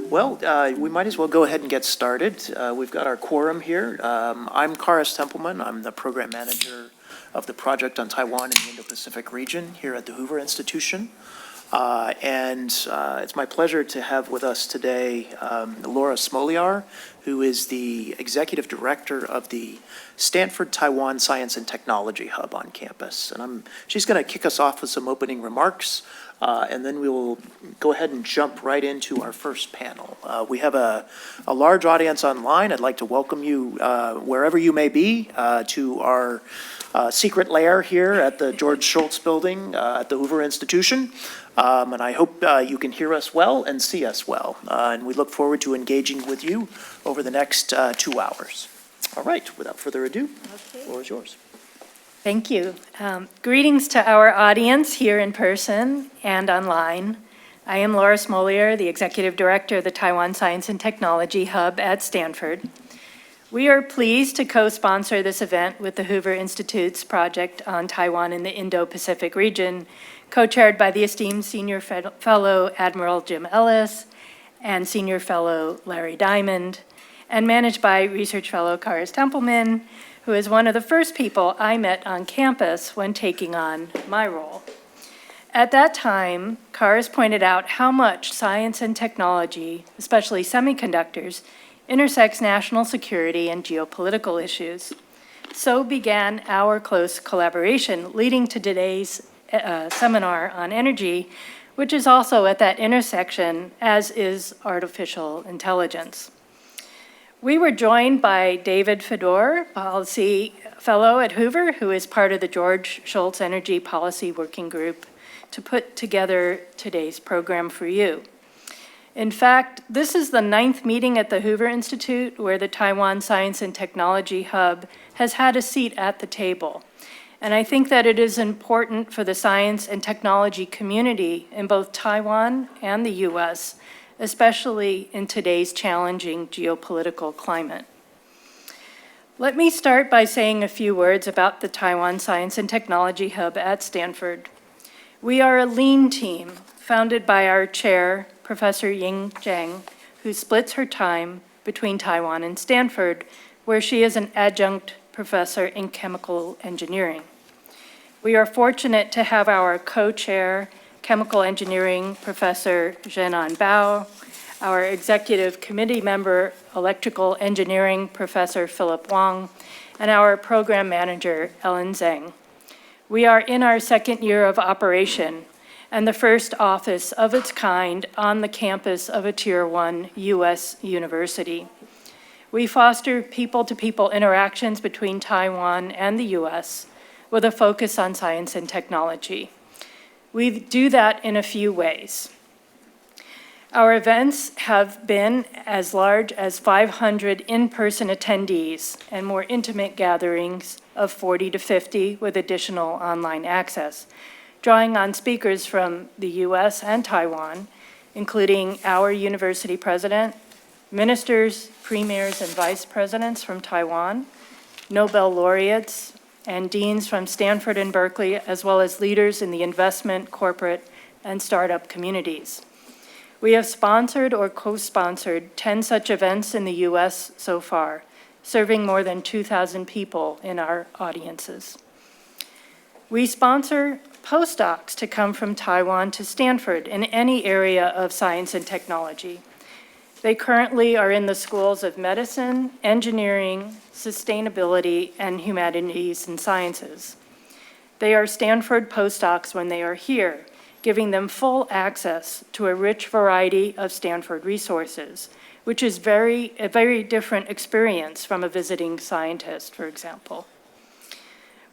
Well, we might as well go ahead and get started. We've got our quorum here. I'm Karis Templeman. I'm the program manager of the project on Taiwan and the Indo-Pacific region here at the Hoover Institution. It's my pleasure to have with us today Laura Smoliar, who is the executive director of the Stanford Taiwan Science and Technology Hub on campus. And she's going to kick us off with some opening remarks, and then we will go ahead and jump right into our first panel. We have a large audience online. I'd like to welcome you wherever you may be to our secret lair here at the George Shultz building at the Hoover Institution. And I hope you can hear us well and see us well. And we look forward to engaging with you over the next 2 hours. All right, without further ado, the floor is yours. Thank you. Greetings to our audience here in person and online. I am Laura Smoliar, the Executive Director of the Taiwan Science and Technology Hub at Stanford. We are pleased to co-sponsor this event with the Hoover Institute's project on Taiwan in the Indo-Pacific region, co-chaired by the esteemed Senior Fellow Admiral Jim Ellis and Senior Fellow Larry Diamond, and managed by Research Fellow Karis Templeman, who is one of the first people I met on campus when taking on my role. At that time, Karis pointed out how much science and technology, especially semiconductors, intersects national security and geopolitical issues. So began our close collaboration, leading to today's seminar on energy, which is also at that intersection, as is artificial intelligence. We were joined by David Fedor, Policy Fellow at Hoover, who is part of the George Shultz Energy Policy Working Group, to put together today's program for you. In fact, this is the 9th meeting at the Hoover Institute where the Taiwan Science and Technology Hub has had a seat at the table. And I think that it is important for the science and technology community in both Taiwan and the US, especially in today's challenging geopolitical climate. Let me start by saying a few words about the Taiwan Science and Technology Hub at Stanford. We are a lean team founded by our chair, Professor Ying Zhang, who splits her time between Taiwan and Stanford, where she is an adjunct professor in chemical engineering. We are fortunate to have our co-chair, chemical engineering professor Zhenan Bao, our executive committee member, electrical engineering professor Philip Wang, and our program manager, Ellen Zhang. We are in our 2nd year of operation and the first office of its kind on the campus of a Tier 1 US university. We foster people-to-people interactions between Taiwan and the US with a focus on science and technology. We do that in a few ways. Our events have been as large as 500 in-person attendees and more intimate gatherings of 40 to 50 with additional online access, drawing on speakers from the US and Taiwan, including our university president, ministers, premiers, and vice presidents from Taiwan, Nobel laureates, and deans from Stanford and Berkeley, as well as leaders in the investment, corporate, and startup communities. We have sponsored or co-sponsored 10 such events in the US so far, serving more than 2,000 people in our audiences. We sponsor postdocs to come from Taiwan to Stanford in any area of science and technology. They currently are in the schools of medicine, engineering, sustainability, and humanities and sciences. They are Stanford postdocs when they are here, giving them full access to a rich variety of Stanford resources, which is a very different experience from a visiting scientist, for example.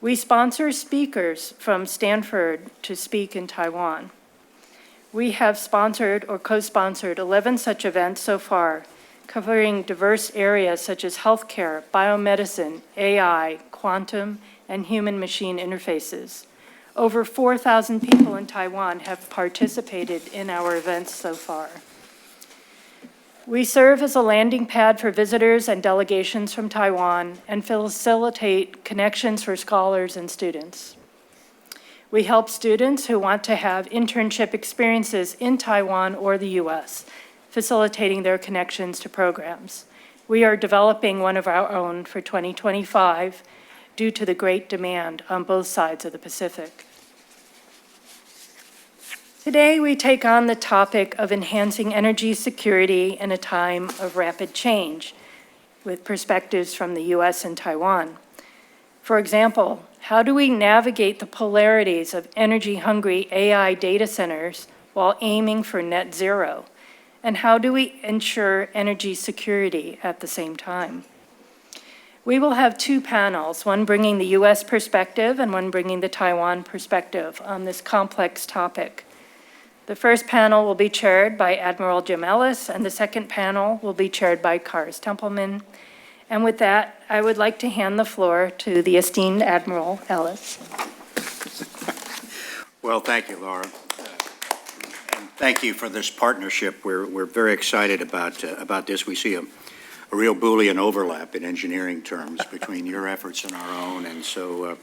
We sponsor speakers from Stanford to speak in Taiwan. We have sponsored or co-sponsored 11 such events so far, covering diverse areas such as healthcare, biomedicine, AI, quantum, and human-machine interfaces. Over 4,000 people in Taiwan have participated in our events so far. We serve as a landing pad for visitors and delegations from Taiwan and facilitate connections for scholars and students. We help students who want to have internship experiences in Taiwan or the US facilitating their connections to programs. We are developing one of our own for 2025 due to the great demand on both sides of the Pacific. Today, we take on the topic of enhancing energy security in a time of rapid change, with perspectives from the US and Taiwan. For example, how do we navigate the polarities of energy-hungry AI data centers while aiming for net zero? And how do we ensure energy security at the same time? We will have two panels, one bringing the US perspective and one bringing the Taiwan perspective on this complex topic. The first panel will be chaired by Admiral Jim Ellis, and the second panel will be chaired by Cars Templeman. And with that, I would like to hand the floor to the esteemed Admiral Ellis. Well, thank you, Laura. And thank you for this partnership. We're very excited about this. We see a real Boolean overlap in engineering terms between your efforts and our own, and so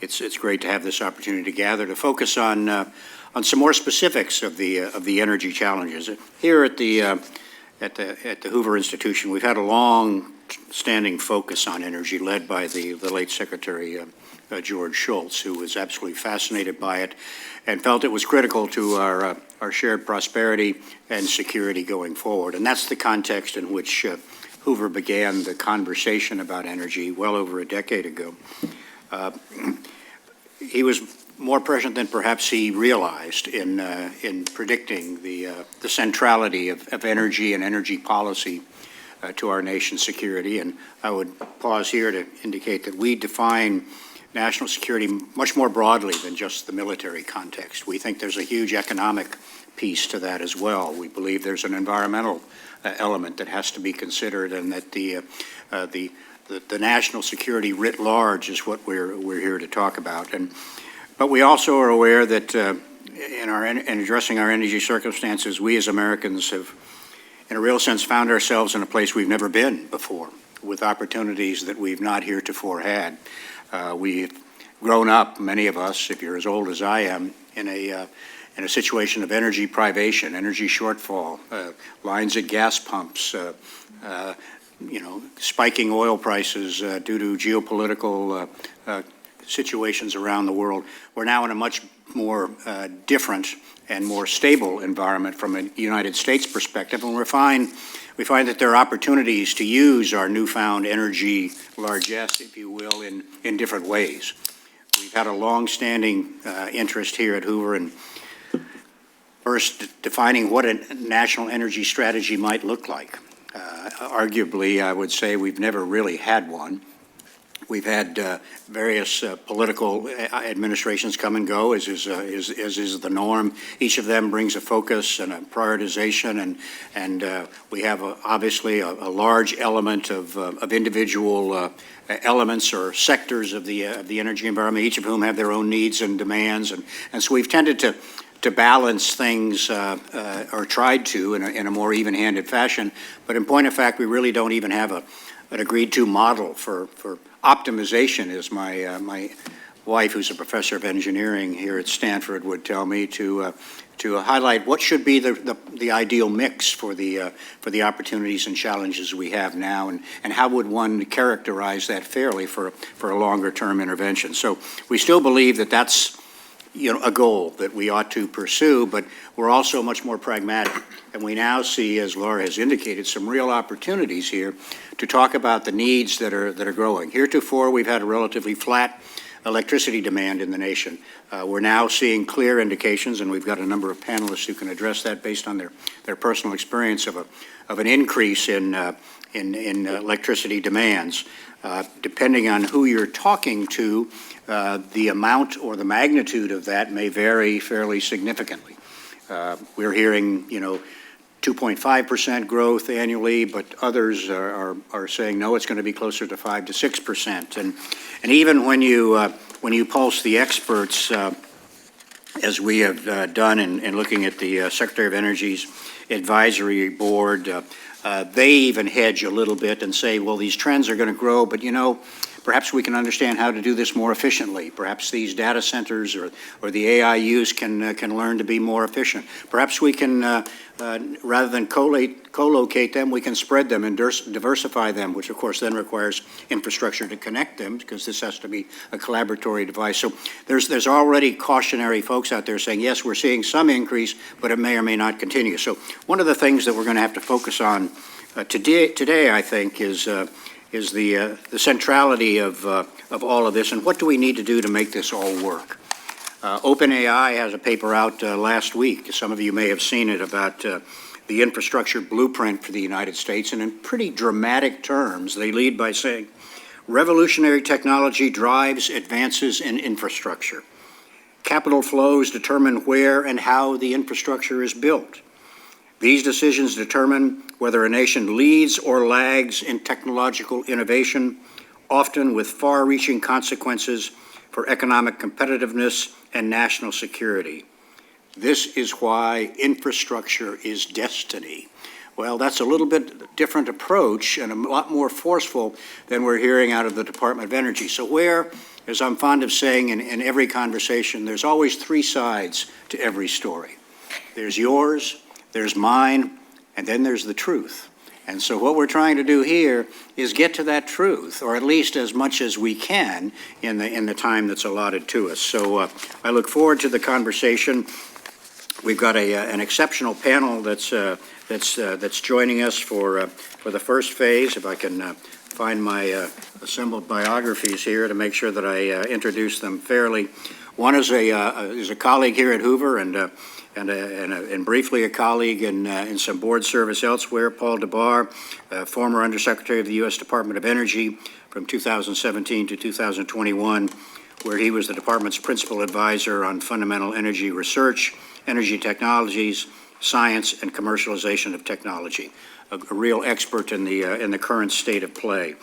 it's great to have this opportunity to gather to focus on some more specifics of the energy challenges. Here at the Hoover Institution, we've had a long-standing focus on energy, led by the late Secretary George Shultz, who was absolutely fascinated by it and felt it was critical to our shared prosperity and security going forward. And that's the context in which Hoover began the conversation about energy well over a decade ago. He was more prescient than perhaps he realized in predicting the centrality of energy and energy policy to our nation's security. And I would pause here to indicate that we define national security much more broadly than just the military context. We think there's a huge economic piece to that as well. We believe there's an environmental element that has to be considered, and that the national security writ large is what we're here to talk about. But we also are aware that in addressing our energy circumstances, we as Americans have, in a real sense, found ourselves in a place we've never been before, with opportunities that we've not heretofore had. We've grown up, many of us, if you're as old as I am, in a situation of energy privation, energy shortfall, lines at gas pumps, spiking oil prices due to geopolitical situations around the world. We're now in a much more different and more stable environment from a United States perspective, and we find that there are opportunities to use our newfound energy largesse, if you will, in different ways. We've had a long-standing interest here at Hoover in first defining what a national energy strategy might look like. Arguably, I would say we've never really had one. We've had various political administrations come and go, as is the norm. Each of them brings a focus and a prioritization, and we have obviously a large element of individual elements or sectors of the energy environment, each of whom have their own needs and demands, and so we've tended to balance things, or tried to, in a more even-handed fashion. But in point of fact, we really don't even have an agreed-to model for optimization, as my wife, who's a professor of engineering here at Stanford, would tell me, to highlight what should be the ideal mix for the opportunities and challenges we have now, and how would one characterize that fairly for a longer-term intervention. So we still believe that that's a goal that we ought to pursue, but we're also much more pragmatic. And we now see, as Laura has indicated, some real opportunities here to talk about the needs that are growing. Heretofore, we've had a relatively flat electricity demand in the nation. We're now seeing clear indications, and we've got a number of panelists who can address that based on their personal experience of an increase in electricity demands. Depending on who you're talking to, the amount or the magnitude of that may vary fairly significantly. We're hearing, 2.5% growth annually, but others are saying, no, it's going to be closer to 5 to 6%. And even when you pulse the experts, as we have done in looking at the Secretary of Energy's advisory board, they even hedge a little bit and say, well, these trends are going to grow, but Perhaps we can understand how to do this more efficiently. Perhaps these data centers or the AIUs can learn to be more efficient. Perhaps we can, rather than co-locate them, we can spread them and diversify them, which of course then requires infrastructure to connect them, because this has to be a collaboratory device. So there's already cautionary folks out there saying, yes, we're seeing some increase, but it may or may not continue. So one of the things that we're going to have to focus on today, I think, is the centrality of all of this, and what do we need to do to make this all work. OpenAI has a paper out last week. Some of you may have seen it, about the infrastructure blueprint for the United States, and in pretty dramatic terms, they lead by saying, revolutionary technology drives advances in infrastructure. Capital flows determine where and how the infrastructure is built. These decisions determine whether a nation leads or lags in technological innovation, often with far-reaching consequences for economic competitiveness and national security. This is why infrastructure is destiny. Well, that's a little bit different approach and a lot more forceful than we're hearing out of the Department of Energy. So where, as I'm fond of saying in every conversation, there's always three sides to every story. There's yours, there's mine, and then there's the truth. And so what we're trying to do here is get to that truth, or at least as much as we can in the time that's allotted to us. So I look forward to the conversation. We've got an exceptional panel that's joining us for the first phase. If I can find my assembled biographies here to make sure that I introduce them fairly. One is a colleague here at Hoover, and briefly a colleague in some board service elsewhere, Paul DeBar, former Undersecretary of the U.S. Department of Energy from 2017 to 2021, where he was the department's principal advisor on fundamental energy research, energy technologies, science, and commercialization of technology. A real expert in the current state of play.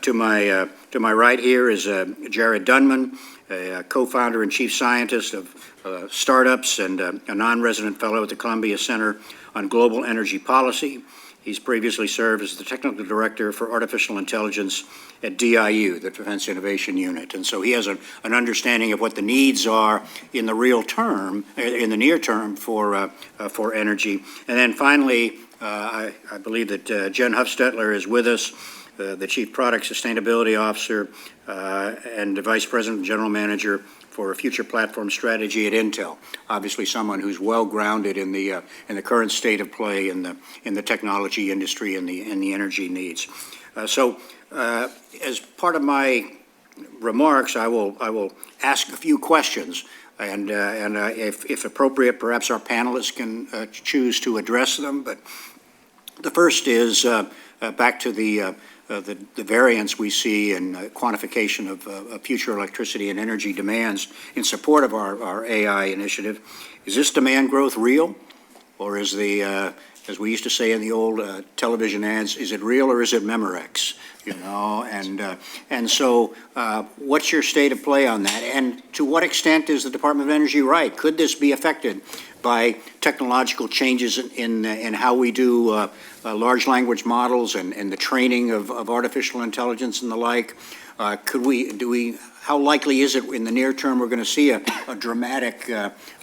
To my right here is Jared Dunman, a co-founder and chief scientist of startups and a non-resident fellow at the Columbia Center on Global Energy Policy. He's previously served as the technical director for artificial intelligence at DIU, the Defense Innovation Unit. And so he has an understanding of what the needs are in the real term, in the near term for energy. And then finally, I believe that Jen Huffstetler is with us, the Chief Product Sustainability Officer and the Vice President and General Manager for a future platform strategy at Intel. Obviously, someone who's well grounded in the current state of play in the technology industry and the energy needs. So, as part of my remarks, I will ask a few questions, and if appropriate, perhaps our panelists can choose to address them. But the first is back to the variance we see in quantification of future electricity and energy demands in support of our AI initiative. Is this demand growth real, or is as we used to say in the old television ads, is it real or is it Memorex? You know, and so what's your state of play on that? And to what extent is the Department of Energy right? Could this be affected by technological changes in how we do large language models and the training of artificial intelligence and the like? How likely is it in the near term we're going to see a dramatic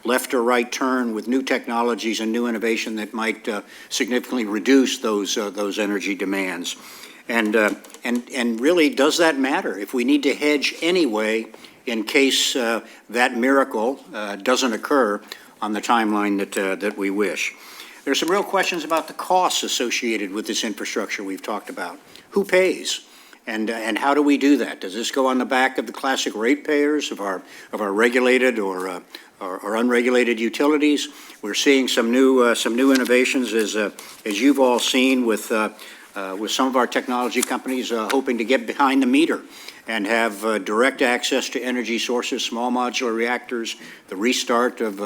left or right turn with new technologies and new innovation that might significantly reduce those energy demands? And really, does that matter? If we need to hedge anyway in case that miracle doesn't occur on the timeline that we wish. There's some real questions about the costs associated with this infrastructure we've talked about. Who pays? And how do we do that? Does this go on the back of the classic ratepayers of our regulated or unregulated utilities? We're seeing some new innovations as you've all seen with some of our technology companies hoping to get behind the meter and have direct access to energy sources, small modular reactors, the restart of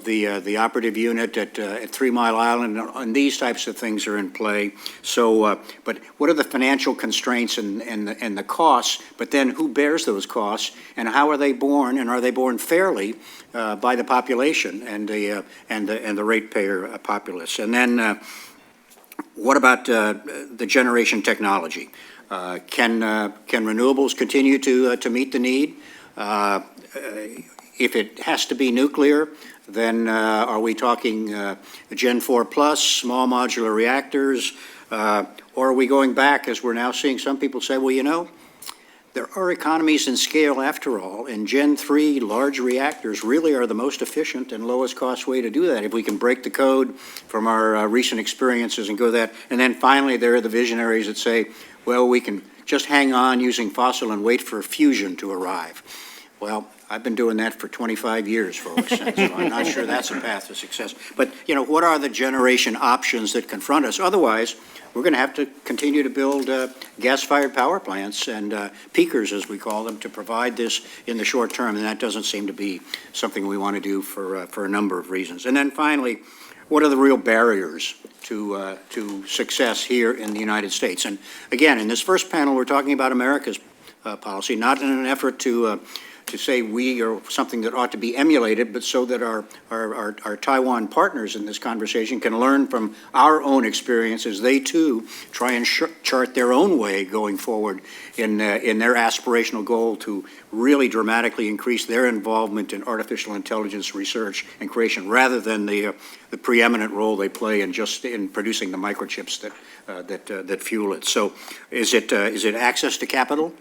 the operative unit at 3 Mile Island, and these types of things are in play. So, but what are the financial constraints and the costs? But then who bears those costs, and how are they borne, and are they borne fairly by the population and the ratepayer populace? And then what about the generation technology? Can renewables continue to meet the need? If it has to be nuclear, then are we talking Gen 4 plus, small modular reactors, or are we going back, as we're now seeing some people say, well, you know, there are economies in scale after all, and Gen 3 large reactors really are the most efficient and lowest cost way to do that if we can break the code from our recent experiences and go that. And then finally, there are the visionaries that say, well, we can just hang on using fossil and wait for fusion to arrive. Well, I've been doing that for 25 years, folks, and so I'm not sure that's a path to success. But, you know, what are the generation options that confront us? Otherwise, we're going to have to continue to build gas-fired power plants and peakers, as we call them, to provide this in the short term, and that doesn't seem to be something we want to do for a number of reasons. And then finally, what are the real barriers to success here in the United States? And again, in this first panel, we're talking about America's policy, not in an effort to say we are something that ought to be emulated, but so that our Taiwan partners in this conversation can learn from our own experiences. They too try and chart their own way going forward in their aspirational goal to really dramatically increase their involvement in artificial intelligence research and creation, rather than the preeminent role they play in just in producing the microchips that fuel it. So, is it access to capital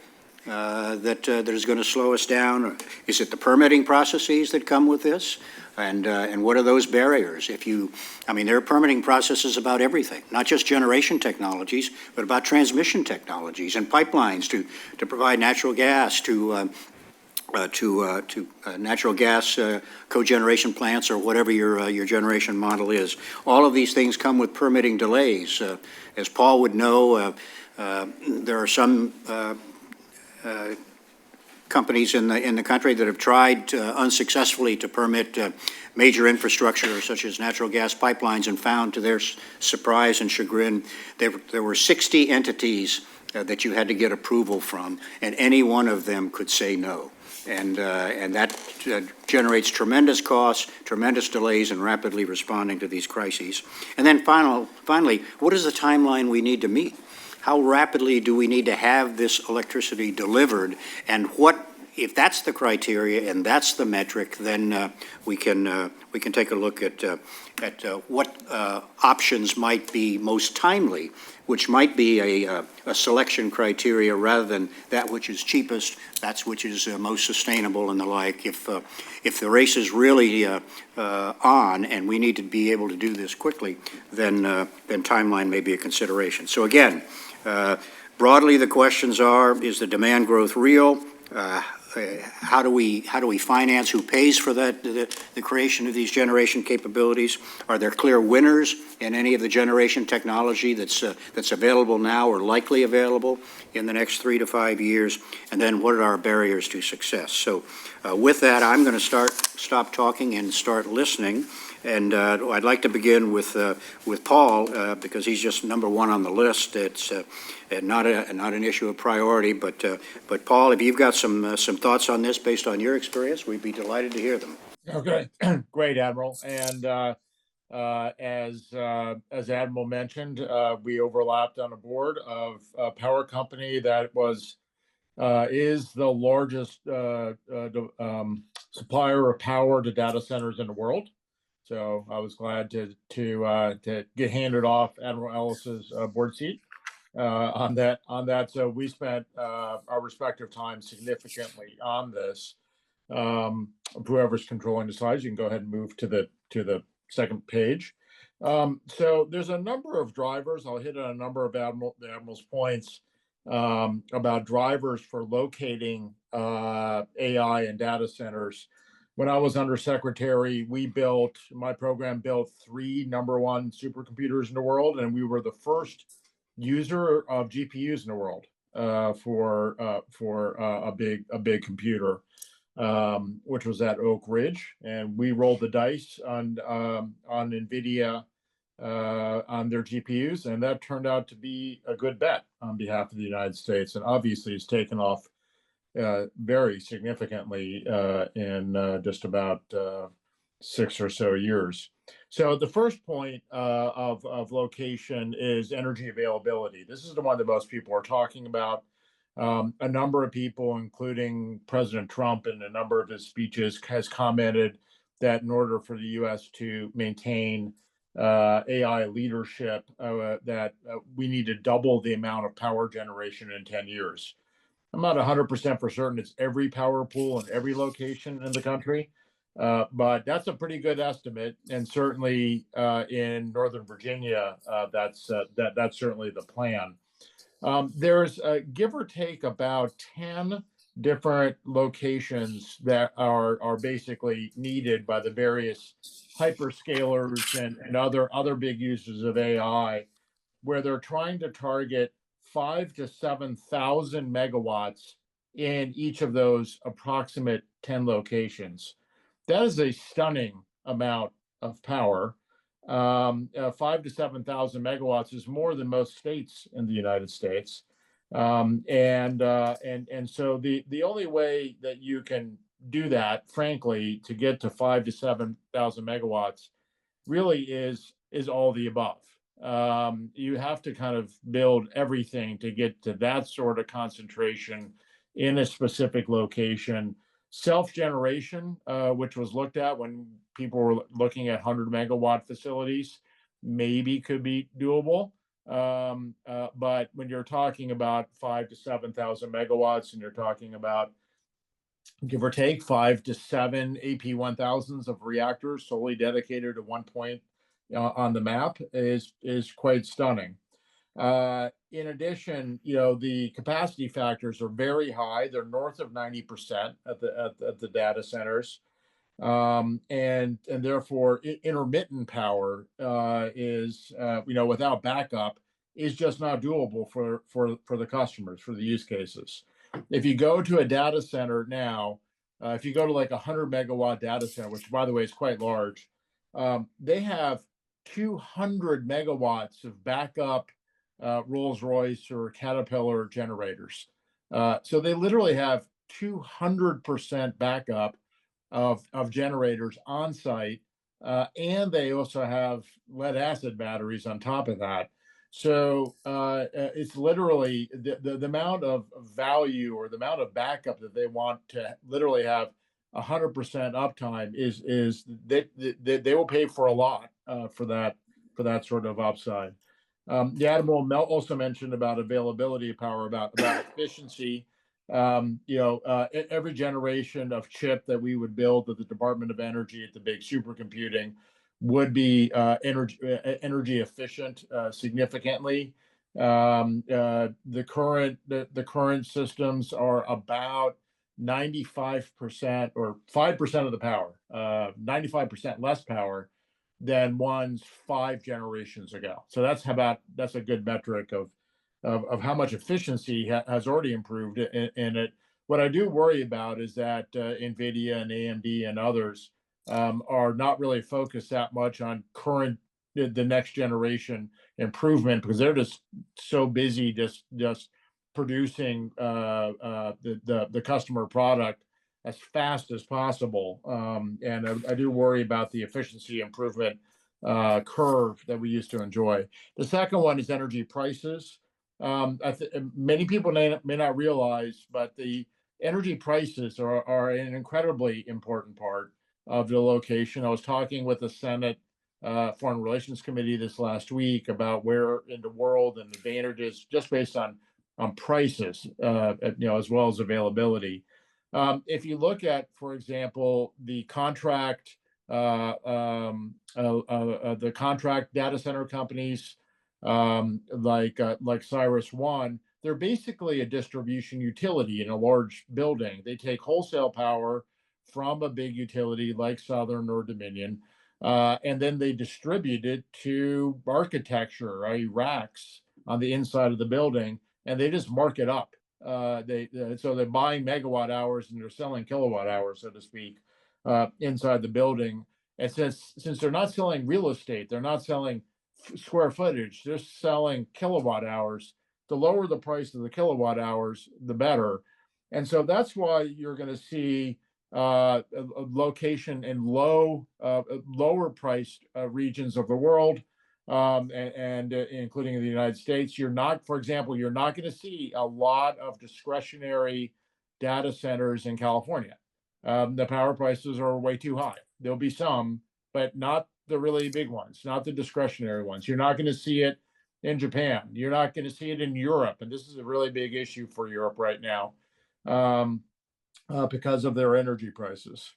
that is going to slow us down? Is it the permitting processes that come with this? And what are those barriers? I mean, there are permitting processes about everything, not just generation technologies, but about transmission technologies and pipelines to provide natural gas to natural gas cogeneration plants or whatever your generation model is. All of these things come with permitting delays. As Paul would know, there are some companies in the country that have tried unsuccessfully to permit major infrastructure such as natural gas pipelines and found, to their surprise and chagrin, there were 60 entities that you had to get approval from, and any one of them could say no. And that generates tremendous costs, tremendous delays in rapidly responding to these crises. And then finally, what is the timeline we need to meet? How rapidly do we need to have this electricity delivered? And if that's the criteria and that's the metric, then we can take a look at what options might be most timely, which might be a selection criteria rather than that which is cheapest, that's which is most sustainable and the like. If the race is really on and we need to be able to do this quickly, then timeline may be a consideration. So again, broadly, the questions are: is the demand growth real? How do we finance? Who pays for that? The creation of these generation capabilities? Are there clear winners in any of the generation technology that's available now or likely available in the next 3 to 5 years? And then, what are our barriers to success? So, with that, I'm going to stop talking and start listening. And I'd like to begin with Paul because he's just number one on the list. It's not an issue of priority, but Paul, if you've got some thoughts on this based on your experience, we'd be delighted to hear them. Okay, great, Admiral. And as Admiral mentioned, we overlapped on a board of a power company that is the largest supplier of power to data centers in the world. So I was glad to get handed off Admiral Ellis's board seat on that. So we spent our respective time significantly on this. Whoever's controlling the slides, you can go ahead and move to the second page. So there's a number of drivers. I'll hit on a number of the Admiral's points about drivers for locating AI and data centers. When I was undersecretary, my program built 3 #1 supercomputers in the world, and we were the first user of GPUs in the world for a big computer, which was at Oak Ridge, and we rolled the dice on NVIDIA on their GPUs, and that turned out to be a good bet on behalf of the United States, and obviously it's taken off very significantly in just about 6 or so years. So the first point of location is energy availability. This is the one that most people are talking about. A number of people, including President Trump in a number of his speeches, has commented that in order for the U.S. to maintain AI leadership, that we need to double the amount of power generation in 10 years. I'm not 100% for certain it's every power pool in every location in the country, but that's a pretty good estimate. And certainly in Northern Virginia, that's certainly the plan. There's give or take about 10 different locations that are basically needed by the various hyperscalers and other big users of AI, where they're trying to target 5 to 7,000 megawatts in each of those approximate 10 locations. That is a stunning amount of power. 5 to 7,000 megawatts is more than most states in the United States. And so the only way that you can do that, frankly, to get to 5 to 7,000 megawatts, really is all the above. You have to kind of build everything to get to that sort of concentration in a specific location. Self-generation, which was looked at when people were looking at 100 megawatt facilities, maybe could be doable. But when you're talking about 5 to 7,000 megawatts, and you're talking about, give or take, 5 to 7 AP1000s of reactors solely dedicated to one point on the map, is quite stunning. In addition, the capacity factors are very high. They're north of 90% at the data centers, and therefore intermittent power is without backup is just not doable for the customers, for the use cases. If you go to a data center now, if you go to like a 100 megawatt data center, which by the way is quite large, they have 200 megawatts of backup Rolls-Royce or Caterpillar generators. So they literally have 200% backup of generators on site, and they also have lead acid batteries on top of that. So it's literally the amount of value, or the amount of backup that they want to literally have 100% uptime is they will pay for a lot for that sort of upside. The Admiral also mentioned about availability of power, about efficiency. Every generation of chip that we would build at the Department of Energy at the big supercomputing would be energy efficient significantly. The current systems are about 95% or 5% of the power, 95% less power than ones 5 generations ago. So that's a good metric of how much efficiency has already improved in it. What I do worry about is that NVIDIA and AMD and others are not really focused that much on the next generation improvement, because they're just so busy just producing the customer product as fast as possible. And I do worry about the efficiency improvement curve that we used to enjoy. The second one is energy prices. Many people may not realize, but the energy prices are an incredibly important part of the location. I was talking with the Senate Foreign Relations Committee this last week about where in the world and advantages just based on prices, as well as availability. If you look at, for example, the contract data center companies, like CyrusOne, they're basically a distribution utility in a large building. They take wholesale power from a big utility like Southern or Dominion, and then they distribute it to architecture, right, racks on the inside of the building, and they just mark it up. So they're buying megawatt hours and they're selling kilowatt hours, so to speak, inside the building. And since they're not selling real estate, they're not selling square footage, they're selling kilowatt hours. The lower the price of the kilowatt hours, the better. And so that's why you're going to see location in lower priced regions of the world, and including in the United States. For example, you're not going to see a lot of discretionary data centers in California. The power prices are way too high. There'll be some, but not the really big ones, not the discretionary ones. You're not going to see it in Japan. You're not going to see it in Europe, and this is a really big issue for Europe right now, because of their energy prices.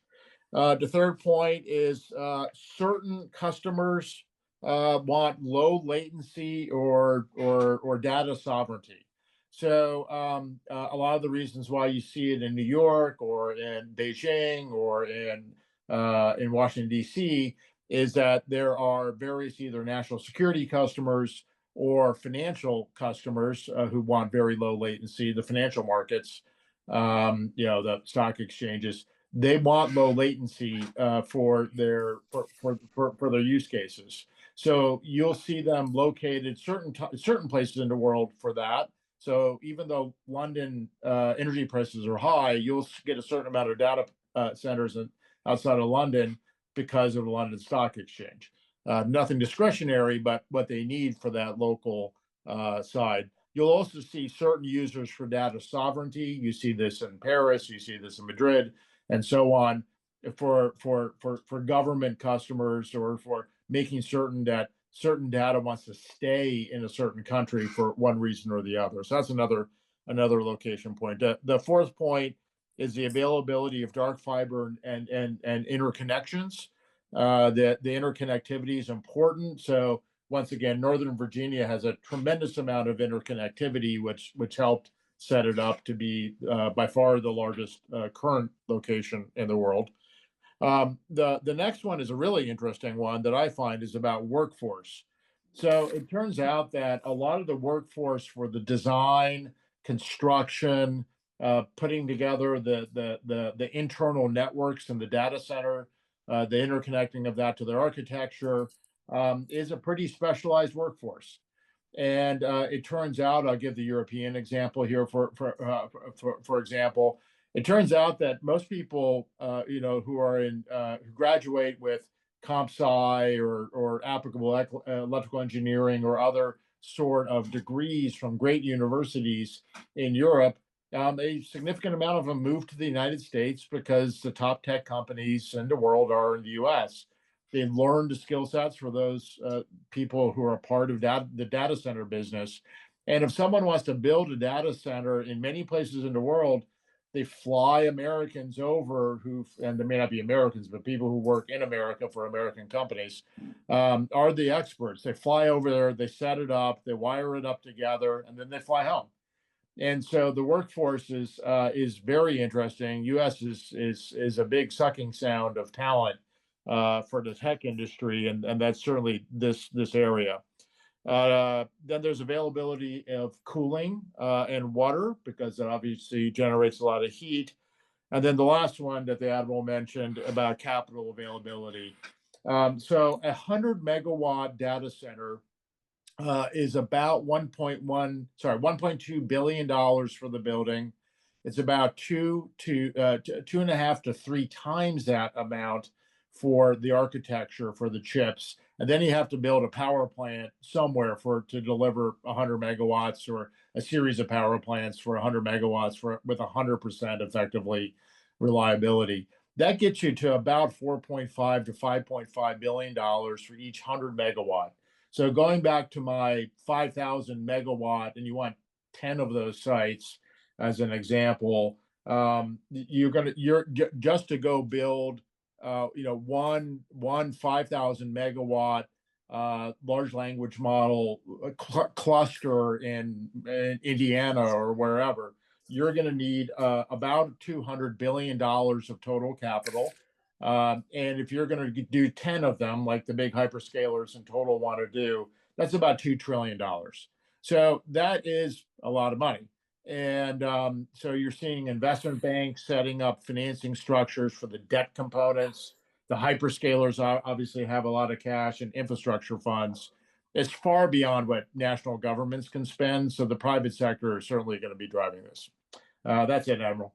The third point is certain customers want low latency or data sovereignty. So a lot of the reasons why you see it in New York or in Beijing or in Washington D.C. is that there are various either national security customers or financial customers who want very low latency. The financial markets, the stock exchanges, they want low latency for their use cases. So you'll see them located certain places in the world for that. So even though London energy prices are high, you'll get a certain amount of data centers outside of London because of the London Stock Exchange. Nothing discretionary, but what they need for that local side. You'll also see certain users for data sovereignty. You see this in Paris, you see this in Madrid, and so on, for government customers, or for making certain that certain data wants to stay in a certain country for one reason or the other. So that's another location point. The fourth point is the availability of dark fiber and interconnections. The interconnectivity is important. So once again, Northern Virginia has a tremendous amount of interconnectivity, which helped set it up to be by far the largest current location in the world. The next one is a really interesting one that I find is about workforce. So it turns out that a lot of the workforce for the design, construction, putting together the internal networks and the data center, the interconnecting of that to their architecture, is a pretty specialized workforce. And it turns out, I'll give the European example here. For example, it turns out that most people, who graduate with comp sci or applicable electrical engineering or other sort of degrees from great universities in Europe, a significant amount of them move to the United States because the top tech companies in the world are in the U.S. They learn the skill sets for those people who are part of the data center business. And if someone wants to build a data center in many places in the world, they fly Americans over and they may not be Americans, but people who work in America for American companies, are the experts. They fly over there, they set it up, they wire it up together, and then they fly home. And so the workforce is very interesting. U.S. is a big sucking sound of talent for the tech industry, and that's certainly this area. Then there's availability of cooling and water, because it obviously generates a lot of heat. And then the last one that the Admiral mentioned about capital availability. So 100 megawatt data center is about $1.2 billion for the building. It's about two and a half to three times that amount for the architecture for the chips. And then you have to build a power plant somewhere to deliver 100 megawatts, or a series of power plants for 100 megawatts with 100% effectively reliability. That gets you to about $4.5 to $5.5 billion for each 100 megawatt. So going back to my 5,000 megawatt, and you want 10 of those sites as an example, you're just to go build, one 5,000 megawatt large language model cluster in Indiana or wherever. You're going to need about $200 billion of total capital. And if you're going to do 10 of them, like the big hyperscalers in total want to do, that's about $2 trillion. So that is a lot of money. And so you're seeing investment banks setting up financing structures for the debt components. The hyperscalers obviously have a lot of cash, and infrastructure funds. It's far beyond what national governments can spend. So the private sector is certainly going to be driving this. That's it, Admiral.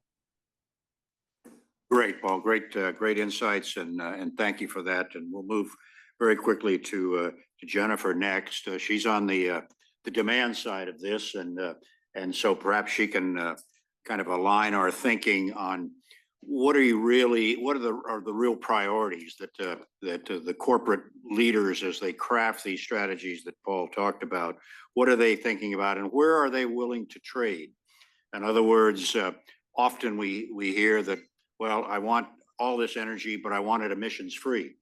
Great, Paul. Great insights, and thank you for that. And we'll move very quickly to Jennifer next. She's on the demand side of this, and so perhaps she can kind of align our thinking on what are the real priorities that the corporate leaders, as they craft these strategies that Paul talked about, what are they thinking about, and where are they willing to trade? In other words, often we hear that, well, I want all this energy, but I want it emissions free.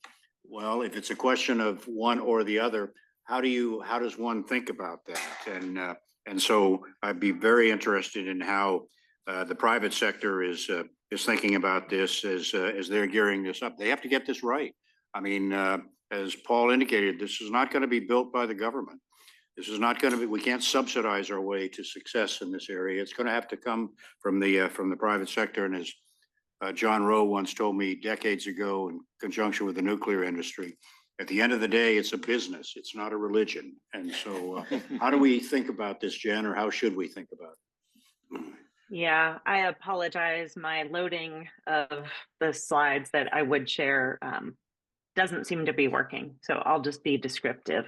Well, if it's a question of one or the other, how does one think about that? And so I'd be very interested in how the private sector is thinking about this as they're gearing this up. They have to get this right. I mean, as Paul indicated, this is not going to be built by the government. This is not going to be. We can't subsidize our way to success in this area. It's going to have to come from the private sector. And as John Rowe once told me decades ago, in conjunction with the nuclear industry, at the end of the day, it's a business. It's not a religion. And so, how do we think about this, Jen, or how should we think about it? Yeah, I apologize. My loading of the slides that I would share doesn't seem to be working. So I'll just be descriptive.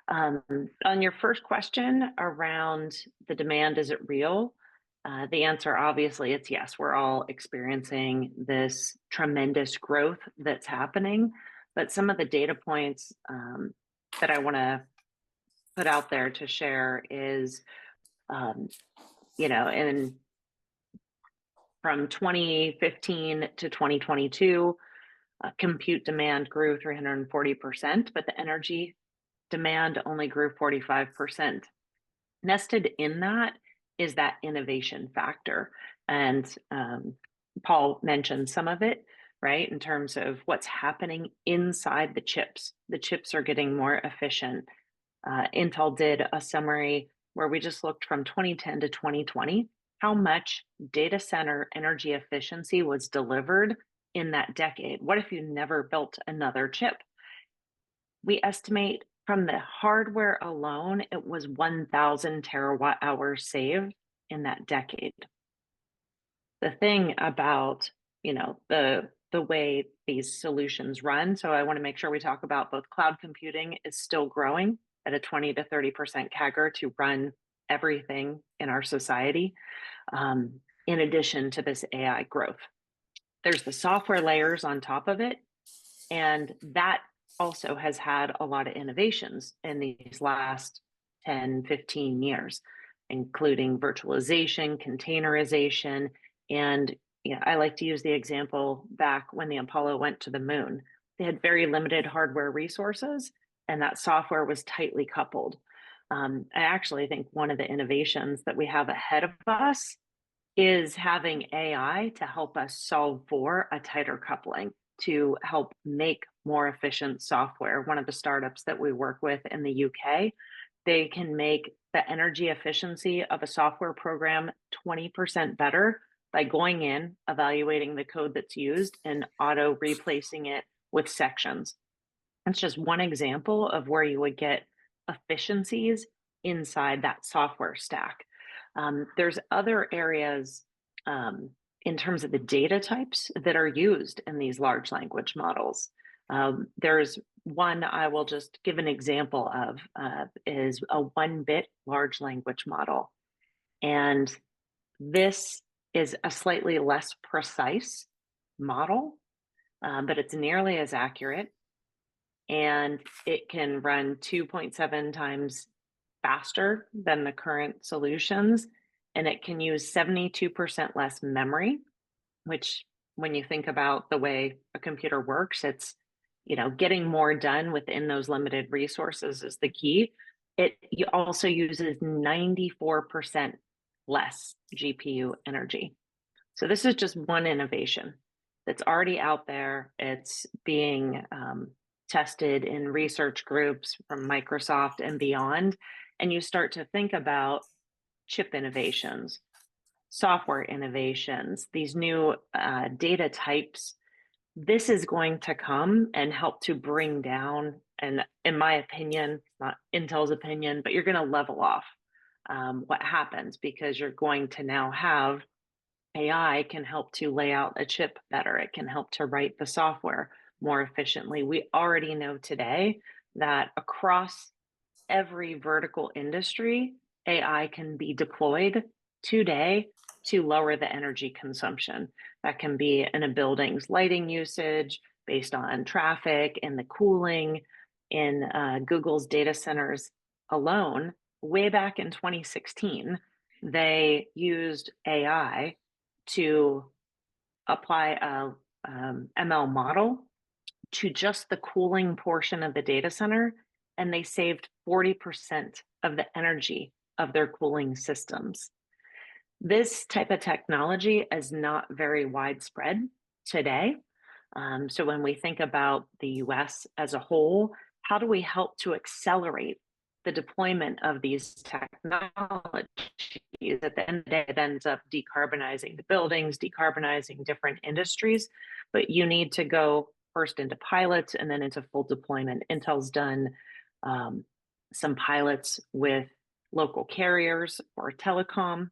On your first question around the demand, is it real? The answer, obviously, it's yes. We're all experiencing this tremendous growth that's happening. But some of the data points that I want to put out there to share is, from 2015 to 2022, compute demand grew 340%, but the energy demand only grew 45%. Nested in that is that innovation factor. And Paul mentioned some of it, right, in terms of what's happening inside the chips. The chips are getting more efficient. Intel did a summary where we just looked from 2010 to 2020, how much data center energy efficiency was delivered in that decade. What if you never built another chip? We estimate from the hardware alone, it was 1,000 terawatt hours saved in that decade. The thing about, the way these solutions run, so I want to make sure we talk about both cloud computing is still growing at a 20 to 30% CAGR to run everything in our society, in addition to this AI growth. There's the software layers on top of it, and that also has had a lot of innovations in these last 10, 15 years, including virtualization, containerization, and I like to use the example back when the Apollo went to the moon. They had very limited hardware resources, and that software was tightly coupled. I actually think one of the innovations that we have ahead of us is having AI to help us solve for a tighter coupling to help make more efficient software. One of the startups that we work with in the UK, they can make the energy efficiency of a software program 20% better by going in, evaluating the code that's used, and auto replacing it with sections. That's just one example of where you would get efficiencies inside that software stack. There's other areas in terms of the data types that are used in these large language models. There's one I will just give an example of, is a 1-bit large language model. And this is a slightly less precise model, but it's nearly as accurate. And it can run 2.7 times faster than the current solutions. And it can use 72% less memory, which when you think about the way a computer works, it's, getting more done within those limited resources is the key. It also uses 94% less GPU energy. So this is just one innovation that's already out there. It's being tested in research groups from Microsoft and beyond. And you start to think about chip innovations, software innovations, these new data types. This is going to come and help to bring down, and in my opinion, not Intel's opinion, but you're going to level off what happens, because you're going to now have AI can help to lay out a chip better. It can help to write the software more efficiently. We already know today that across every vertical industry, AI can be deployed today to lower the energy consumption. That can be in a building's lighting usage based on traffic and the cooling in Google's data centers alone. Way back in 2016, they used AI to apply a ML model to just the cooling portion of the data center, and they saved 40% of the energy of their cooling systems. This type of technology is not very widespread today. So when we think about the US as a whole, how do we help to accelerate the deployment of these technologies? At the end of the day, it ends up decarbonizing the buildings, decarbonizing different industries, but you need to go first into pilots and then into full deployment. Intel's done some pilots with local carriers or telecom,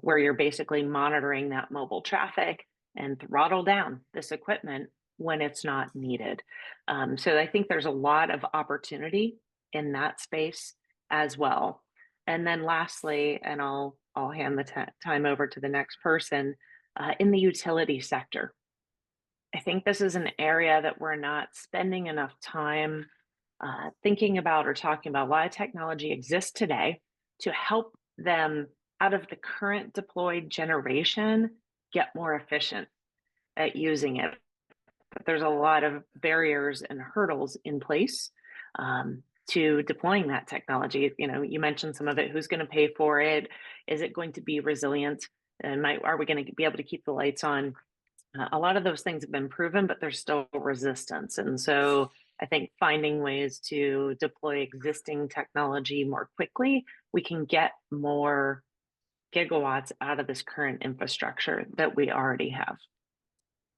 where you're basically monitoring that mobile traffic and throttle down this equipment when it's not needed. So I think there's a lot of opportunity in that space as well. And then lastly, and I'll hand the time over to the next person, in the utility sector. I think this is an area that we're not spending enough time thinking about or talking about. A lot of technology exists today to help them out of the current deployed generation get more efficient at using it. But there's a lot of barriers and hurdles in place to deploying that technology. You mentioned some of it. Who's going to pay for it? Is it going to be resilient? And are we going to be able to keep the lights on? A lot of those things have been proven, but there's still resistance. And so I think finding ways to deploy existing technology more quickly, we can get more gigawatts out of this current infrastructure that we already have.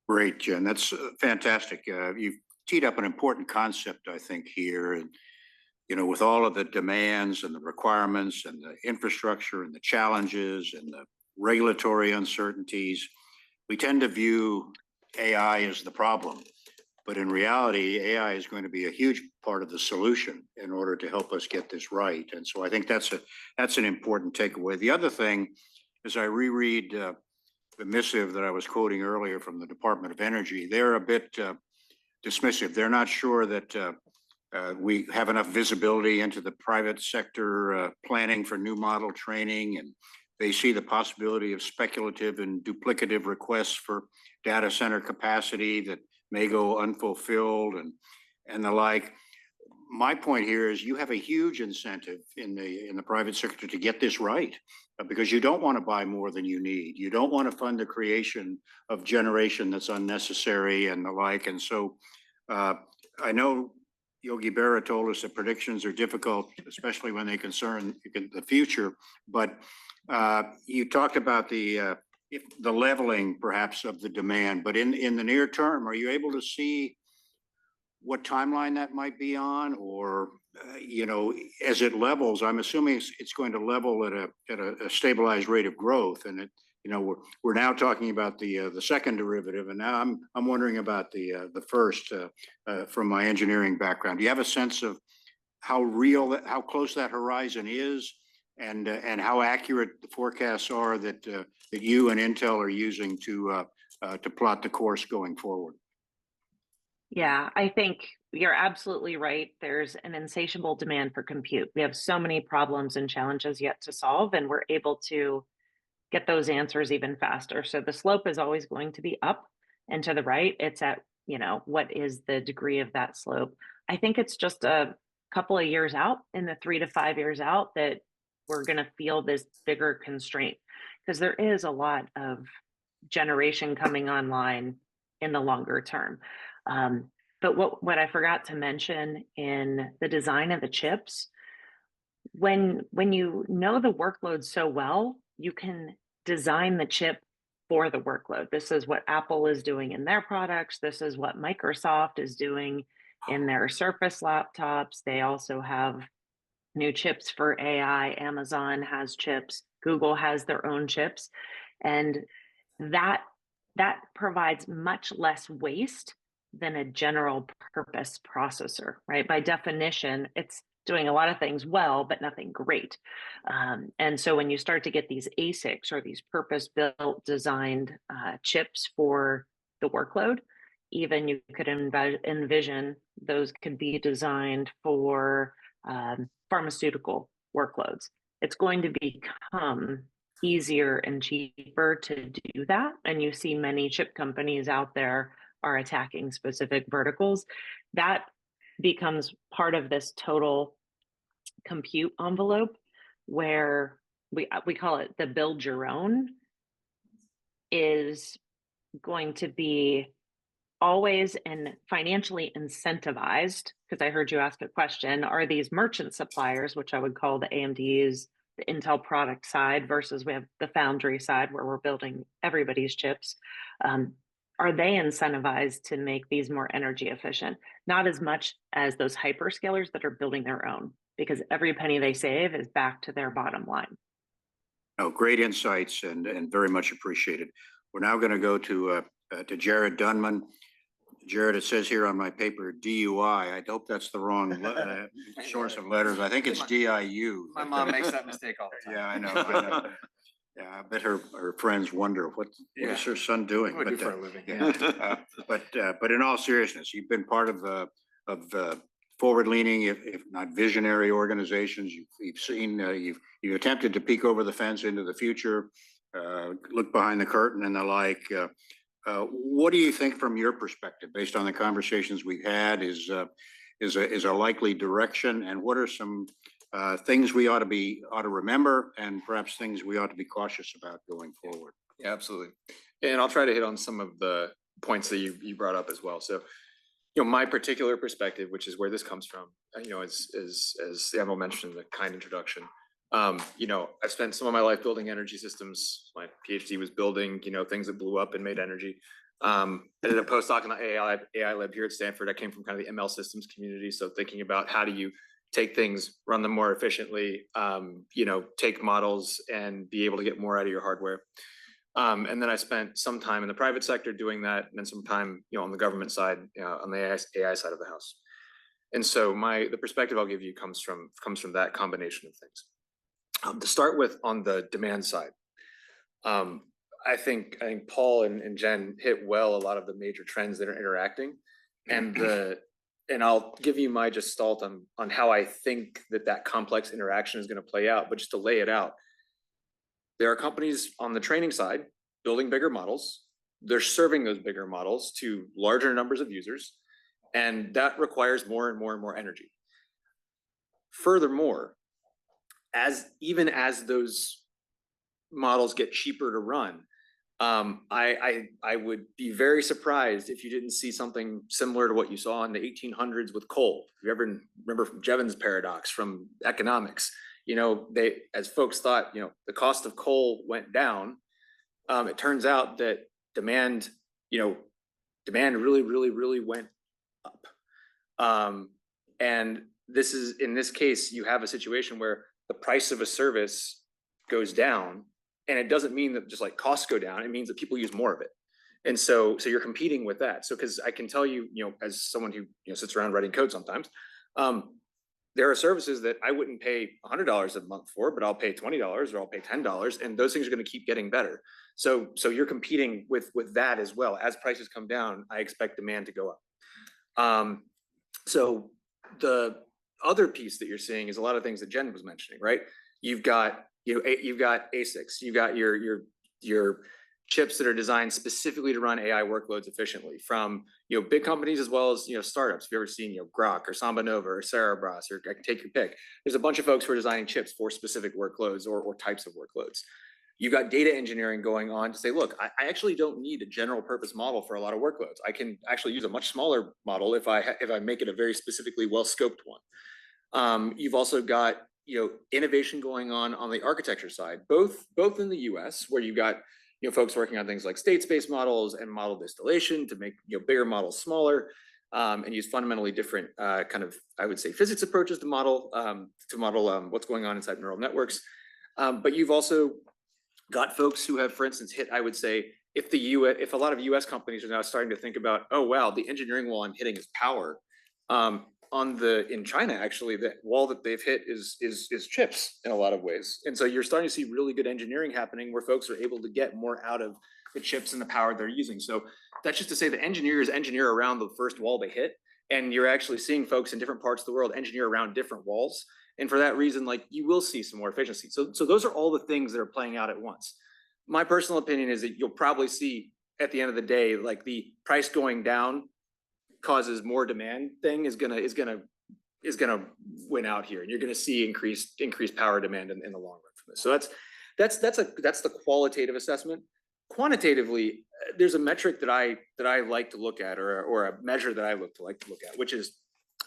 Great, Jen. That's fantastic. You've teed up an important concept, I think, here. And, with all of the demands and the requirements and the infrastructure and the challenges and the regulatory uncertainties, we tend to view AI as the problem. But in reality, AI is going to be a huge part of the solution in order to help us get this right. And so I think that's an important takeaway. The other thing, as I reread the missive that I was quoting earlier from the Department of Energy, they're a bit dismissive. They're not sure that we have enough visibility into the private sector planning for new model training, and they see the possibility of speculative and duplicative requests for data center capacity that may go unfulfilled and the like. My point here is you have a huge incentive in the private sector to get this right, because you don't want to buy more than you need. You don't want to fund the creation of generation that's unnecessary and the like. And so I know Yogi Berra told us that predictions are difficult, especially when they concern the future. But you talked about the leveling, perhaps, of the demand. But in the near term, are you able to see what timeline that might be on, or as it levels? I'm assuming it's going to level at a stabilized rate of growth, and we're now talking about the second derivative, and now I'm wondering about the first from my engineering background. Do you have a sense of how close that horizon is, and how accurate the forecasts are that you and Intel are using to plot the course going forward? Yeah, I think you're absolutely right. There's an insatiable demand for compute. We have so many problems and challenges yet to solve, and we're able to get those answers even faster. So the slope is always going to be up and to the right. It's at, what is the degree of that slope? I think it's just a couple of years out, in the 3 to 5 years out, that we're going to feel this bigger constraint, because there is a lot of generation coming online in the longer term. But what I forgot to mention in the design of the chips, when you know the workload so well, you can design the chip for the workload. This is what Apple is doing in their products. This is what Microsoft is doing in their Surface laptops. They also have new chips for AI. Amazon has chips. Google has their own chips. And that provides much less waste than a general purpose processor, right? By definition, it's doing a lot of things well, but nothing great. And so when you start to get these ASICs or these purpose-built designed chips for the workload, even you could envision those could be designed for pharmaceutical workloads. It's going to become easier and cheaper to do that. And you see many chip companies out there are attacking specific verticals. That becomes part of this total compute envelope where we call it the build your own is going to be always and financially incentivized, because I heard you ask a question, are these merchant suppliers, which I would call the AMDs, the Intel product side, versus we have the foundry side where we're building everybody's chips. Are they incentivized to make these more energy efficient? Not as much as those hyperscalers that are building their own, because every penny they save is back to their bottom line. Oh, great insights and very much appreciated. We're now going to go to Jared Dunman. Jared, it says here on my paper DUI. I hope that's the wrong source of letters. I think it's DIU. My mom makes that mistake all the time. Yeah, I know. Yeah, I bet her friends wonder what is her son doing. What do for a living? Yeah. But in all seriousness, you've been part of forward-leaning, if not visionary organizations. You've seen, you've attempted to peek over the fence into the future, look behind the curtain and the like. What do you think from your perspective, based on the conversations we've had, is a likely direction, and what are some things we ought to remember, and perhaps things we ought to be cautious about going forward? Yeah, absolutely. And I'll try to hit on some of the points that you brought up as well. So, my particular perspective, which is where this comes from, as Emil mentioned in the kind introduction, I've spent some of my life building energy systems. My PhD was building, things that blew up and made energy. I did a postdoc in the AI lab here at Stanford. I came from kind of the ML systems community. So thinking about how do you take things, run them more efficiently, take models and be able to get more out of your hardware. And then I spent some time in the private sector doing that, and then some time, on the government side, on the AI side of the house. And so the perspective I'll give you comes from that combination of things. To start with, on the demand side, I think Paul and Jen hit well a lot of the major trends that are interacting, and I'll give you my gestalt on how I think that complex interaction is going to play out. But just to lay it out, there are companies on the training side building bigger models. They're serving those bigger models to larger numbers of users, and that requires more and more and more energy. Furthermore, even as those models get cheaper to run, I would be very surprised if you didn't see something similar to what you saw in the 1800s with coal. If you ever remember from Jevons paradox from economics, as folks thought, the cost of coal went down. It turns out that demand really, really, really went up. And in this case, you have a situation where the price of a service goes down, and it doesn't mean that just like costs go down. It means that people use more of it. And so you're competing with that. So, because I can tell you, as someone who sits around writing code sometimes, there are services that I wouldn't pay $100 a month for, but I'll pay $20 or I'll pay $10, and those things are going to keep getting better. So you're competing with that as well. As prices come down, I expect demand to go up. So the other piece that you're seeing is a lot of things that Jen was mentioning, right? You've got ASICs, you've got your chips that are designed specifically to run AI workloads efficiently, from big companies as well as startups. If you've ever seen Grok or Samba Nova or Cerebras, or I can take your pick. There's a bunch of folks who are designing chips for specific workloads or types of workloads. You've got data engineering going on to say, look, I actually don't need a general purpose model for a lot of workloads. I can actually use a much smaller model if I make it a very specifically well-scoped one. You've also got innovation going on the architecture side, both in the US, where you've got folks working on things like state space models and model distillation to make bigger models smaller, and use fundamentally different kind of, I would say, physics approaches to model what's going on inside neural networks. But you've also got folks who have, for instance, hit, I would say, if a lot of US companies are now starting to think about, oh, wow, the engineering wall I'm hitting is power. In China, actually, the wall that they've hit is chips in a lot of ways. And so you're starting to see really good engineering happening where folks are able to get more out of the chips and the power they're using. So that's just to say the engineers engineer around the first wall they hit, and you're actually seeing folks in different parts of the world engineer around different walls. And for that reason, like, you will see some more efficiency. So those are all the things that are playing out at once. My personal opinion is that you'll probably see at the end of the day, like, the price going down causes more demand thing is gonna win out here, and you're gonna see increased power demand in the long run from this. So that's the qualitative assessment. Quantitatively, there's a metric that I like to look at, or a measure that I like to look at, which is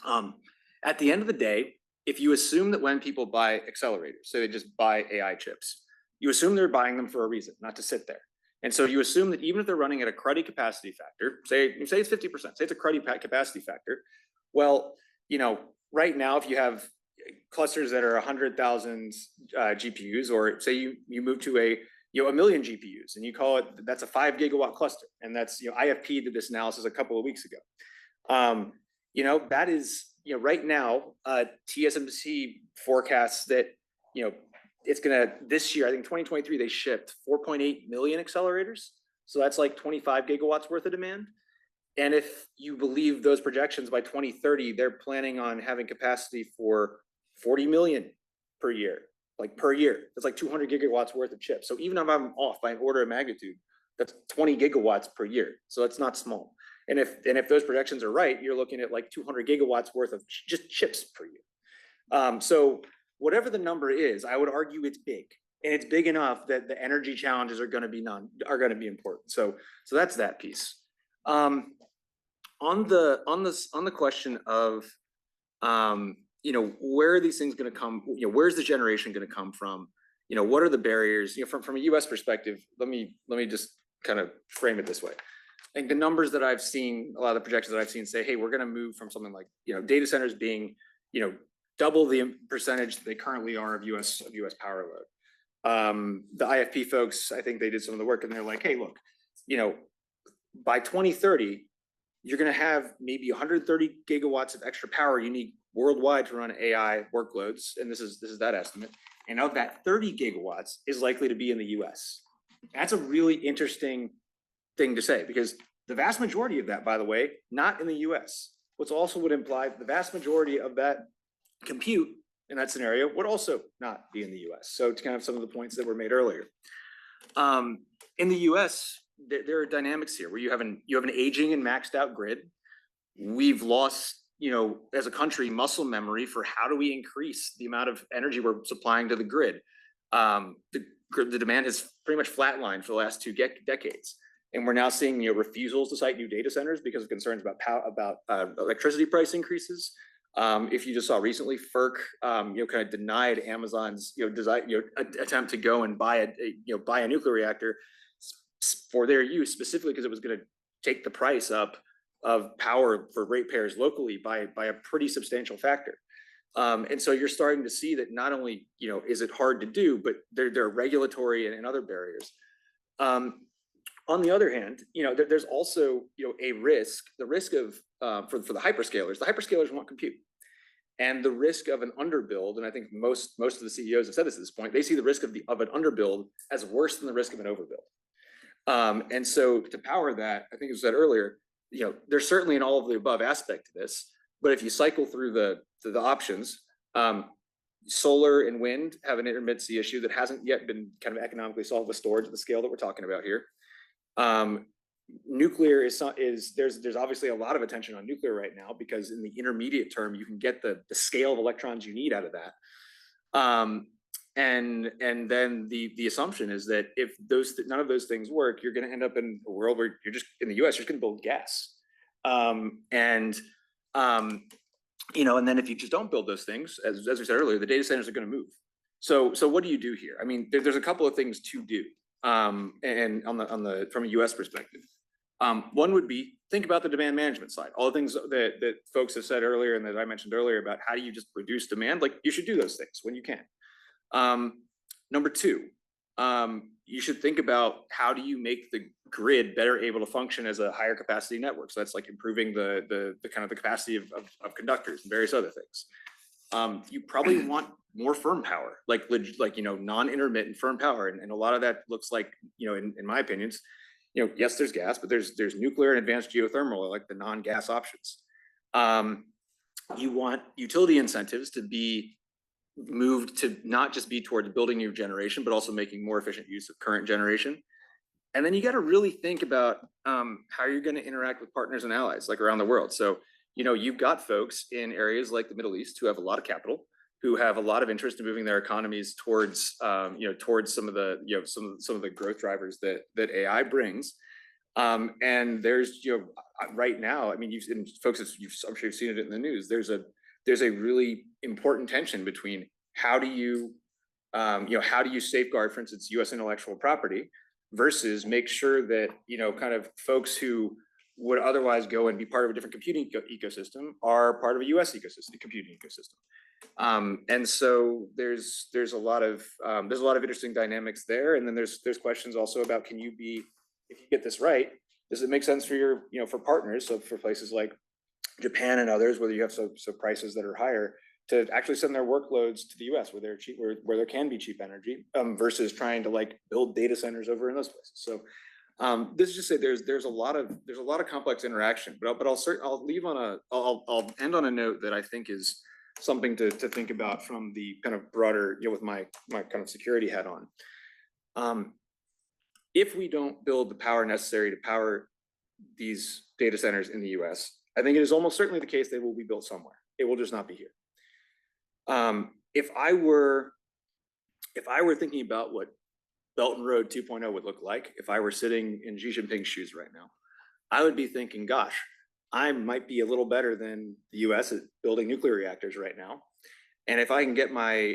at the end of the day, if you assume that when people buy accelerators, so they just buy AI chips, you assume they're buying them for a reason, not to sit there. And so you assume that even if they're running at a cruddy capacity factor, say it's 50%, say it's a cruddy capacity factor. Well, right now, if you have clusters that are 100,000 GPUs, or say you move to a million GPUs, and you call it, that's a 5 gigawatt cluster, and that's, IFP did this analysis a couple of weeks ago. That is, right now, TSMC forecasts that, it's gonna, this year, I think 2023, they shipped 4.8 million accelerators. So that's like 25 gigawatts worth of demand. And if you believe those projections, by 2030, they're planning on having capacity for 40 million per year, per year. That's like 200 gigawatts worth of chips. So even if I'm off by an order of magnitude, that's 20 gigawatts per year. So that's not small. And if those projections are right, you're looking at like 200 gigawatts worth of just chips per year. So whatever the number is, I would argue it's big, and it's big enough that the energy challenges are going to be important. So that's that piece. On the question of where are these things going to come? Where's the generation going to come from? What are the barriers? From a U.S. perspective, let me just kind of frame it this way. I think the numbers that I've seen, a lot of the projections that I've seen say, hey, we're going to move from something like data centers being double the percentage that they currently are of US power load. The IFP folks, I think they did some of the work, and they're like, hey, look, by 2030, you're going to have maybe 130 gigawatts of extra power you need worldwide to run AI workloads, and this is that estimate. And of that, 30 gigawatts is likely to be in the US. That's a really interesting thing to say, because the vast majority of that, by the way, not in the US. What's also would imply the vast majority of that compute in that scenario would also not be in the US. So to kind of some of the points that were made earlier. In the US, there are dynamics here where you have an aging and maxed out grid. We've lost, as a country, muscle memory for how do we increase the amount of energy we're supplying to the grid. The demand has pretty much flatlined for the last 2 decades. And we're now seeing refusals to site new data centers because of concerns about electricity price increases. If you just saw recently, FERC kind of denied Amazon's attempt to go and buy a nuclear reactor for their use, specifically because it was going to take the price up of power for ratepayers locally by a pretty substantial factor. And so you're starting to see that not only is it hard to do, but there are regulatory and other barriers. On the other hand, there's also a risk. The risk of for the hyperscalers. The hyperscalers want compute, and the risk of an underbuild. And I think most of the CEOs have said this at this point. They see the risk of an underbuild as worse than the risk of an overbuild. And so to power that, I think it was said earlier, there's certainly an all of the above aspect to this. But if you cycle through the options, solar and wind have an intermittency issue that hasn't yet been kind of economically solved with storage at the scale that we're talking about here. Nuclear is there's obviously a lot of attention on nuclear right now, because in the intermediate term you can get the scale of electrons you need out of that. And then the assumption is that if none of those things work, you're going to end up in a world where you're just in the US, you're just going to build gas. And then if you just don't build those things, as we said earlier, the data centers are going to move. So what do you do here? I mean, there's a couple of things to do. And from a US perspective, one would be think about the demand management side. All the things that folks have said earlier and that I mentioned earlier about how do you just reduce demand, like you should do those things when you can. Number two, you should think about how do you make the grid better able to function as a higher capacity network. So that's like improving the kind of the capacity of conductors and various other things. You probably want more firm power, like non-intermittent firm power, and a lot of that looks like, in my opinions, yes, there's gas, but there's nuclear and advanced geothermal, like the non-gas options. You want utility incentives to be moved to not just be towards building new generation, but also making more efficient use of current generation. And then you got to really think about how you're going to interact with partners and allies like around the world. So, you've got folks in areas like the Middle East who have a lot of capital, who have a lot of interest in moving their economies towards, towards some of the, some of the growth drivers that AI brings. And there's, right now, I mean, I'm sure you've seen it in the news. There's a really important tension between how do you safeguard, for instance, U.S. intellectual property versus make sure that, kind of folks who would otherwise go and be part of a different computing ecosystem are part of a U.S. computing ecosystem. And so there's a lot of interesting dynamics there. And then there's questions also about, if you get this right, does it make sense for your, for partners, so for places like Japan and others, whether you have so prices that are higher, to actually send their workloads to the U.S. where they're cheap, where there can be cheap energy, versus trying to build data centers over in those places. So this is just say there's a lot of complex interaction, but I'll end on a note that I think is something to think about from the kind of broader, with my kind of security hat on. If we don't build the power necessary to power these data centers in the US, I think it is almost certainly the case they will be built somewhere. It will just not be here. If I were thinking about what Belt and Road 2.0 would look like, if I were sitting in Xi Jinping's shoes right now, I would be thinking, gosh, I might be a little better than the US at building nuclear reactors right now. And if I can get my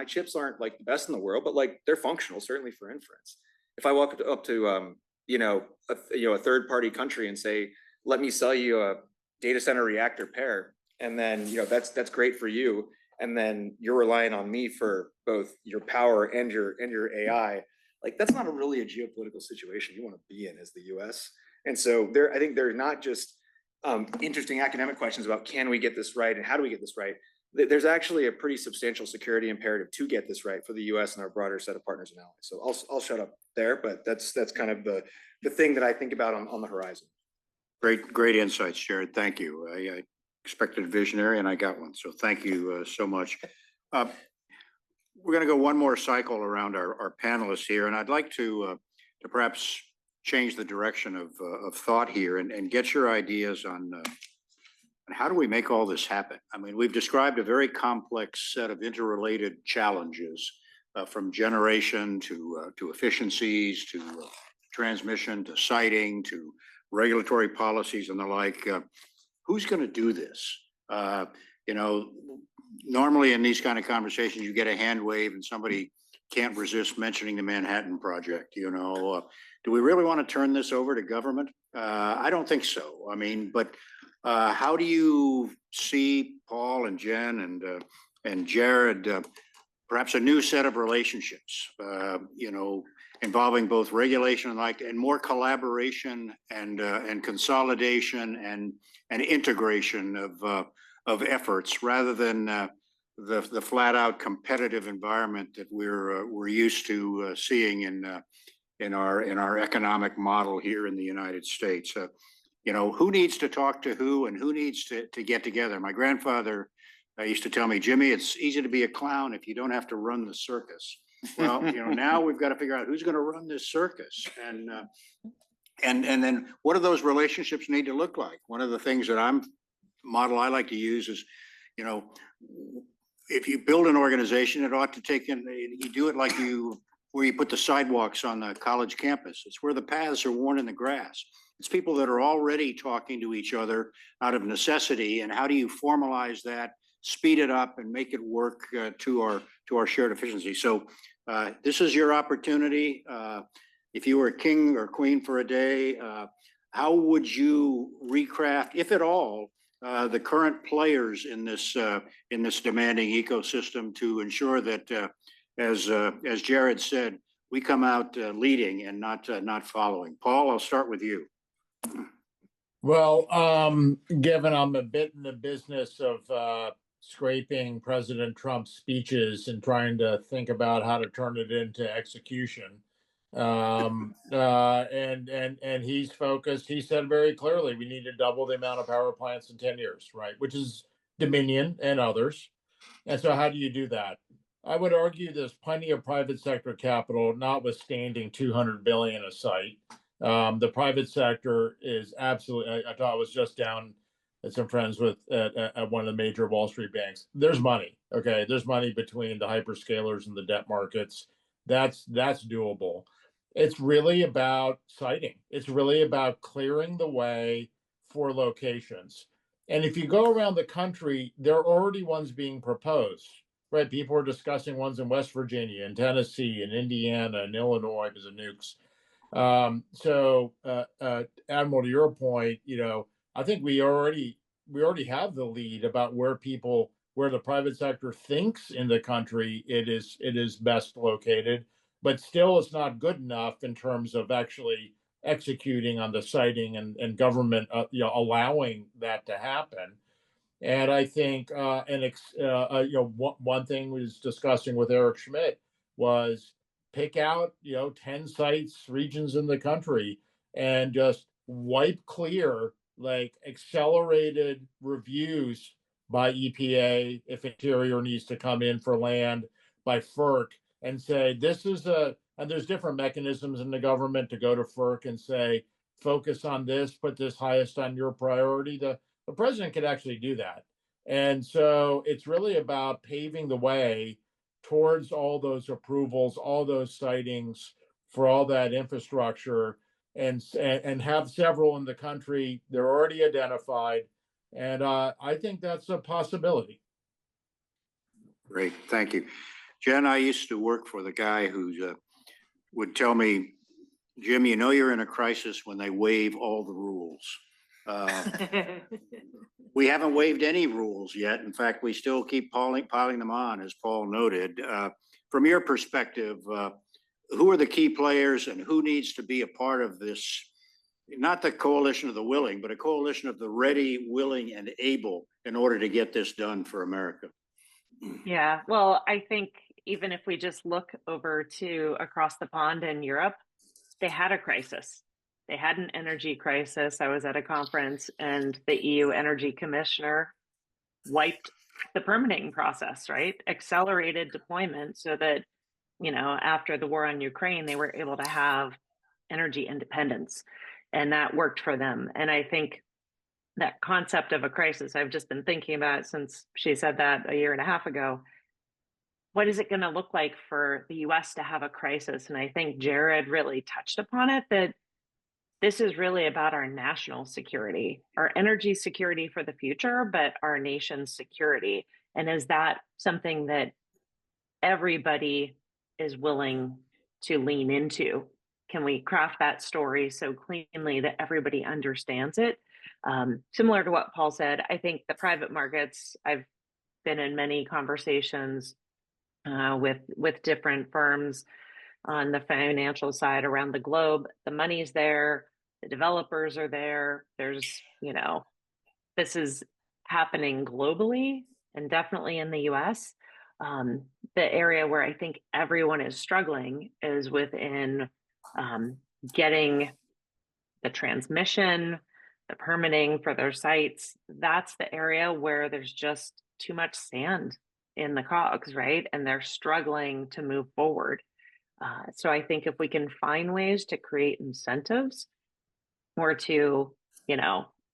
chips aren't like the best in the world, but they're functional, certainly for inference. If I walk up to a third party country and say, let me sell you a data center reactor pair, and then that's great for you, and then you're relying on me for both your power and your AI, that's not really a geopolitical situation you want to be in as the US. And so I think there are not just interesting academic questions about can we get this right and how do we get this right. There's actually a pretty substantial security imperative to get this right for the U.S. and our broader set of partners and allies. So I'll shut up there, but that's kind of the thing that I think about on the horizon. Great insights, Jared. Thank you. I expected a visionary and I got one. So thank you so much. We're going to go one more cycle around our panelists here, and I'd like to perhaps change the direction of thought here and get your ideas on how do we make all this happen? I mean, we've described a very complex set of interrelated challenges, from generation to efficiencies, to transmission, to siting, to regulatory policies and the like. Who's going to do this? Normally in these kind of conversations, you get a hand wave and somebody can't resist mentioning the Manhattan Project. Do we really want to turn this over to government? I don't think so. I mean, but how do you see, Paul and Jen and Jared, perhaps a new set of relationships, involving both regulation and more collaboration and consolidation and integration of efforts, rather than the flat out competitive environment that we're used to seeing in our economic model here in the United States. Who needs to talk to who and who needs to get together? My grandfather used to tell me, Jimmy, it's easy to be a clown if you don't have to run the circus. Well, now we've got to figure out who's going to run this circus, and then what do those relationships need to look like? One of the things that model I like to use is, if you build an organization, it ought to take in, you do it where you put the sidewalks on the college campus. It's where the paths are worn in the grass. It's people that are already talking to each other out of necessity, and how do you formalize that, speed it up, and make it work to our shared efficiency? So this is your opportunity. If you were king or queen for a day, how would you recraft, if at all, the current players in this demanding ecosystem to ensure that, as Jared said, we come out leading and not following. Paul, I'll start with you. Well, given I'm a bit in the business of scraping President Trump's speeches and trying to think about how to turn it into execution, and he's focused. He said very clearly we need to double the amount of power plants in 10 years, right? Which is Dominion and others. And so, how do you do that? I would argue there's plenty of private sector capital, notwithstanding 200 billion a site. The private sector is absolutely. I thought I was just down at some friends at one of the major Wall Street banks. There's money. Okay, there's money between the hyperscalers and the debt markets. That's doable. It's really about siting. It's really about clearing the way for locations. And if you go around the country, there are already ones being proposed, right? People are discussing ones in West Virginia and Tennessee and Indiana and Illinois because of nukes. Admiral, to your point, I think we already have the lead about where the private sector thinks in the country it is best located, but still it's not good enough in terms of actually executing on the siting and government allowing that to happen. And I think one thing we was discussing with Eric Schmidt was pick out 10 sites, regions in the country, and just wipe clear like accelerated reviews by EPA if Interior needs to come in for land, by FERC, and say and there's different mechanisms in the government to go to FERC and say focus on this, put this highest on your priority. The president could actually do that. And so it's really about paving the way towards all those approvals, all those sightings for all that infrastructure, and have several in the country. They're already identified. And I think that's a possibility. Great, thank you. Jen, I used to work for the guy who would tell me, Jim, you're in a crisis when they waive all the rules. We haven't waived any rules yet. In fact, we still keep piling them on, as Paul noted. From your perspective, who are the key players and who needs to be a part of this? Not the coalition of the willing, but a coalition of the ready, willing, and able in order to get this done for America. Yeah, well, I think even if we just look over to across the pond in Europe, they had a crisis. They had an energy crisis. I was at a conference and the EU Energy Commissioner wiped the permitting process, right? Accelerated deployment so that, after the war on Ukraine, they were able to have energy independence, and that worked for them. And I think that concept of a crisis, I've just been thinking about since she said that a year and a half ago. What is it going to look like for the US to have a crisis? And I think Jared really touched upon it, that this is really about our national security, our energy security for the future, but our nation's security. And is that something that everybody is willing to lean into? Can we craft that story so cleanly that everybody understands it? Similar to what Paul said, I think the private markets, I've been in many conversations with different firms on the financial side around the globe. The money's there, the developers are there. There's, this is happening globally and definitely in the US. The area where I think everyone is struggling is within getting the transmission, the permitting for their sites. That's the area where there's just too much sand in the cogs, right? And they're struggling to move forward. So I think if we can find ways to create incentives or to,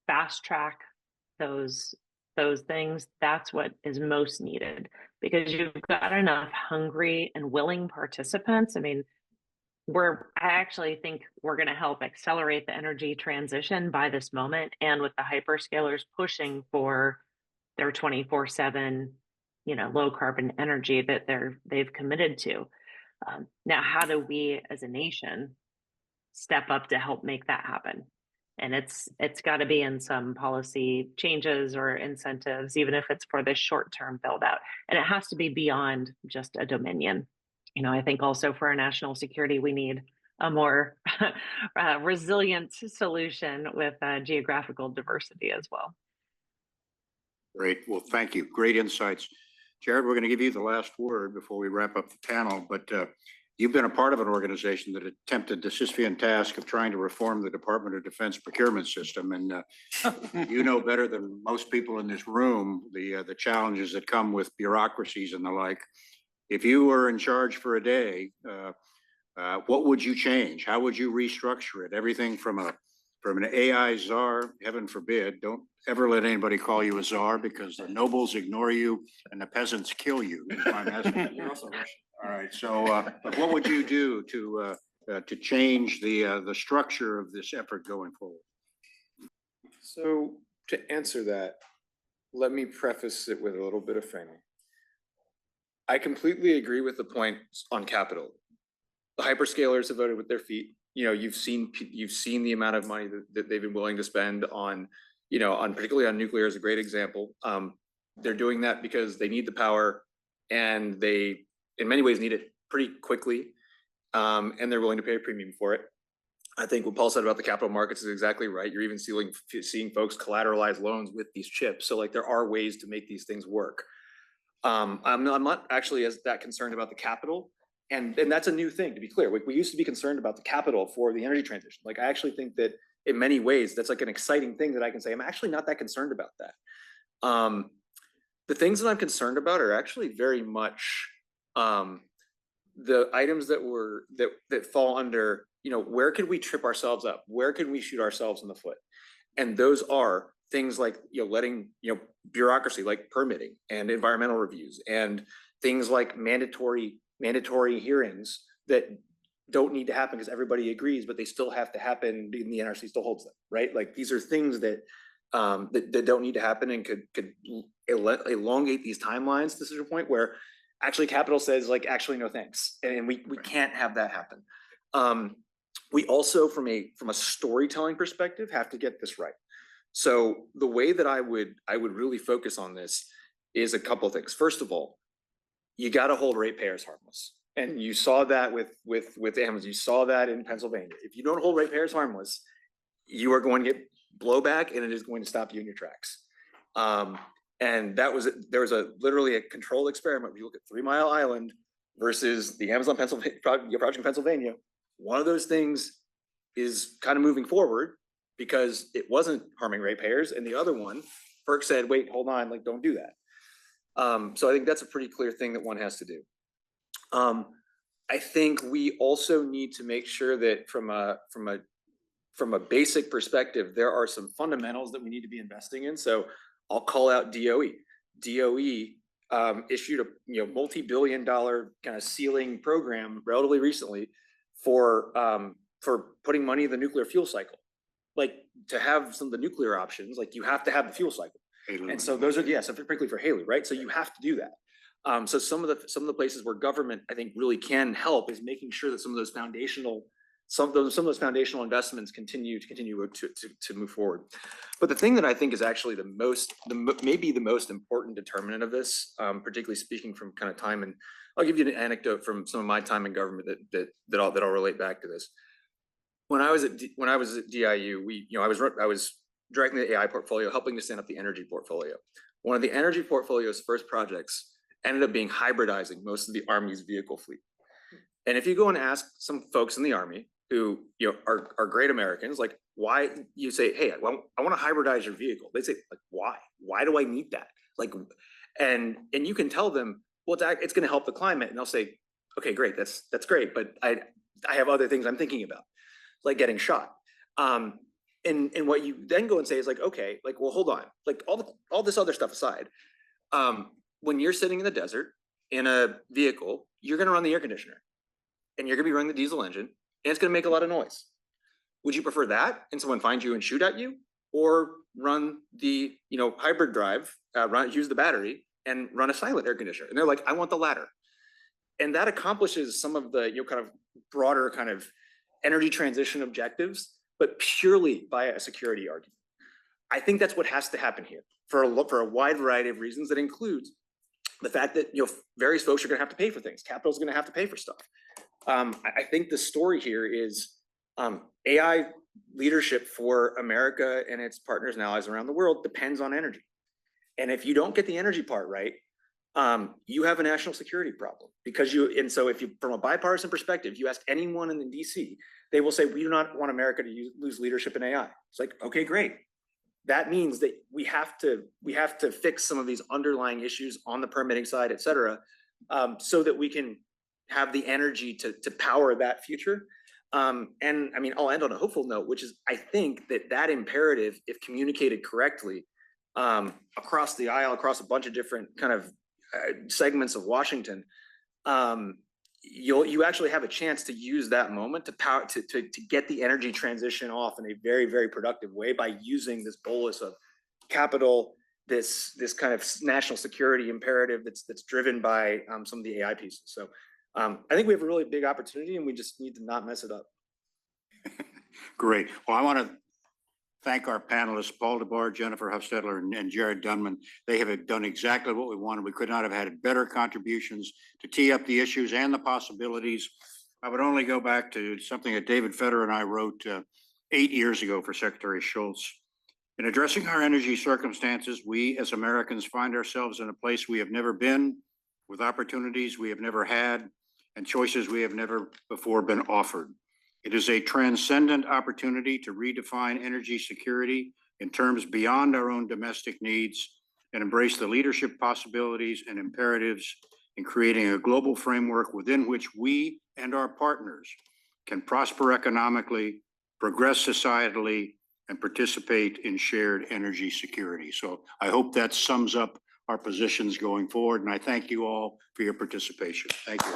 fast track those things, that's what is most needed, because you've got enough hungry and willing participants. I mean, I actually think we're going to help accelerate the energy transition by this moment, and with the hyperscalers pushing for their 24/7, low carbon energy that they've committed to. Now, how do we as a nation step up to help make that happen? And it's got to be in some policy changes or incentives, even if it's for this short-term build out. And it has to be beyond just a Dominion. I think also for our national security, we need a more resilient solution with geographical diversity as well. Great. Well, thank you. Great insights. Jared, we're going to give you the last word before we wrap up the panel, but you've been a part of an organization that attempted the Sisyphean task of trying to reform the Department of Defense procurement system. And you know better than most people in this room the challenges that come with bureaucracies and the like. If you were in charge for a day, what would you change? How would you restructure it? Everything from an AI czar, heaven forbid, don't ever let anybody call you a czar because the nobles ignore you and the peasants kill you. You're also Russian. All right. So, but what would you do to change the structure of this effort going forward? So to answer that, let me preface it with a little bit of framing. I completely agree with the point on capital. The hyperscalers have voted with their feet. You've seen the amount of money that they've been willing to spend on, particularly on nuclear is a great example. They're doing that because they need the power and they, in many ways, need it pretty quickly. And they're willing to pay a premium for it. I think what Paul said about the capital markets is exactly right. You're even seeing folks collateralize loans with these chips. So there are ways to make these things work. I'm not actually that concerned about the capital. And that's a new thing, to be clear. We used to be concerned about the capital for the energy transition. I actually think that in many ways, that's an exciting thing that I can say. I'm actually not that concerned about that. The things that I'm concerned about are actually very much the items that fall under, where could we trip ourselves up? Where could we shoot ourselves in the foot? And those are things like, letting, bureaucracy like permitting and environmental reviews and things like mandatory hearings that don't need to happen because everybody agrees, but they still have to happen and the NRC still holds them, right? These are things that that don't need to happen and could elongate these timelines to such a point where actually capital says actually no thanks, and we can't have that happen. We also from a storytelling perspective have to get this right. So the way that I would really focus on this is a couple of things. First of all, you got to hold ratepayers harmless. And you saw that with Amazon. You saw that in Pennsylvania. If you don't hold ratepayers harmless, you are going to get blowback, and it is going to stop you in your tracks. And there was literally a controlled experiment. If you look at 3 Mile Island versus the Amazon project in Pennsylvania, one of those things is kind of moving forward because it wasn't harming ratepayers, and the other one, FERC said, "Wait, hold on, don't do that." So I think that's a pretty clear thing that one has to do. I think we also need to make sure that from a basic perspective, there are some fundamentals that we need to be investing in. So I'll call out DOE. DOE issued a multi-billion-dollar kind of ceiling program relatively recently for putting money in the nuclear fuel cycle. To have some of the nuclear options, you have to have the fuel cycle. And so those are, so particularly for HALEU, right? So you have to do that. So some of the places where government, I think, really can help is making sure that some of those foundational investments continue to move forward. But the thing that I think is actually maybe the most important determinant of this, particularly speaking from kind of time, and I'll give you an anecdote from some of my time in government that I'll relate back to this. When I was at DIU, I was directing the AI portfolio, helping to stand up the energy portfolio. One of the energy portfolio's first projects ended up being hybridizing most of the Army's vehicle fleet. And if you go and ask some folks in the Army who are great Americans, why you say, "Hey, I want to hybridize your vehicle," they say, "Why? Why do I need that?" And you can tell them, "Well, it's going to help the climate," and they'll say, "Okay, great, that's great, but I have other things I'm thinking about, like getting shot." And what you then go and say is okay, well, hold on, all this other stuff aside, when you're sitting in the desert in a vehicle, you're going to run the air conditioner, and you're going to be running the diesel engine, and it's going to make a lot of noise. Would you prefer that, and someone find you and shoot at you, or run the hybrid drive, use the battery, and run a silent air conditioner? And they're like, "I want the latter." And that accomplishes some of the kind of broader kind of energy transition objectives, but purely by a security argument. I think that's what has to happen here for a wide variety of reasons that includes the fact that, various folks are going to have to pay for things. Capital's going to have to pay for stuff. I think the story here is AI leadership for America and its partners and allies around the world depends on energy. And if you don't get the energy part right, you have a national security problem so if you, from a bipartisan perspective, you ask anyone in DC, they will say, we do not want America to lose leadership in AI. It's like, okay, great. That means that we have to fix some of these underlying issues on the permitting side, et cetera, so that we can have the energy to power that future. And I mean, I'll end on a hopeful note, which is I think that imperative, if communicated correctly, across the aisle, across a bunch of different kind of segments of Washington, you actually have a chance to use that moment to get the energy transition off in a very, very productive way by using this bolus of capital, this kind of national security imperative that's driven by some of the AI pieces. So I think we have a really big opportunity, and we just need to not mess it up. Great. Well, I want to thank our panelists, Paul DeBar, Jennifer Hofstedler, and Jared Dunman. They have done exactly what we wanted. We could not have had better contributions to tee up the issues and the possibilities. I would only go back to something that David Feder and I wrote 8 years ago for Secretary Schultz. In addressing our energy circumstances, we as Americans find ourselves in a place we have never been, with opportunities we have never had, and choices we have never before been offered. It is a transcendent opportunity to redefine energy security in terms beyond our own domestic needs and embrace the leadership possibilities and imperatives in creating a global framework within which we and our partners can prosper economically, progress societally, and participate in shared energy security. So I hope that sums up our positions going forward, and I thank you all for your participation. Thank you.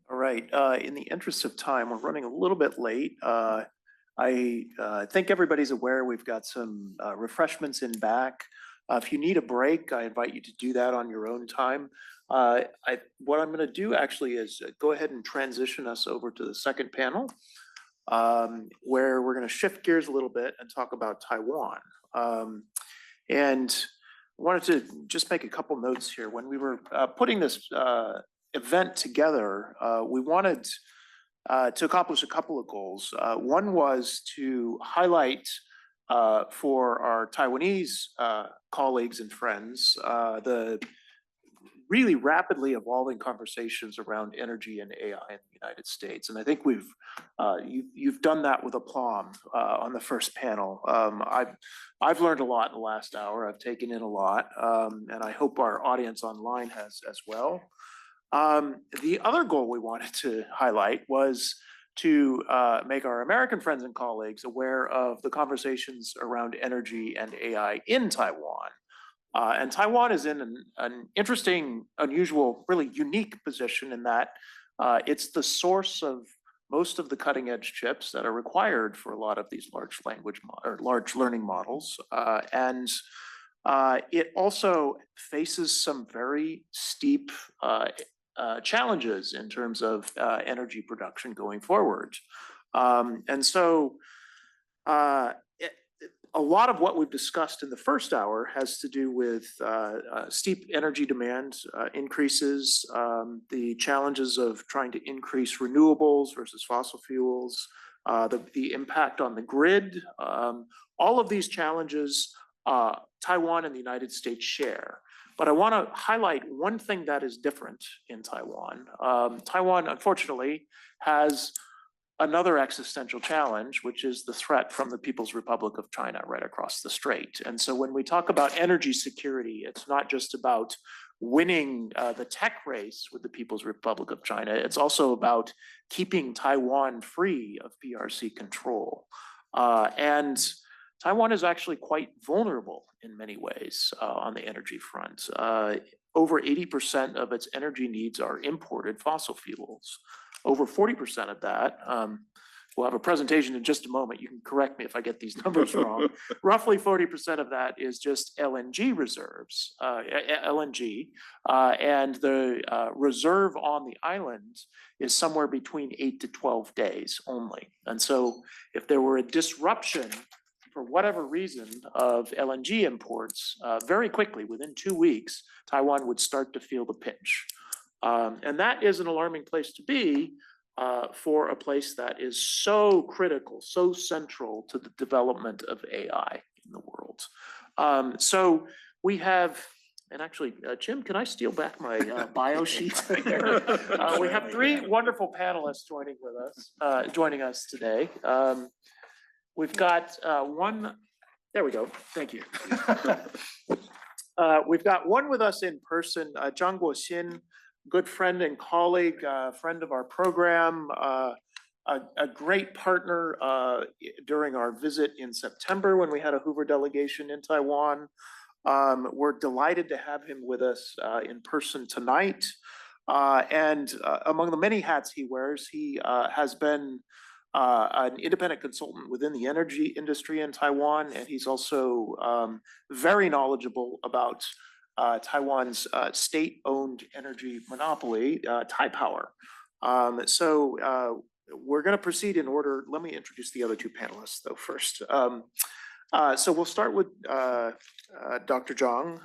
All right, in the interest of time, we're running a little bit late. I think everybody's aware we've got some refreshments in back. If you need a break, I invite you to do that on your own time. What I'm going to do actually is go ahead and transition us over to the second panel, where we're going to shift gears a little bit and talk about Taiwan. And I wanted to just make a couple notes here. When we were putting this event together, we wanted to accomplish a couple of goals. One was to highlight for our Taiwanese colleagues and friends the really rapidly evolving conversations around energy and AI in the United States. And I think you've done that with aplomb on the first panel. I've learned a lot in the last hour. I've taken in a lot, and I hope our audience online has as well. The other goal we wanted to highlight was to make our American friends and colleagues aware of the conversations around energy and AI in Taiwan. And Taiwan is in an interesting, unusual, really unique position in that it's the source of most of the cutting edge chips that are required for a lot of these large learning models. And it also faces some very steep challenges in terms of energy production going forward. And so a lot of what we've discussed in the first hour has to do with steep energy demand increases, the challenges of trying to increase renewables versus fossil fuels, the impact on the grid. All of these challenges Taiwan and the United States share. But I want to highlight one thing that is different in Taiwan. Taiwan, unfortunately, has another existential challenge, which is the threat from the People's Republic of China right across the strait. And so when we talk about energy security, it's not just about winning the tech race with the People's Republic of China. It's also about keeping Taiwan free of PRC control. And Taiwan is actually quite vulnerable in many ways on the energy front. Over 80% of its energy needs are imported fossil fuels. Over 40% of that, we'll have a presentation in just a moment. You can correct me if I get these numbers wrong. Roughly 40% of that is just LNG reserves, LNG, and the reserve on the island is somewhere between 8 to 12 days only. And so if there were a disruption for whatever reason, of LNG imports, very quickly, within 2 weeks, Taiwan would start to feel the pinch. And that is an alarming place to be for a place that is so critical, so central to the development of AI in the world. So we have, and actually, Jim, can I steal back my bio sheet here? We have 3 wonderful panelists joining us today. We've got one, there we go, thank you. We've got one with us in person, Zhang Guoxin, good friend and colleague, friend of our program, a great partner during our visit in September when we had a Hoover delegation in Taiwan. We're delighted to have him with us in person tonight. And among the many hats he wears, he has been an independent consultant within the energy industry in Taiwan, and he's also very knowledgeable about Taiwan's state-owned energy monopoly, Taipower. So we're going to proceed in order. Let me introduce the other 2 panelists, though, first. So we'll start with Dr. Zhang.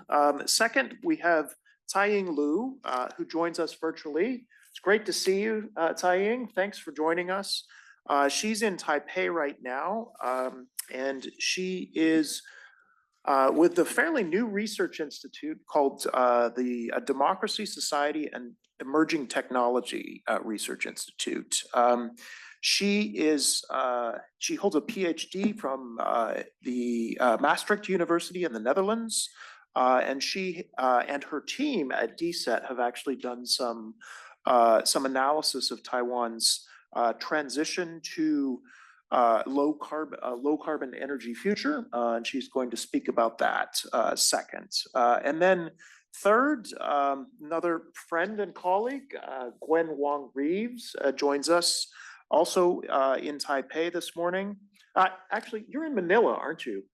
Second, we have Taiying Liu, who joins us virtually. It's great to see you, Taiying. Thanks for joining us. She's in Taipei right now, and she is with the fairly new research institute called the Democracy, Society, and Emerging Technology Research Institute. She holds a PhD from the Maastricht University in the Netherlands, and she and her team at DSET have actually done some analysis of Taiwan's transition to low carbon energy future, and she's going to speak about that second. And then third, another friend and colleague, Gwen Wong Reeves, joins us also in Taipei this morning. Actually, you're in Manila, aren't you?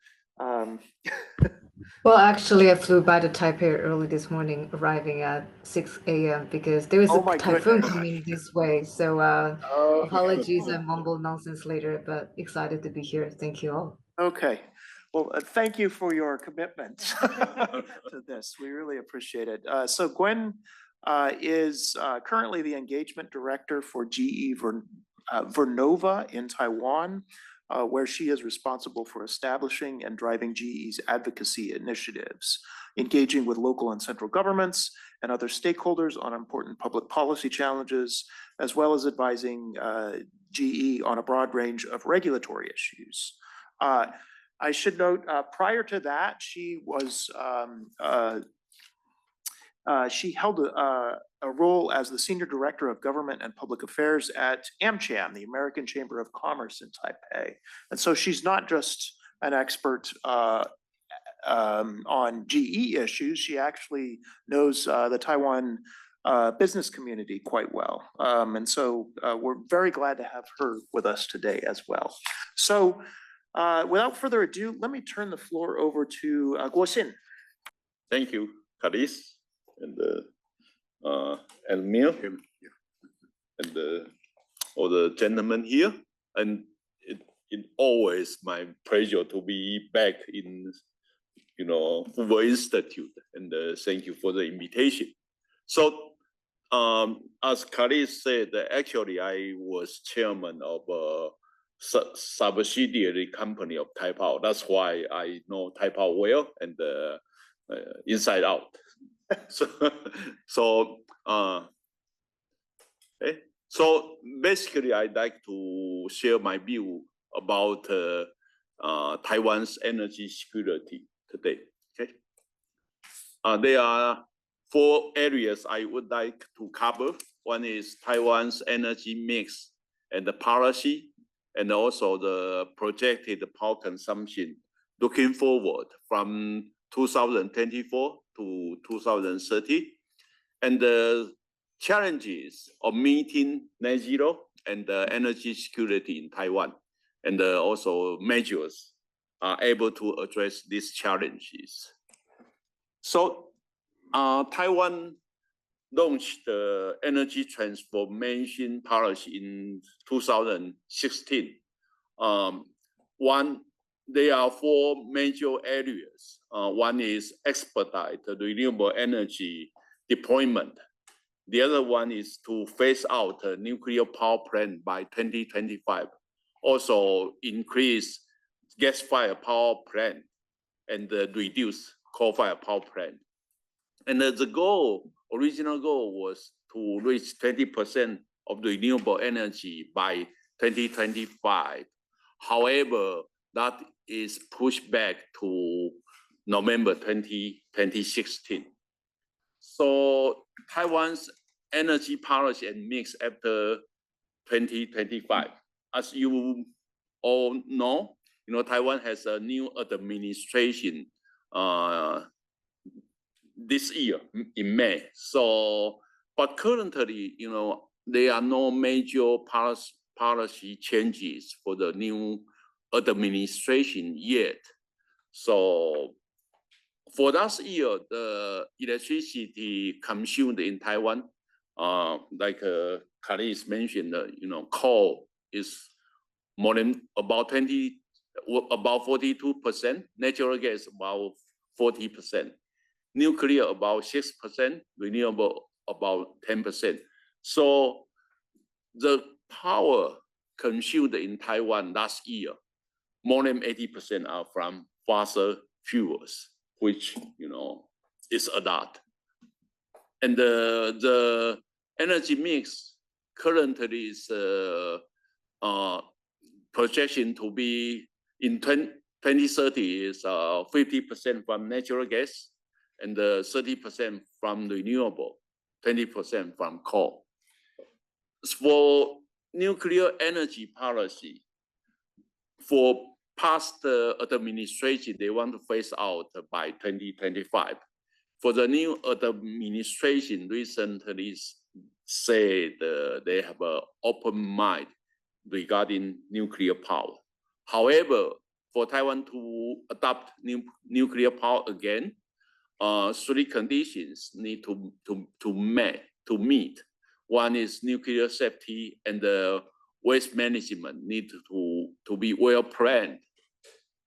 Well, actually, I flew by to Taipei early this morning, arriving at 6 a.m. because there was a typhoon coming this way. So apologies, I mumble nonsense later, but excited to be here. Thank you all. Okay. Well, thank you for your commitment to this. We really appreciate it. So Gwen is currently the engagement director for GE Vernova in Taiwan, where she is responsible for establishing and driving GE's advocacy initiatives, engaging with local and central governments and other stakeholders on important public policy challenges, as well as advising GE on a broad range of regulatory issues. I should note, prior to that, she held a role as the Senior Director of Government and Public Affairs at AmCham, the American Chamber of Commerce in Taipei. And so she's not just an expert on GE issues, she actually knows the Taiwan business community quite well. And so we're very glad to have her with us today as well. So without further ado, let me turn the floor over to Guoxin. Thank you, Karis, and Elmir, and all the gentlemen here. And it's always my pleasure to be back in, Hoover Institute. And thank you for the invitation. So, as Karis said, actually I was chairman of a subsidiary company of Taipower. That's why I know Taipower well and inside out. So basically, I'd like to share my view about Taiwan's energy security today. Okay, there are 4 areas I would like to cover. One is Taiwan's energy mix and the policy, and also the projected power consumption looking forward from 2024 to 2030, and the challenges of meeting net zero and energy security in Taiwan, and also measures are able to address these challenges. So Taiwan launched the energy transformation policy in 2016. One there are four major areas. One is expedite the renewable energy deployment. The other one is to phase out a nuclear power plant by 2025. Also increase gas-fired power plant and reduce coal-fired power plant. And the original goal was to reach 20% of renewable energy by 2025. However, that is pushed back to November 2016. So Taiwan's energy policy and mix after 2025. As you all know, Taiwan has a new administration this year in May. So, but currently, there are no major policy changes for the new administration yet. So, for last year, the electricity consumed in Taiwan, like Khalid mentioned, coal is more than about 42%, natural gas about 40%, nuclear about 6%, renewable about 10%. So the power consumed in Taiwan last year, more than 80% are from fossil fuels, which is a lot. And the energy mix currently is projection to be in 2030 is 50% from natural gas and 30% from renewable, 20% from coal. For nuclear energy policy, for past administration, they want to phase out by 2025. For the new administration, recently said they have an open mind regarding nuclear power. However, for Taiwan to adopt nuclear power again, three conditions need to meet. One is nuclear safety, and the waste management need to be well planned.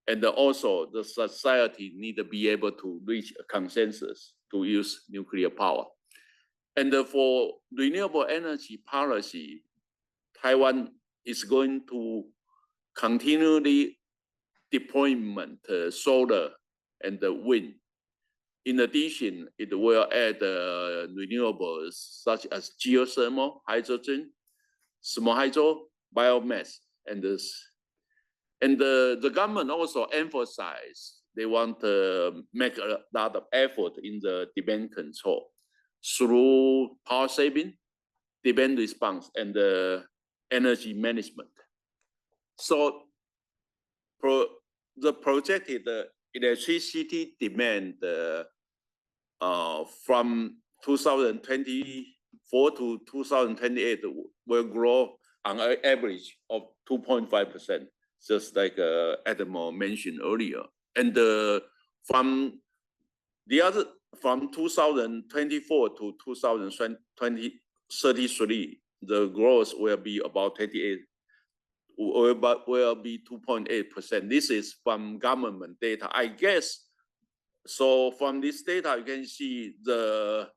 And also the society need to be able to reach a consensus to use nuclear power. And for renewable energy policy, Taiwan is going to continually deployment solar and the wind. In addition, it will add renewables such as geothermal, hydrogen, small hydro, biomass, and this. And the government also emphasized they want to make a lot of effort in the demand control through power saving, demand response, and energy management. So the projected electricity demand from 2024 to 2028 will grow on an average of 2.5%. Just like Adamo mentioned earlier. And from 2024 to 2033, the growth will be about 28, will be 2.8%. This is from government data, I guess. So from this data, you can see the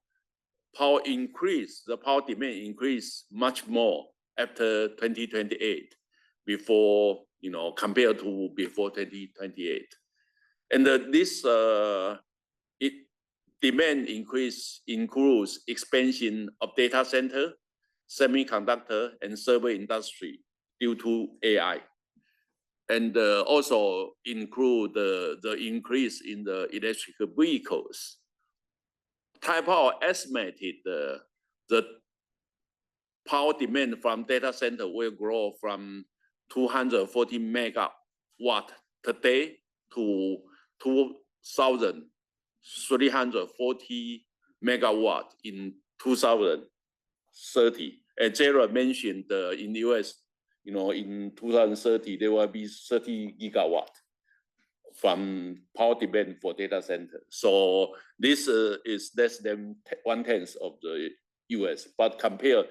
power increase, the power demand increase much more after 2028, before, compared to before 2028. And this demand increase includes expansion of data center, semiconductor, and server industry due to AI. And also include the increase in the electric vehicles. Taipower estimated the power demand from data center will grow from 240 megawatt today to 2,340 megawatt in 2030. And Jared mentioned in the US, in 2030, there will be 30 gigawatt from power demand for data center. So this is less than 1/10 of the US, but compare,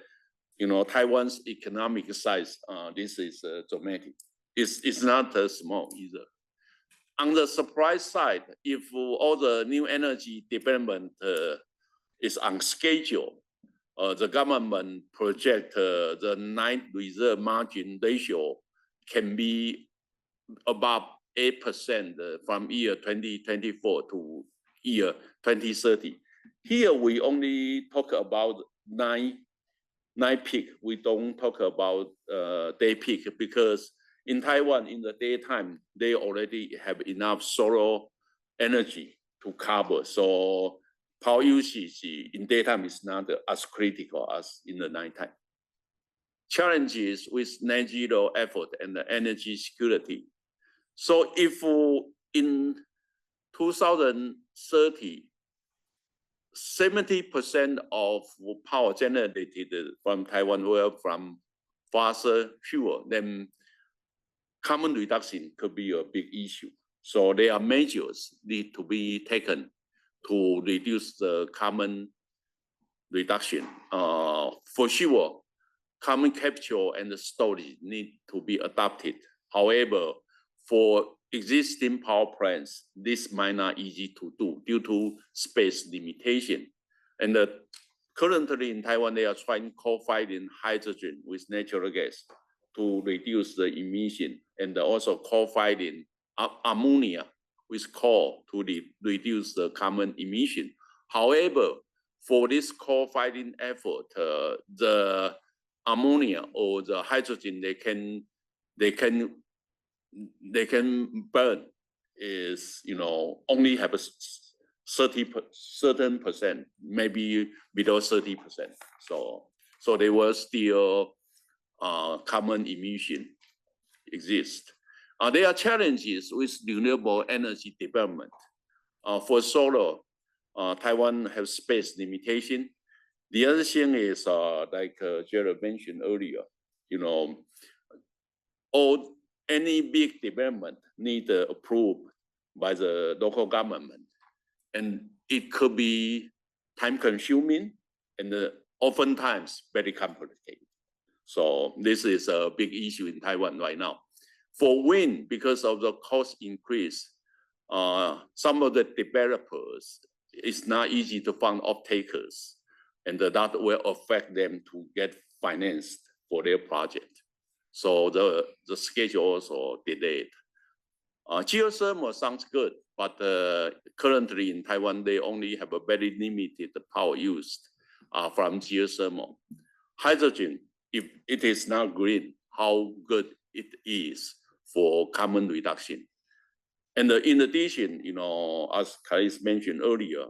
Taiwan's economic size, this is dramatic. It's not small either. on the supply side, if all the new energy development is on schedule, the government project the night reserve margin ratio can be above 8% from year 2024 to year 2030. Here we only talk about night peak. We don't talk about day peak because in Taiwan, in the daytime, they already have enough solar energy to cover. So power usage in daytime is not as critical as in the nighttime. Challenges with net zero effort and the energy security. So if in 2030, 70% of power generated from Taiwan will from fossil fuel, then carbon reduction could be a big issue. So there are measures need to be taken to reduce the carbon reduction. For sure, carbon capture and storage need to be adopted. However, for existing power plants, this might not easy to do due to space limitation. And currently in Taiwan, they are trying co-firing hydrogen with natural gas to reduce the emission, and also co-firing ammonia with coal to reduce the carbon emission. However, for this co-firing effort, the ammonia or the hydrogen they can burn is only have a certain percent, maybe below 30%. So there was still carbon emission exist. There are challenges with renewable energy development. For solar, Taiwan has space limitation. The other thing is, like Jared mentioned earlier, any big development need approved by the local government, and it could be time-consuming and oftentimes very complicated. So this is a big issue in Taiwan right now. For wind, because of the cost increase, some of the developers, it's not easy to find off-takers, and that will affect them to get financed for their project. So the schedule also delayed. Geothermal sounds good, but currently in Taiwan, they only have a very limited power used from geothermal. Hydrogen, if it is not green, how good it is for carbon reduction. And in addition, as Karis mentioned earlier,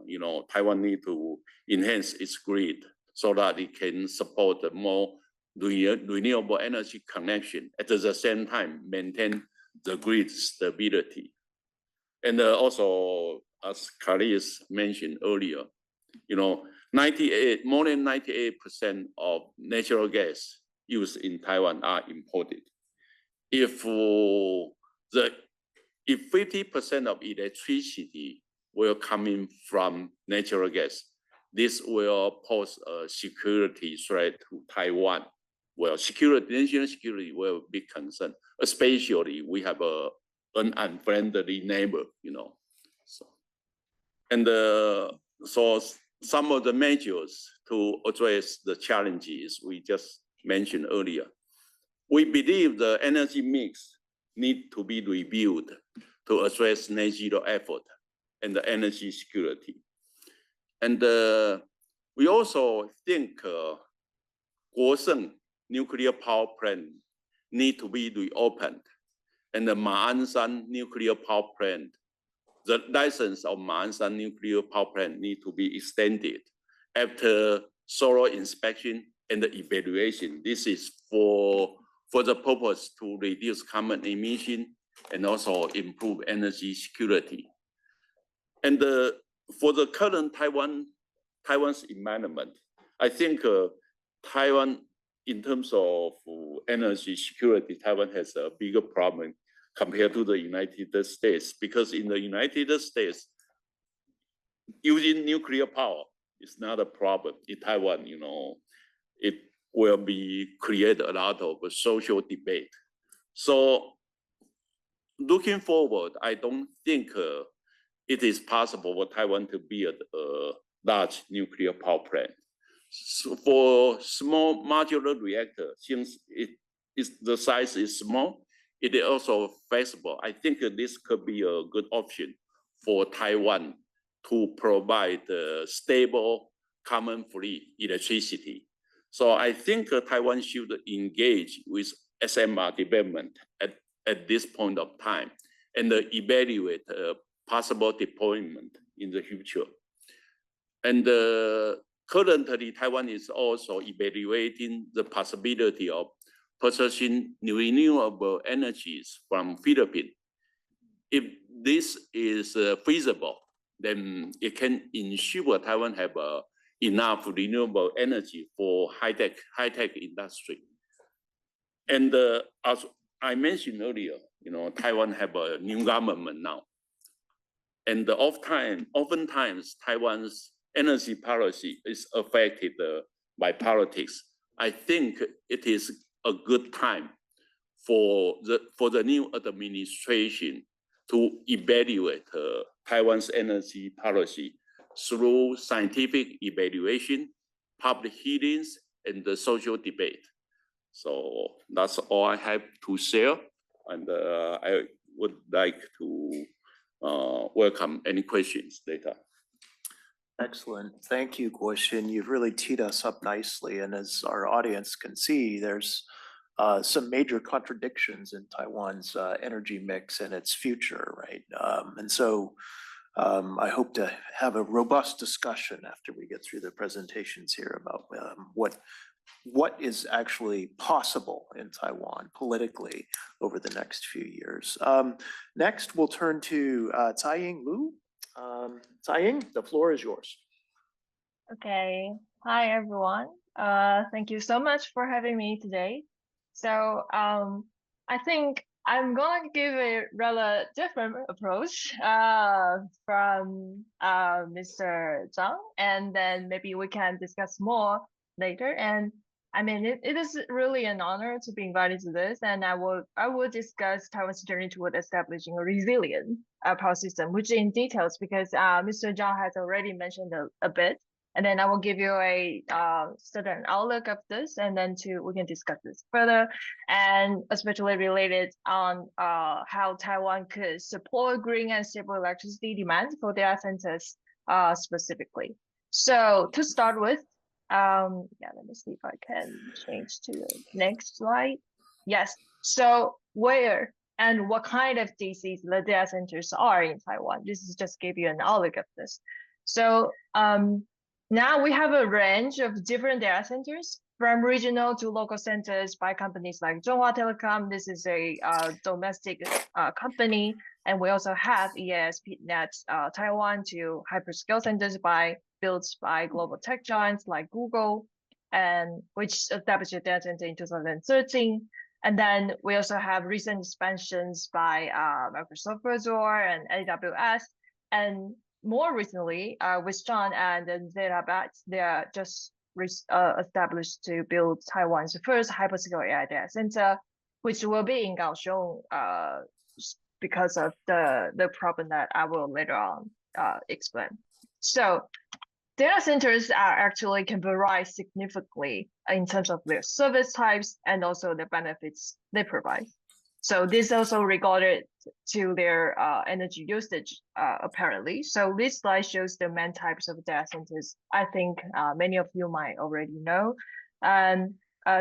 Taiwan need to enhance its grid so that it can support more renewable energy connection, at the same time maintain the grid stability. And also, as Karis mentioned earlier, more than 98% of natural gas used in Taiwan are imported. If 50% of electricity will come in from natural gas, this will pose a security threat to Taiwan. Well, national security will be concerned, especially we have an unfriendly neighbor, So, and so some of the measures to address the challenges we just mentioned earlier. We believe the energy mix need to be reviewed to address net zero effort and the energy security. And we also think Guosheng nuclear power plant need to be reopened, and the Ma'anshan nuclear power plant, the license of Ma'anshan nuclear power plant need to be extended after thorough inspection and the evaluation. This is for the purpose to reduce carbon emission and also improve energy security. And for the current Taiwan's environment, I think Taiwan, in terms of energy security, Taiwan has a bigger problem compared to the United States, because in the United States, using nuclear power is not a problem. In Taiwan, it will be create a lot of social debate. So looking forward, I don't think it is possible for Taiwan to build a large nuclear power plant. So for small modular reactor, since the size is small, it is also feasible. I think this could be a good option for Taiwan to provide stable, carbon-free electricity. So I think Taiwan should engage with SMR development at this point of time and evaluate possible deployment in the future. And currently, Taiwan is also evaluating the possibility of purchasing renewable energies from Philippines. If this is feasible, then it can ensure Taiwan have enough renewable energy for high-tech industry. And as I mentioned earlier, Taiwan have a new government now. And oftentimes, Taiwan's energy policy is affected by politics. I think it is a good time for the new administration to evaluate Taiwan's energy policy through scientific evaluation, public hearings, and the social debate. So that's all I have to share, and I would like to welcome any questions later. Excellent. Thank you, Guoxin. You've really teed us up nicely. And as our audience can see, there's some major contradictions in Taiwan's energy mix and its future, right? And so I hope to have a robust discussion after we get through the presentations here about what is actually possible in Taiwan politically over the next few years. Next, we'll turn to Tsai-Ying Liu. Tsai-Ying, the floor is yours. Okay. Hi, everyone. Thank you so much for having me today. So I think I'm going to give a rather different approach from Mr. Zhang, and then maybe we can discuss more later. And I mean, it is really an honor to be invited to this, and I will discuss Taiwan's journey toward establishing a resilient power system, which in details, because Mr. Zhang has already mentioned a bit, and then I will give you a certain outlook of this, and then we can discuss this further, and especially related on how Taiwan could support green and stable electricity demand for data centers specifically. So to start with, let me see if I can change to the next slide. Yes. So where and what kind of DCs the data centers are in Taiwan? This is just give you an outlook of this. So now we have a range of different data centers, from regional to local centers by companies like Zhonghua Telecom. This is a domestic company, and we also have EASP-Net Taiwan to hyperscale centers built by global tech giants like Google, and which established a data center in 2013. And then we also have recent expansions by Microsoft Azure and AWS, and more recently, with John and Zetabat, they are just established to build Taiwan's first hyperscale AI data center, which will be in Kaohsiung because of the problem that I will later on explain. So data centers actually can vary significantly in terms of their service types and also the benefits they provide. So this also regarded to their energy usage, apparently. So this slide shows the main types of data centers. I think many of you might already know. And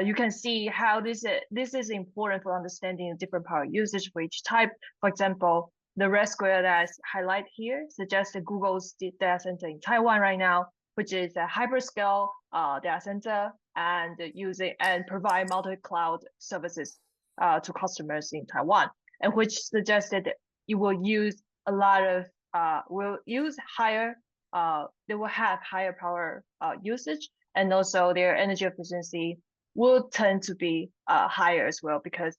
you can see how this is important for understanding the different power usage for each type. For example, the red square that's highlighted here suggests Google's data center in Taiwan right now, which is a hyperscale data center and provide multi-cloud services to customers in Taiwan, and which suggested it will use a lot of they will have higher power usage, and also their energy efficiency will tend to be higher as well because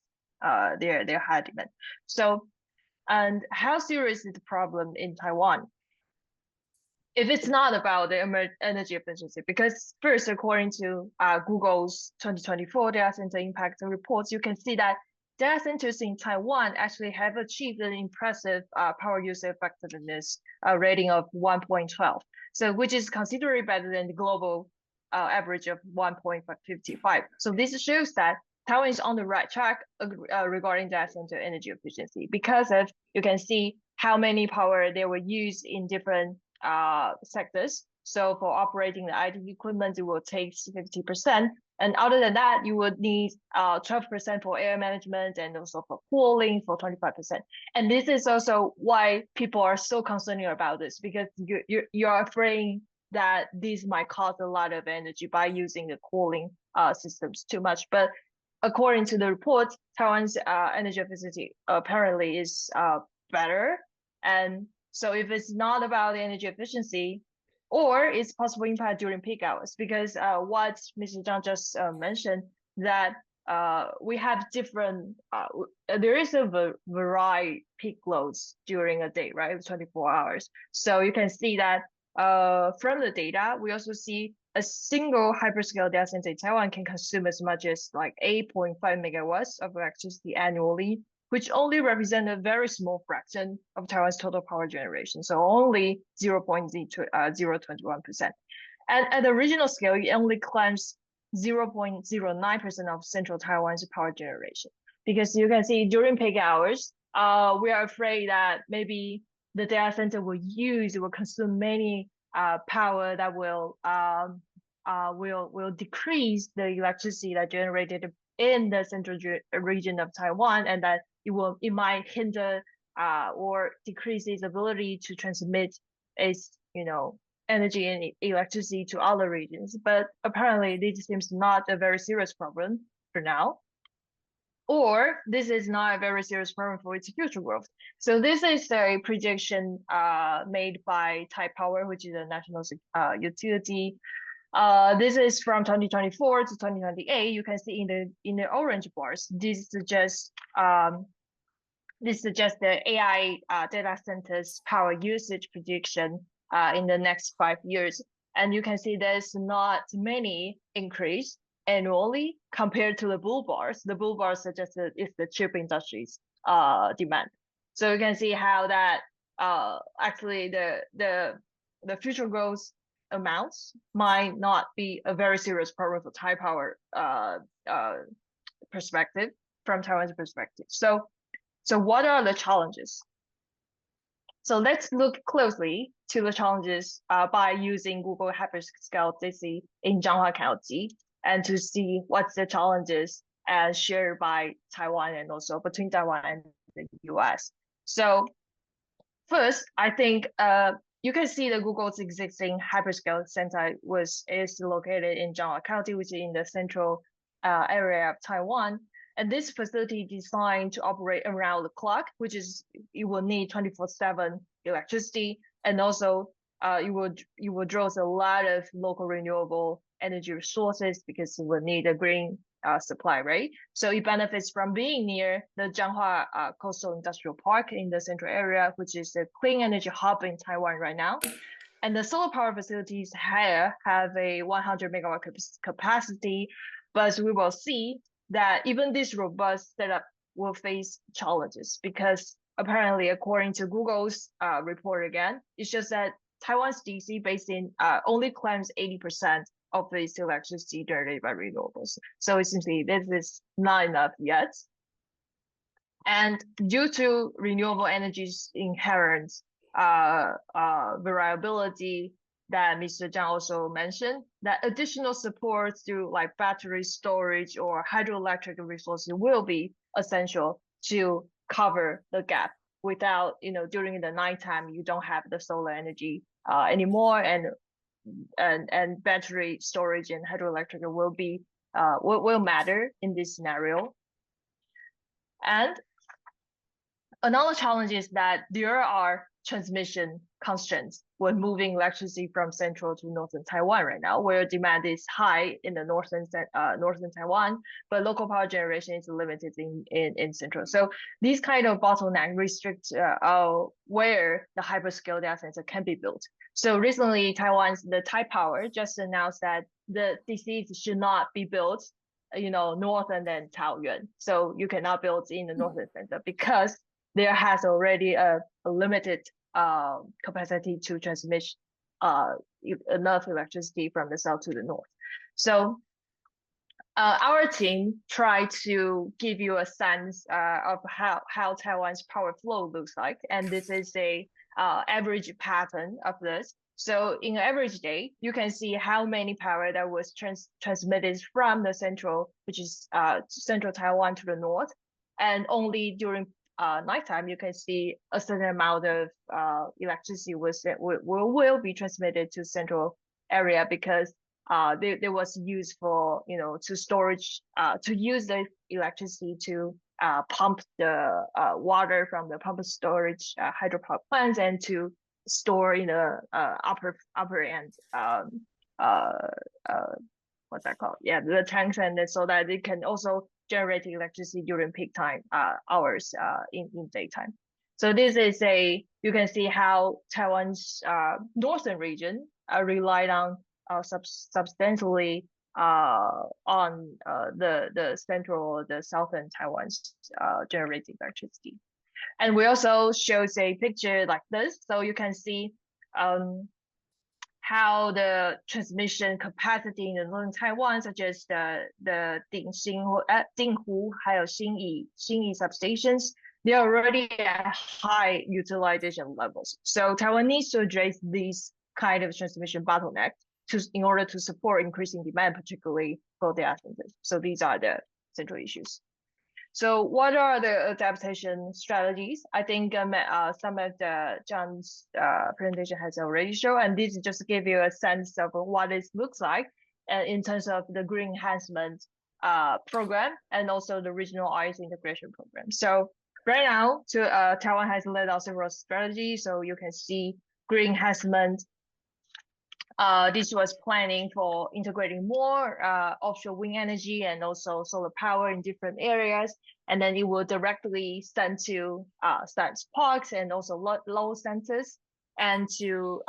they're high demand. So, and how serious is the problem in Taiwan? If it's not about the energy efficiency, because first, according to Google's 2024 data center impact reports, you can see that data centers in Taiwan actually have achieved an impressive power use effectiveness rating of 1.12, so which is considerably better than the global average of 1.55. So this shows that Taiwan is on the right track regarding data center energy efficiency, because of you can see how many power they were used in different sectors. So for operating the IT equipment, it will take 50%. And other than that, you would need 12% for air management and also for cooling for 25%. And this is also why people are so concerned about this, because you're afraid that this might cost a lot of energy by using the cooling systems too much. But according to the report, Taiwan's energy efficiency apparently is better. And so if it's not about the energy efficiency, or it's possible impact during peak hours, because what Mr. Zhang just mentioned, that we have different, there is a variety peak loads during a day, right? 24 hours. So you can see that from the data, we also see a single hyperscale data center in Taiwan can consume as much as like 8.5 megawatts of electricity annually, which only represent a very small fraction of Taiwan's total power generation. So only 0.021%. And at the regional scale, it only claims 0.09% of central Taiwan's power generation. Because you can see during peak hours, we are afraid that maybe the data center will consume many power that will decrease the electricity that generated in the central region of Taiwan, and that it might hinder or decrease its ability to transmit its energy and electricity to other regions. But apparently this seems not a very serious problem for now, or this is not a very serious problem for its future growth. So this is a prediction made by Taipower, which is a national utility. This is from 2024 to 2028. You can see in the orange bars. This suggests the AI data centers power usage prediction in the next 5 years, and you can see there's not many increase annually compared to the blue bars. The blue bars suggest that it's the chip industry's demand. So you can see how that actually the future growth amounts might not be a very serious problem for Taipower perspective, from Taiwan's perspective. So what are the challenges? So let's look closely to the challenges by using Google Hyperscale DC in Changhua County, and to see what's the challenges as shared by Taiwan and also between Taiwan and the US. So first, I think you can see the Google's existing hyperscale center is located in Changhua County, which is in the central area of Taiwan. And this facility designed to operate around the clock, which is it will need 24/7 electricity, and also it will draw a lot of local renewable energy resources, because it will need a green supply, right? So it benefits from being near the Changhua Coastal Industrial Park in the central area, which is a clean energy hub in Taiwan right now. And the solar power facilities here have a 100 megawatt capacity, but we will see that even this robust setup will face challenges, because apparently, according to Google's report again, it's just that Taiwan's DC basin only claims 80% of its electricity generated by renewables. So essentially, this is not enough yet. And due to renewable energy's inherent variability that Mr. Zhang also mentioned, that additional support through like battery storage or hydroelectric resources will be essential to cover the gap. Without, during the nighttime, you don't have the solar energy anymore, and battery storage and hydroelectric will matter in this scenario. And another challenge is that there are transmission constraints when moving electricity from central to northern Taiwan right now, where demand is high in the northern Taiwan, but local power generation is limited in central. So these kind of bottlenecks restrict where the hyperscale data center can be built. So recently, the Taipower just announced that the DCs should not be built northern than Taoyuan. So you cannot build in the northern center because there has already a limited capacity to transmit enough electricity from the south to the north. So our team tried to give you a sense of how Taiwan's power flow looks like, and this is a average pattern of this. So in an average day, you can see how many power that was transmitted from the central, which is central Taiwan to the north, and only during nighttime you can see a certain amount of electricity will be transmitted to central area because there was used for to storage to use the electricity to pump the water from the pump storage hydropower plants and to store in the upper end what's that called? Yeah, the tanks, and so that it can also generate electricity during peak time hours in daytime. So this is you can see how Taiwan's northern region relied on substantially on the central, the southern Taiwan's generating electricity. And we also shows a picture like this, so you can see how the transmission capacity in the northern Taiwan, such as the Dinghu, 还有新义 substations, they're already at high utilization levels. So Taiwan needs to address these kind of transmission bottleneck in order to support increasing demand, particularly for data centers. So these are the central issues. So what are the adaptation strategies? I think some of John's presentation has already shown, and this just to give you a sense of what it looks like in terms of the green enhancement program and also the regional IS integration program. So right now, Taiwan has laid out several strategies. So you can see green enhancement. This was planning for integrating more offshore wind energy and also solar power in different areas. And then it will directly send to science parks and also load centers, and to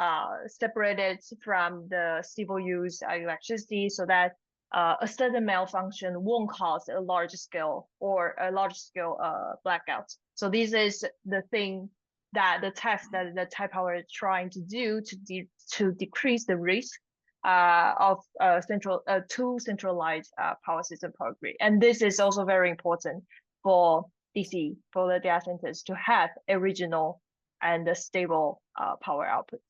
separate it from the civil use electricity so that a certain malfunction won't cause a large scale blackout. So this is the thing that the task that the Taipower is trying to do to decrease the risk of two centralized power system power grid. And this is also very important for DC, for the data centers, to have a regional and a stable power output.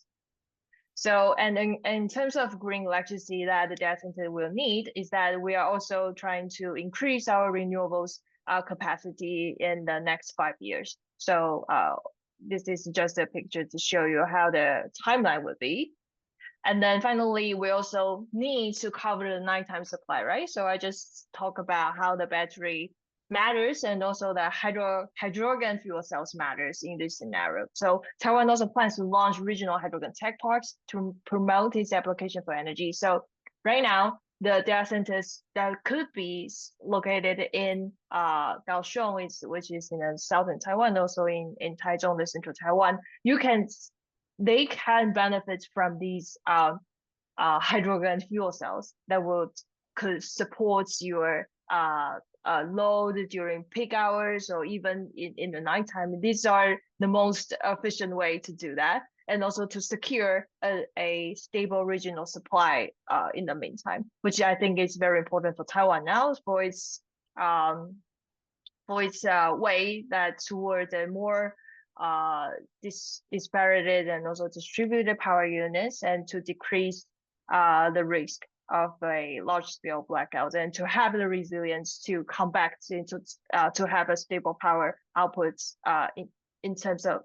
So, and in terms of green electricity that the data center will need, is that we are also trying to increase our renewables capacity in the next 5 years. So this is just a picture to show you how the timeline would be. And then finally, we also need to cover the nighttime supply, right? So I just talk about how the battery matters and also the hydrogen fuel cells matters in this scenario. So Taiwan also plans to launch regional hydrogen tech parks to promote its application for energy. So right now, the data centers that could be located in Kaohsiung, which is in the southern Taiwan, also in Taichung, the central Taiwan, they can benefit from these hydrogen fuel cells that could support your load during peak hours or even in the nighttime. These are the most efficient way to do that, and also to secure a stable regional supply in the meantime, which I think is very important for Taiwan now for its way that towards a more disparated and also distributed power units, and to decrease the risk of a large-scale blackout, and to have the resilience to come back to have a stable power outputs in terms of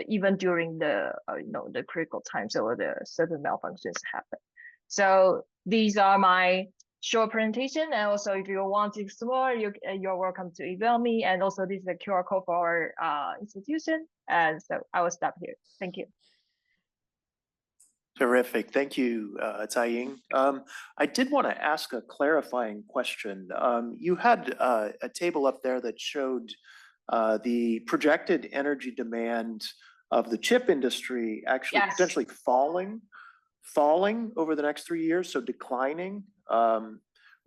even during the the critical times or the certain malfunctions happen. So these are my short presentation, and also if you want to explore, you're welcome to email me. And also this is a QR code for our institution. And so I will stop here. Thank you. Terrific. Thank you, Tsai-Ying. I did want to ask a clarifying question. You had a table up there that showed the projected energy demand of the chip industry actually potentially falling over the next 3 years, so declining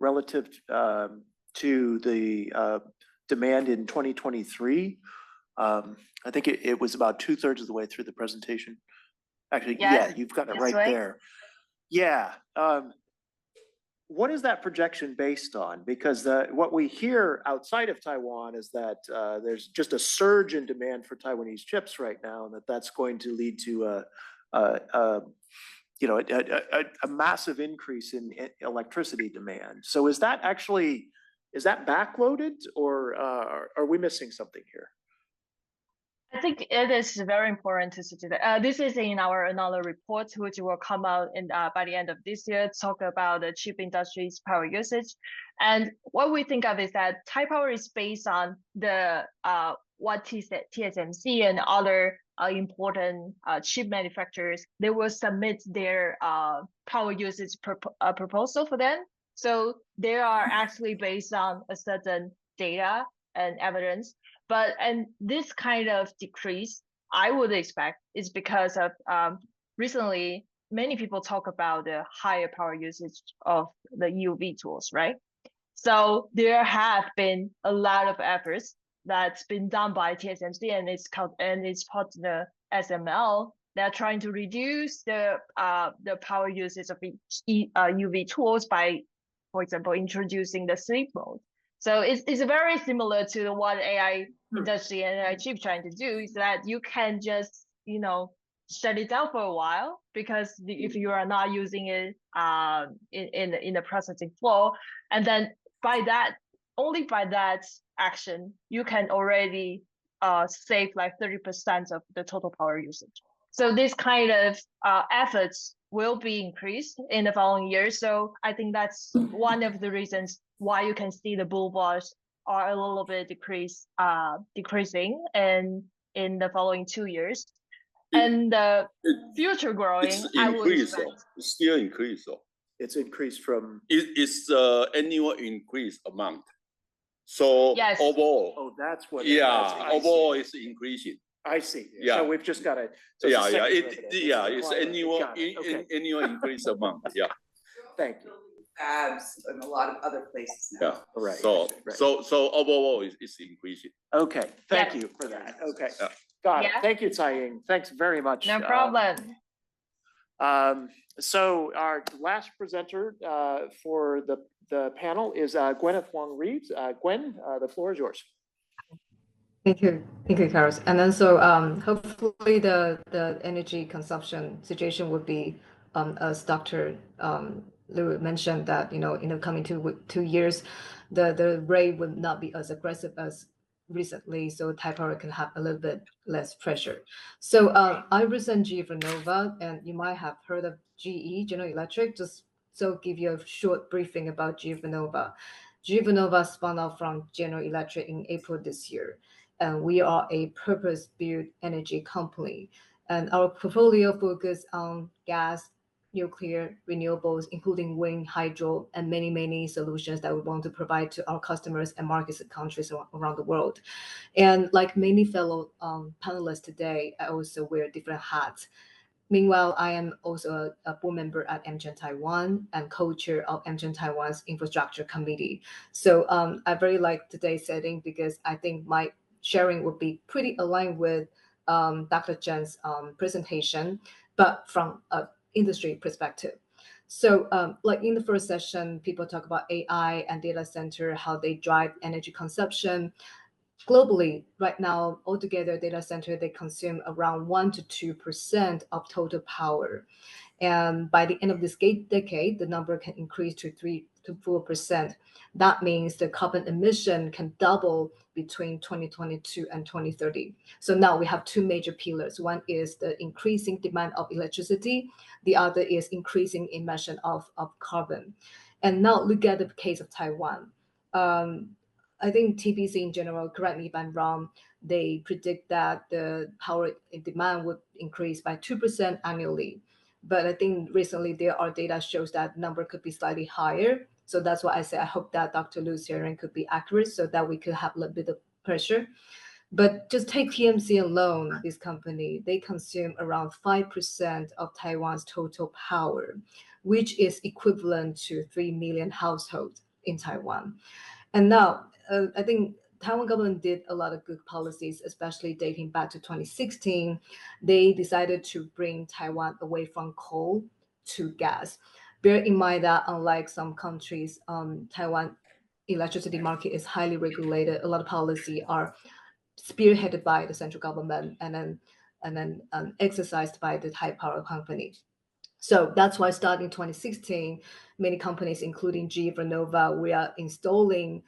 relative to the demand in 2023. I think it was about 2/3 of the way through the presentation. Actually, yeah, you've got it that's right right. there. Yeah. What is that projection based on? Because what we hear outside of Taiwan is that there's just a surge in demand for Taiwanese chips right now, and that's going to lead to a massive increase in electricity demand. So is that backloaded, or are we missing something here? I think it is very important to see that. This is in our another report, which will come out by the end of this year, talk about the chip industry's power usage. And what we think of is that Taipower is based on the what TSMC and other important chip manufacturers, they will submit their power usage proposal for them. So they are actually based on a certain data and evidence. And this kind of decrease, I would expect, is because of recently many people talk about the higher power usage of the EUV tools, right? So there have been a lot of efforts that's been done by TSMC and its partner SML. They're trying to reduce the power usage of EUV tools by, for example, introducing the sleep mode. So it's very similar to what AI industry and AI chip trying to do, is that you can just, shut it down for a while, because if you are not using it in the processing flow, and then only by that action, you can already save like 30% of the total power usage. So this kind of efforts will be increased in the following years. So I think that's one of the reasons why you can see the bull bars are a little bit decreasing in the following 2 years. And the future growing, I would expect. It's still increase, though. It's increased from. It's annual increase amount. So Yes. overall. Oh, that's what. Yeah, overall it's increasing. I see. Yeah. So we've just got to. It's annual annual increase amount. Yeah. Thank you. Fabs and a lot of other places now. Yeah. Right. So overall it's increasing. Okay. Thank you for that. Okay. Yeah. Got it. Thank you, Tsai-Ying. Thanks very much. No problem. So our last presenter for the panel is Gwyneth Wong Reeves. Gwen, the floor is yours. Thank you, Carlos. And then hopefully the energy consumption situation would be as Dr. Liu mentioned, that in the coming 2 years, the rate would not be as aggressive as recently, so Taipower can have a little bit less pressure. So I represent GE Vernova, and you might have heard of GE, General Electric. Just give you a short briefing about GE Vernova. GE Vernova spun off from General Electric in April this year, and we are a purpose-built energy company. And our portfolio focuses on gas, nuclear, renewables, including wind, hydro, and many, many solutions that we want to provide to our customers and markets and countries around the world. And like many fellow panelists today, I also wear different hats. Meanwhile, I am also a board member at emergence Taiwan and co-chair of emergence Taiwan's infrastructure committee. So I very like today's setting, because I think my sharing would be pretty aligned with Dr. Chen's presentation, but from a industry perspective. So like in the first session, people talk about AI and data center, how they drive energy consumption. Globally, right now, altogether, data center, they consume around 1 to 2% of total power. And by the end of this decade, the number can increase to 3 to 4%. That means the carbon emission can double between 2022 and 2030. So now we have two major pillars. One is the increasing demand of electricity. The other is increasing emission of carbon. And now look at the case of Taiwan. I think TPC in general, correct me if I'm wrong, they predict that the power demand would increase by 2% annually. But I think recently there are data shows that number could be slightly higher. So that's why I say I hope that Dr. Liu's hearing could be accurate, so that we could have a little bit of pressure. But just take TMC alone, this company, they consume around 5% of Taiwan's total power, which is equivalent to 3 million households in Taiwan. And now, I think Taiwan government did a lot of good policies, especially dating back to 2016. They decided to bring Taiwan away from coal to gas. Bear in mind that unlike some countries, Taiwan electricity market is highly regulated. A lot of policy are spearheaded by the central government and then exercised by the high power company. So that's why starting 2016, many companies, including GE Vernova, we are installing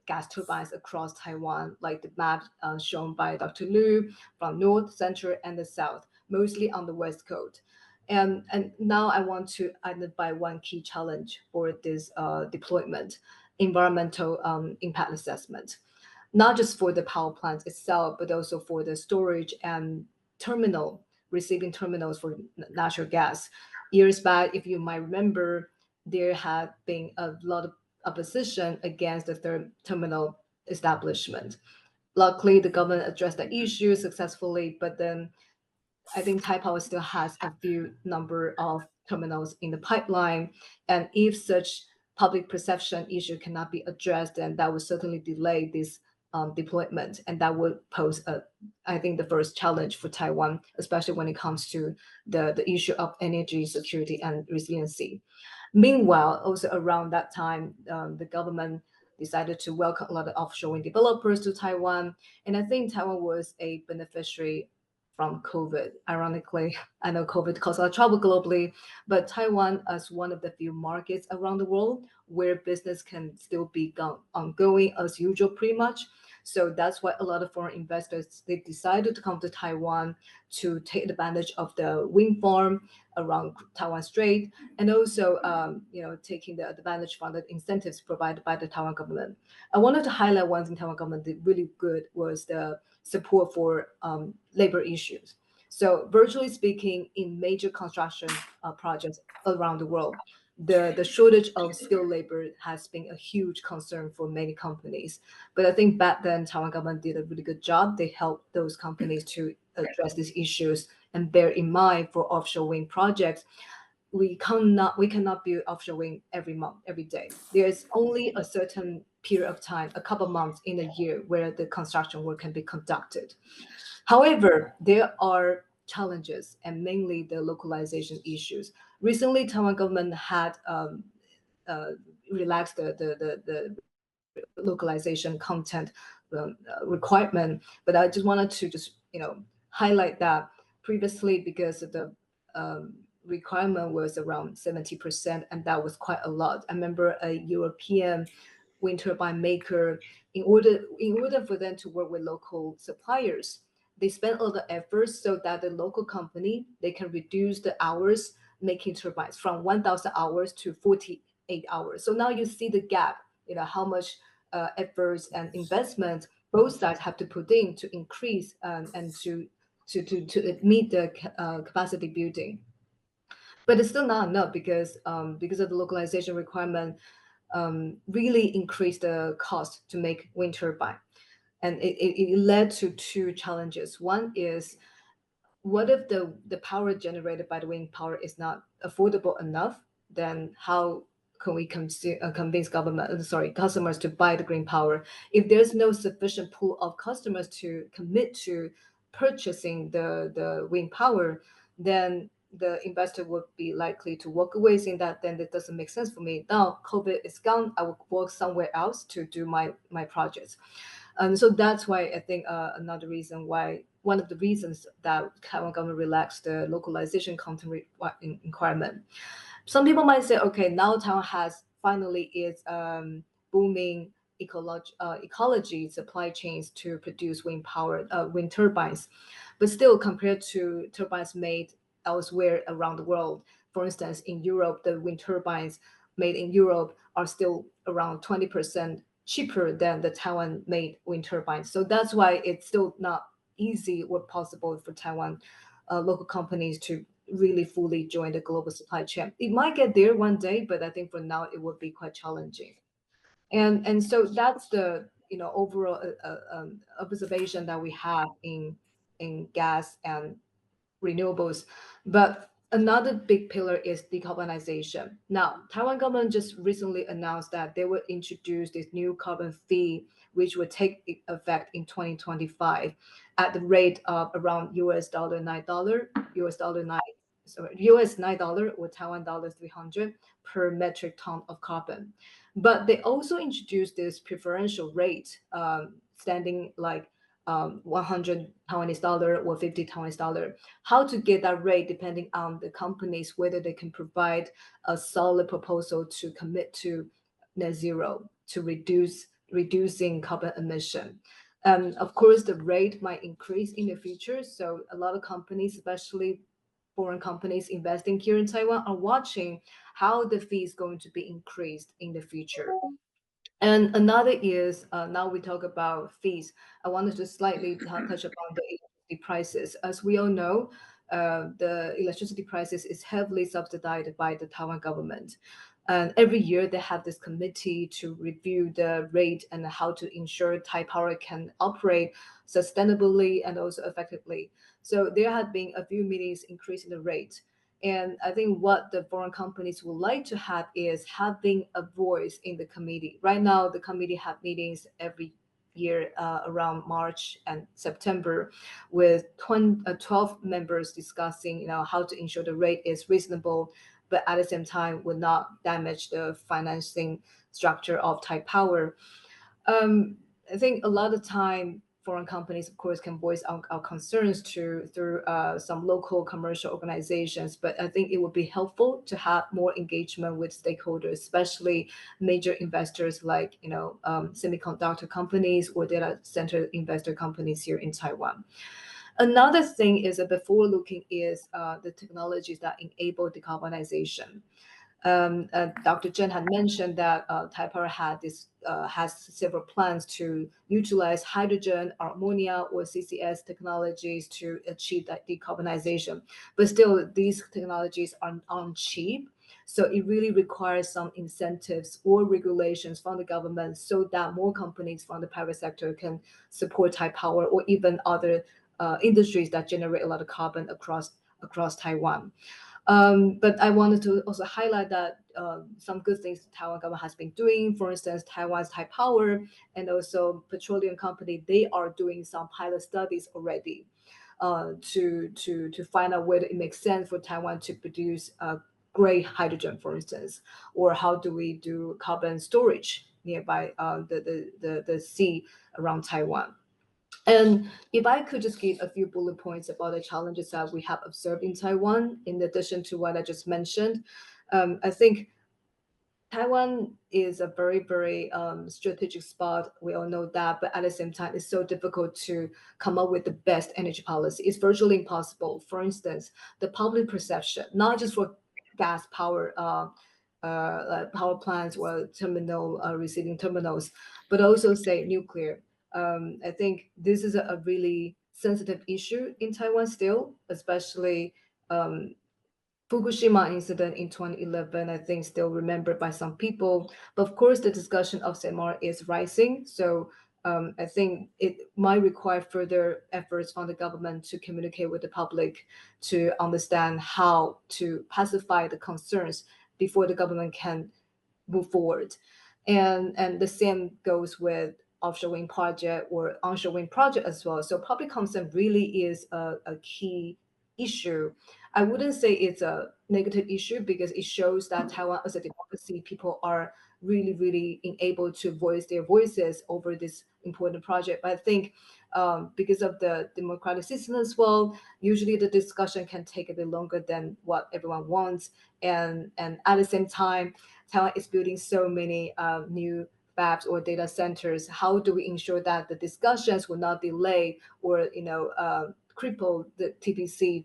gas turbines across Taiwan, like the map shown by Dr. Liu, from north, center, and the south, mostly on the west coast. And now I want to identify one key challenge for this deployment: environmental impact assessment, not just for the power plant itself, but also for the storage and receiving terminals for natural gas. Years back, if you might remember, there had been a lot of opposition against the third terminal establishment. Luckily, the government addressed the issue successfully, but then I think Taipower still has a few number of terminals in the pipeline. And if such public perception issue cannot be addressed, then that would certainly delay this deployment. And that would pose, I think, the first challenge for Taiwan, especially when it comes to the issue of energy security and resiliency. Meanwhile, also around that time, the government decided to welcome a lot of offshore wind developers to Taiwan. And I think Taiwan was a beneficiary from COVID. Ironically, I know COVID caused a lot of trouble globally, but Taiwan, as one of the few markets around the world where business can still be ongoing as usual, pretty much. So that's why a lot of foreign investors, they decided to come to Taiwan to take advantage of the wind farm around Taiwan Strait, and also taking the advantage from the incentives provided by the Taiwan government. I wanted to highlight one thing Taiwan government did really good was the support for labor issues. So virtually speaking, in major construction projects around the world, the shortage of skilled labor has been a huge concern for many companies. But I think back then, Taiwan government did a really good job. They helped those companies to address these issues. And bear in mind, for offshore wind projects, we cannot build offshore wind every month, every day. There's only a certain period of time, a couple of months in a year, where the construction work can be conducted. However, there are challenges, and mainly the localization issues. Recently, Taiwan government had relaxed the localization content requirement, but I just wanted to highlight that previously, because of the requirement was around 70%, and that was quite a lot. I remember a European wind turbine maker, in order for them to work with local suppliers, they spent a lot of efforts so that the local company, they can reduce the hours making turbines from 1,000 hours to 48 hours. So now you see the gap, how much efforts and investment both sides have to put in to increase and to meet the capacity building. But it's still not enough, because of the localization requirement really increased the cost to make wind turbine. And it led to two challenges. One is, what if the power generated by the wind power is not affordable enough? Then how can we convince customers to buy the green power? If there's no sufficient pool of customers to commit to purchasing the wind power, then the investor would be likely to walk away, saying that then it doesn't make sense for me. Now COVID is gone, I will work somewhere else to do my projects. So that's why I think one of the reasons that Taiwan government relaxed the localization content requirement. Some people might say, okay, now Taiwan has finally its booming ecology supply chains to produce wind turbines, but still, compared to turbines made elsewhere around the world, for instance, in Europe, the wind turbines made in Europe are still around 20% cheaper than the Taiwan-made wind turbines. So that's why it's still not easy or possible for Taiwan local companies to really fully join the global supply chain. It might get there one day, but I think for now it would be quite challenging. And so that's the overall observation that we have in gas and renewables. But Another big pillar is decarbonization. Now, Taiwan government just recently announced that they will introduce this new carbon fee, which will take effect in 2025 at the rate of around US $9 or Taiwan dollar 300 per metric ton of carbon. But they also introduced this preferential rate, standing like 100 Taiwanese dollar or 50 Taiwanese dollar. How to get that rate depending on the companies, whether they can provide a solid proposal to commit to net zero, to reducing carbon emission. Of course, the rate might increase in the future. So a lot of companies, especially foreign companies investing here in Taiwan, are watching how the fee is going to be increased in the future. And another is, now we talk about fees. I wanted to slightly touch upon the electricity prices. As we all know, the electricity prices is heavily subsidized by the Taiwan government. And every year they have this committee to review the rate and how to ensure Taipower can operate sustainably and also effectively. So there have been a few meetings increasing the rate. And I think what the foreign companies would like to have is having a voice in the committee. Right now, the committee have meetings every year around March and September with 12 members discussing, how to ensure the rate is reasonable, but at the same time would not damage the financing structure of Taipower. I think a lot of time foreign companies, of course, can voice our concerns through some local commercial organizations. But I think it would be helpful to have more engagement with stakeholders, especially major investors like semiconductor companies or data center investor companies here in Taiwan. Another thing is that forward-looking is the technologies that enable decarbonization. Dr. Chen had mentioned that Taipower has several plans to utilize hydrogen, ammonia, or CCS technologies to achieve that decarbonization. But still, these technologies aren't cheap. So it really requires some incentives or regulations from the government so that more companies from the private sector can support Taipower or even other industries that generate a lot of carbon across Taiwan. But I wanted to also highlight that some good things the Taiwan government has been doing. For instance, Taiwan's Taipower and also petroleum company, they are doing some pilot studies already to find out whether it makes sense for Taiwan to produce gray hydrogen, for instance, or how do we do carbon storage nearby the sea around Taiwan. And if I could just give a few bullet points about the challenges that we have observed in Taiwan, in addition to what I just mentioned, I think Taiwan is a very, very strategic spot. We all know that, but at the same time, it's so difficult to come up with the best energy policy. It's virtually impossible. For instance, the public perception, not just for gas power power plants or receiving terminals, but also say nuclear. I think this is a really sensitive issue in Taiwan still, especially Fukushima incident in 2011, I think still remembered by some people. But of course, the discussion of SMR is rising. So I think it might require further efforts from the government to communicate with the public to understand how to pacify the concerns before the government can move forward. And the same goes with offshore wind project or onshore wind project as well. So public consent really is a key issue. I wouldn't say it's a negative issue because it shows that Taiwan as a democracy, people are really, really able to voice their voices over this important project. But I think because of the democratic system as well, usually the discussion can take a bit longer than what everyone wants. And at the same time, Taiwan is building so many new fabs or data centers. How do we ensure that the discussions will not delay or cripple the TPC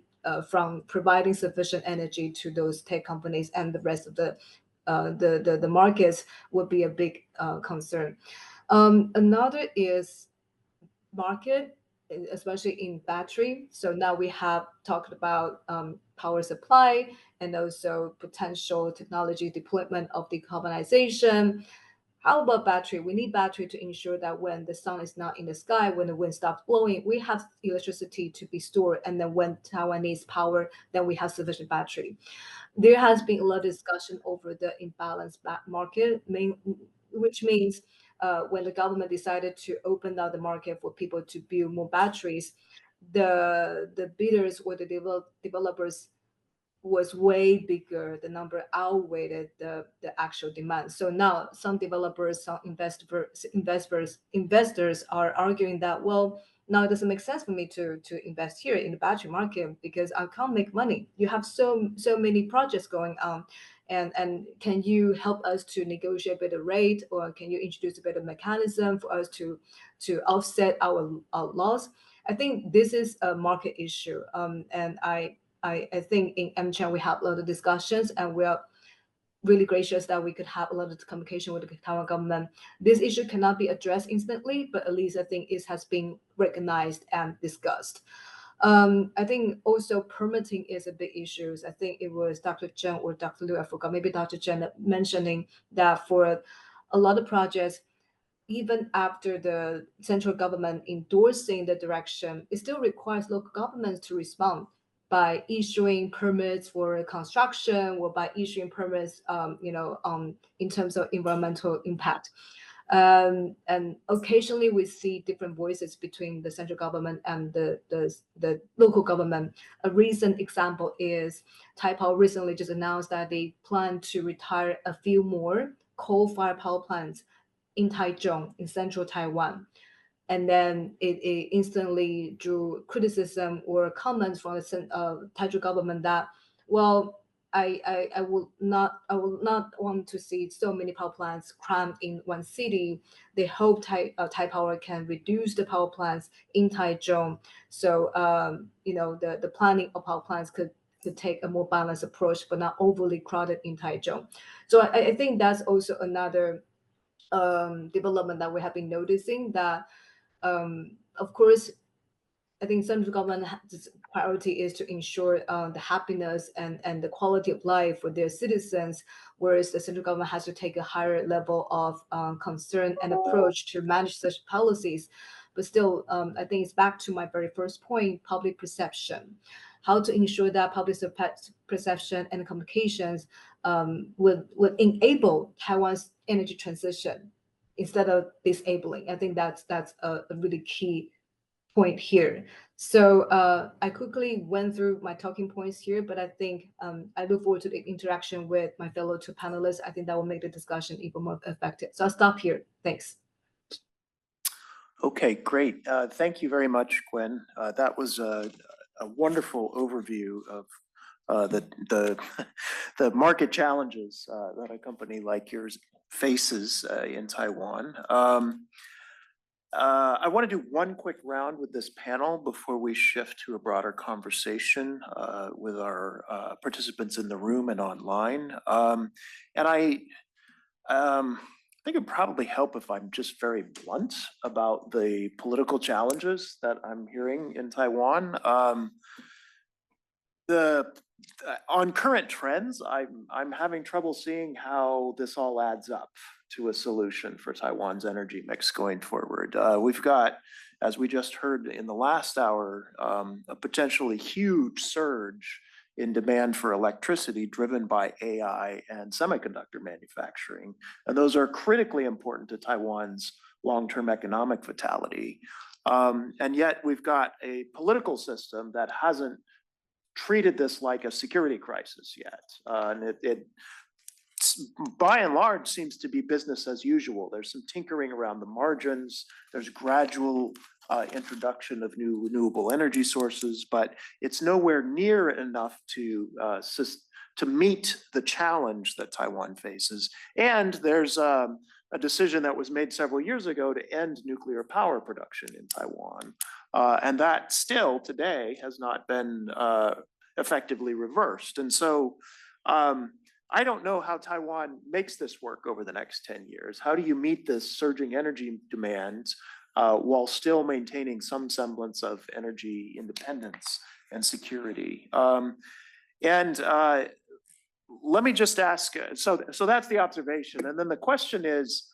from providing sufficient energy to those tech companies and the rest of the markets would be a big concern. Another is market, especially in battery. So now we have talked about power supply and also potential technology deployment of decarbonization. How about battery? We need battery to ensure that when the sun is not in the sky, when the wind stops blowing, we have electricity to be stored. And then when Taiwan needs power, then we have sufficient battery. There has been a lot of discussion over the imbalanced market, which means when the government decided to open up the market for people to build more batteries, the bidders or the developers was way bigger. The number outweighed the actual demand. So now some developers, some investors are arguing that, well, now it doesn't make sense for me to invest here in the battery market because I can't make money. You have so many projects going on. And can you help us to negotiate a better rate, or can you introduce a better mechanism for us to offset our loss? I think this is a market issue. And I think in MChan we have a lot of discussions, and we are really gracious that we could have a lot of communication with the Taiwan government. This issue cannot be addressed instantly, but at least I think it has been recognized and discussed. I think also permitting is a big issue. I think it was Dr. Chen or Dr. Liu, I forgot, maybe Dr. Chen mentioning that for a lot of projects, even after the central government endorsing the direction, it still requires local governments to respond by issuing permits for construction or by issuing permits, in terms of environmental impact. And occasionally we see different voices between the central government and the local government. A recent example is Taiwan recently just announced that they plan to retire a few more coal-fired power plants in Taichung, in central Taiwan. And then it instantly drew criticism or comments from the Taiwan government that, well, I will not want to see so many power plants crammed in one city. They hope Taipower can reduce the power plants in Taichung. So the planning of power plants could take a more balanced approach, but not overly crowded in Taichung. So I think that's also another development that we have been noticing, that of course I think central government's priority is to ensure the happiness and the quality of life for their citizens, whereas the central government has to take a higher level of concern and approach to manage such policies. But still, I think it's back to my very first point, public perception. How to ensure that public perception and communications would enable Taiwan's energy transition instead of disabling. I think that's a really key point here. So I quickly went through my talking points here, but I think I look forward to the interaction with my fellow two panelists. I think that will make the discussion even more effective. So I'll stop here. Thanks. Okay, great. Thank you very much, Gwen. That was a wonderful overview of the market challenges that a company like yours faces in Taiwan. I want to do one quick round with this panel before we shift to a broader conversation with our participants in the room and online. And I think it'd probably help if I'm just very blunt about the political challenges that I'm hearing in Taiwan. On current trends, I'm having trouble seeing how this all adds up to a solution for Taiwan's energy mix going forward. We've got, as we just heard in the last hour, a potentially huge surge in demand for electricity driven by AI and semiconductor manufacturing. And those are critically important to Taiwan's long-term economic vitality. And yet we've got a political system that hasn't treated this like a security crisis yet. And it by and large seems to be business as usual. There's some tinkering around the margins. There's gradual introduction of new renewable energy sources, but it's nowhere near enough to meet the challenge that Taiwan faces. And there's a decision that was made several years ago to end nuclear power production in Taiwan. And that still today has not been effectively reversed. And so I don't know how Taiwan makes this work over the next 10 years. How do you meet this surging energy demands while still maintaining some semblance of energy independence and security? Let me just ask, so that's the observation. And then the question is,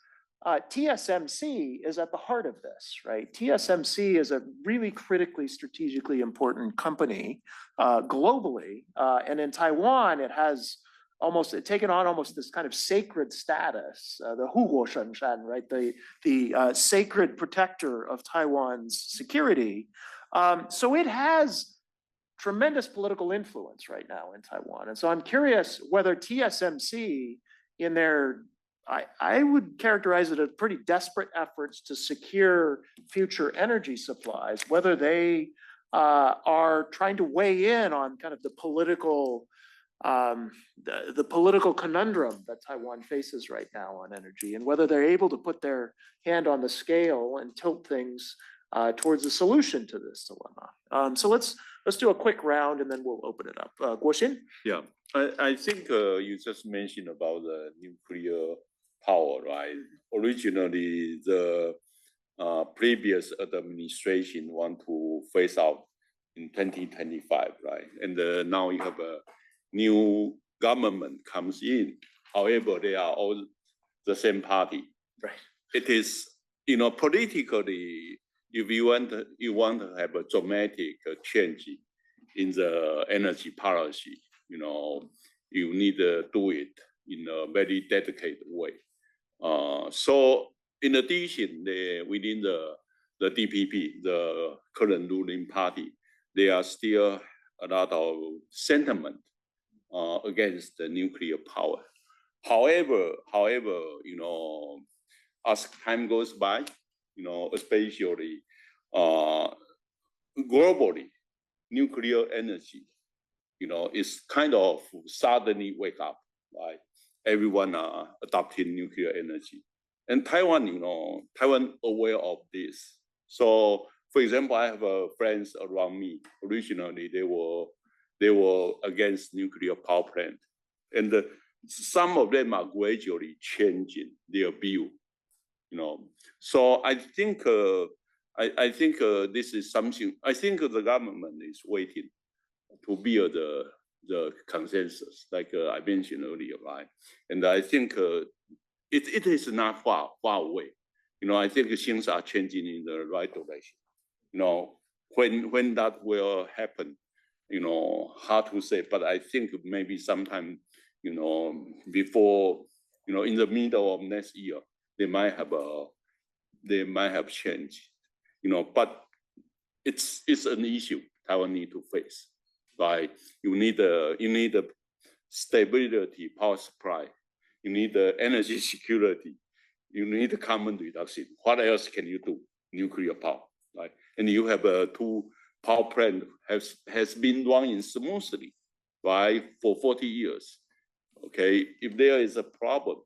TSMC is at the heart of this, right? TSMC is a really critically strategically important company globally. And in Taiwan, it has taken on almost this kind of sacred status, the Hoover, right? The sacred protector of Taiwan's security. So it has tremendous political influence right now in Taiwan. And so I'm curious whether TSMC in their I would characterize it as pretty desperate efforts to secure future energy supplies, whether they are trying to weigh in on kind of the political conundrum that Taiwan faces right now on energy, and whether they're able to put their hand on the scale and tilt things towards a solution to this dilemma. So let's do a quick round and then we'll open it up. Guoxin? Yeah, I think you just mentioned about the nuclear power, right? Originally, the previous administration want to phase out in 2025, right? And now you have a new government comes in. However, they are all the same party. Right. It is, politically, if you want to have a dramatic change in the energy policy, you need to do it in a very dedicated way. So in addition, within the DPP, the current ruling party, there are still a lot of sentiment against the nuclear power. However, as time goes by, especially globally, nuclear energy, is kind of suddenly wake up, right? Everyone are adopting nuclear energy. And Taiwan, Taiwan aware of this. So, for example, I have friends around me. Originally, they were against nuclear power plant. And some of them are gradually changing their view, So I think this is something, I think the government is waiting to build the consensus, like I mentioned earlier, right? And I think it is not far away. I think things are changing in the right direction. When that will happen, hard to say, but I think maybe sometime, before, in the middle of next year, they might have changed, but it's an issue Taiwan need to face. Right? You need a stability power supply. You need the energy security. You need the carbon reduction. What else can you do? Nuclear power, right? And you have two power plant has been running smoothly, right, for 40 years. Okay, if there is a problem,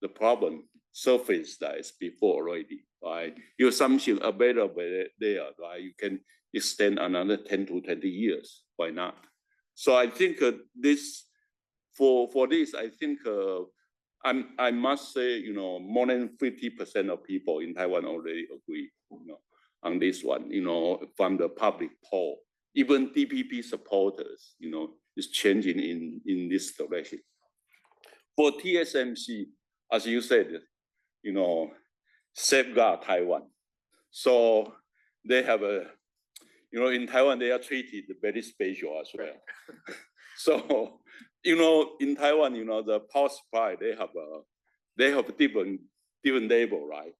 the problem surfaced as before already, right? You have something available there, right? You can extend another 10 to 20 years. Why not? So I think this, for this, I think I must say, more than 50% of people in Taiwan already agree, on this one, from the public poll. Even DPP supporters, is changing in this direction. For TSMC, as you said, safeguard Taiwan. So they have in Taiwan, they are treated very special as well. So, in Taiwan, the power supply, they have different level, right?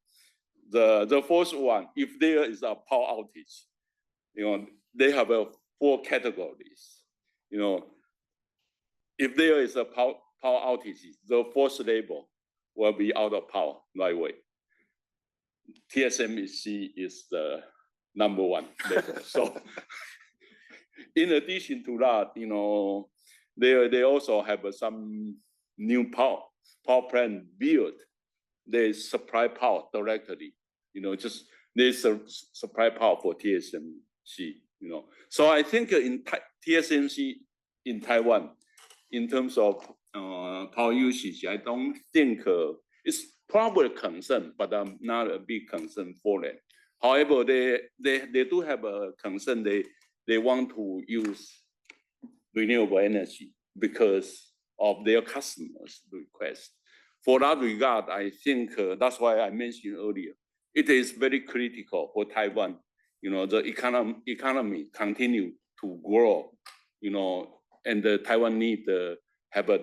The first one, if there is a power outage, they have 4 categories. If there is a power outage, the first level will be out of power right away. TSMC is the number 1 level. So in addition to that, they also have some new power plant built. They supply power directly, just they supply power for TSMC, So I think in TSMC in Taiwan, in terms of power usage, I don't think it's probably a concern, but not a big concern for them. However, they do have a concern. They want to use renewable energy because of their customers' request. For that regard, I think that's why I mentioned earlier, it is very critical for Taiwan, the economy continue to grow, and Taiwan need to have a,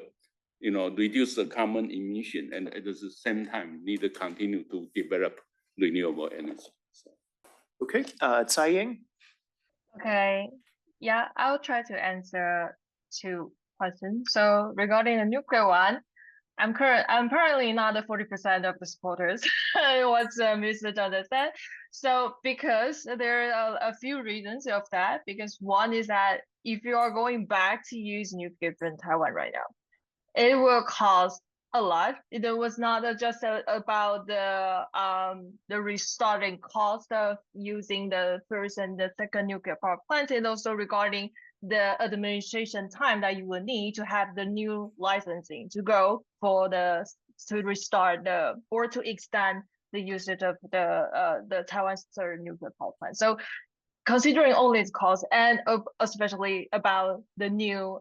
reduce the carbon emission, and at the same time need to continue to develop renewable energy. So. Okay, Tsai Ying? Okay, yeah, I'll try to answer 2 questions. So regarding the nuclear one, I'm currently not the 40% of the supporters. What's misunderstood. So because there are a few reasons of that. Because one is that if you are going back to use nuclear in Taiwan right now, it will cost a lot. It was not just about the restarting cost of using the first and the second nuclear power plant, and also regarding the administration time that you will need to have the new licensing to go for to restart or to extend the usage of the Taiwan's third nuclear power plant. So considering all these costs, and especially about the new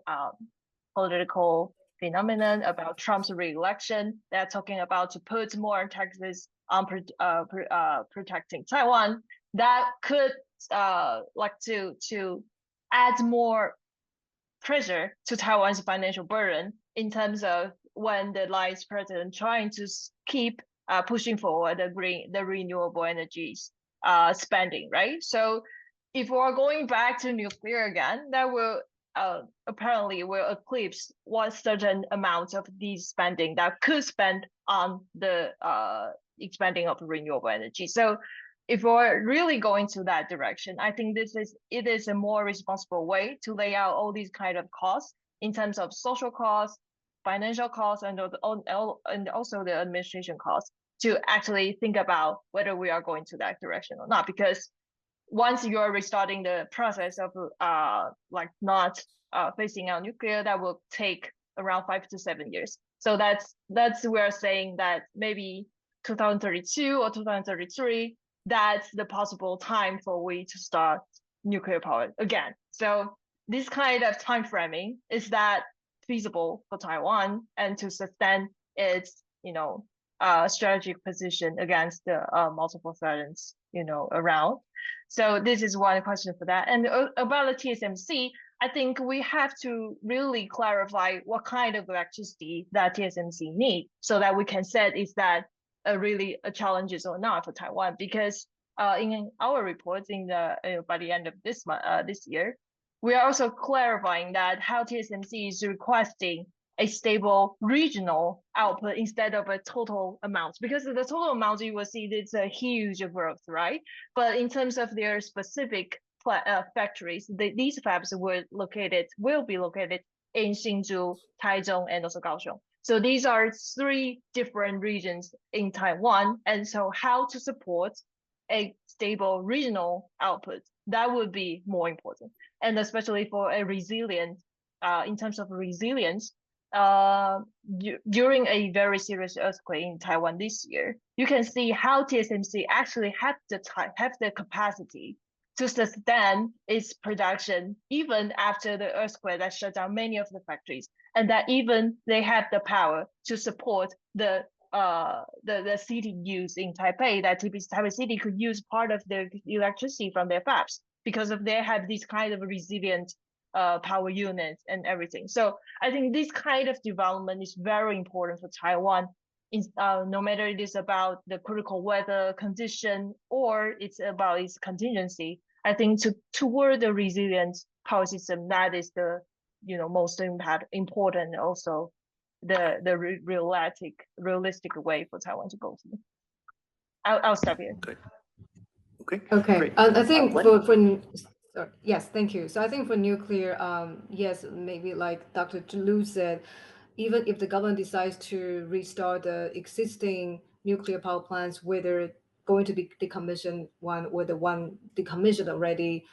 political phenomenon about Trump's re-election, they're talking about to put more taxes on protecting Taiwan, that could to add more pressure to Taiwan's financial burden in terms of when the vice president trying to keep pushing forward the renewable energies spending, right? So if we're going back to nuclear again, that will apparently will eclipse what certain amount of these spending that could spend on the expanding of renewable energy. So if we're really going to that direction, I think it is a more responsible way to lay out all these kind of costs in terms of social costs, financial costs, and also the administration costs, to actually think about whether we are going to that direction or not. Because once you are restarting the process of not phasing out nuclear, that will take around 5 to 7 years. So that's we're saying that maybe 2032 or 2033, that's the possible time for we to start nuclear power again. So this kind of time framing, is that feasible for Taiwan and to sustain its strategic position against the multiple threats around. So this is one question for that. And about the TSMC, I think we have to really clarify what kind of electricity that TSMC need, so that we can set is that really a challenges or not for Taiwan. Because in our reports by the end of this year, we are also clarifying that how TSMC is requesting a stable regional output instead of a total amount, because the total amount you will see it's a huge growth, right? But in terms of their specific factories, these fabs will be located in Hsinchu, Taichung, and also Kaohsiung. So these are 3 different regions in Taiwan, and so how to support a stable regional output, that would be more important, and especially for a resilient, in terms of resilience. During a very serious earthquake in Taiwan this year, you can see how TSMC actually have the capacity to sustain its production even after the earthquake that shut down many of the factories, and that even they have the power to support the city use in Taipei, that Taipei City could use part of the electricity from their fabs because of they have this kind of resilient power units and everything. So I think this kind of development is very important for Taiwan, no matter it is about the critical weather condition or it's about its contingency. I think toward the resilient power system, that is the most important, also the realistic way for Taiwan to go through. I'll stop here. Okay. Great. I think yes, thank you. So I think for nuclear, yes, maybe like Dr. Lu said, even if the government decides to restart the existing nuclear power plants, whether going to be decommissioned one or the one decommissioned already,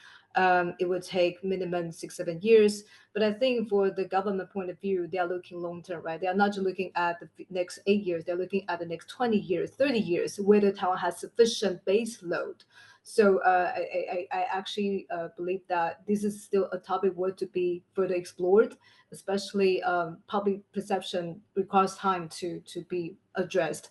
it would take minimum 6-7 years. But I think for the government point of view, they are looking long term, right? They are not just looking at the next 8 years, they're looking at the next 20 years, 30 years, whether Taiwan has sufficient base load. So I actually believe that this is still a topic worth to be further explored, especially public perception requires time to be addressed.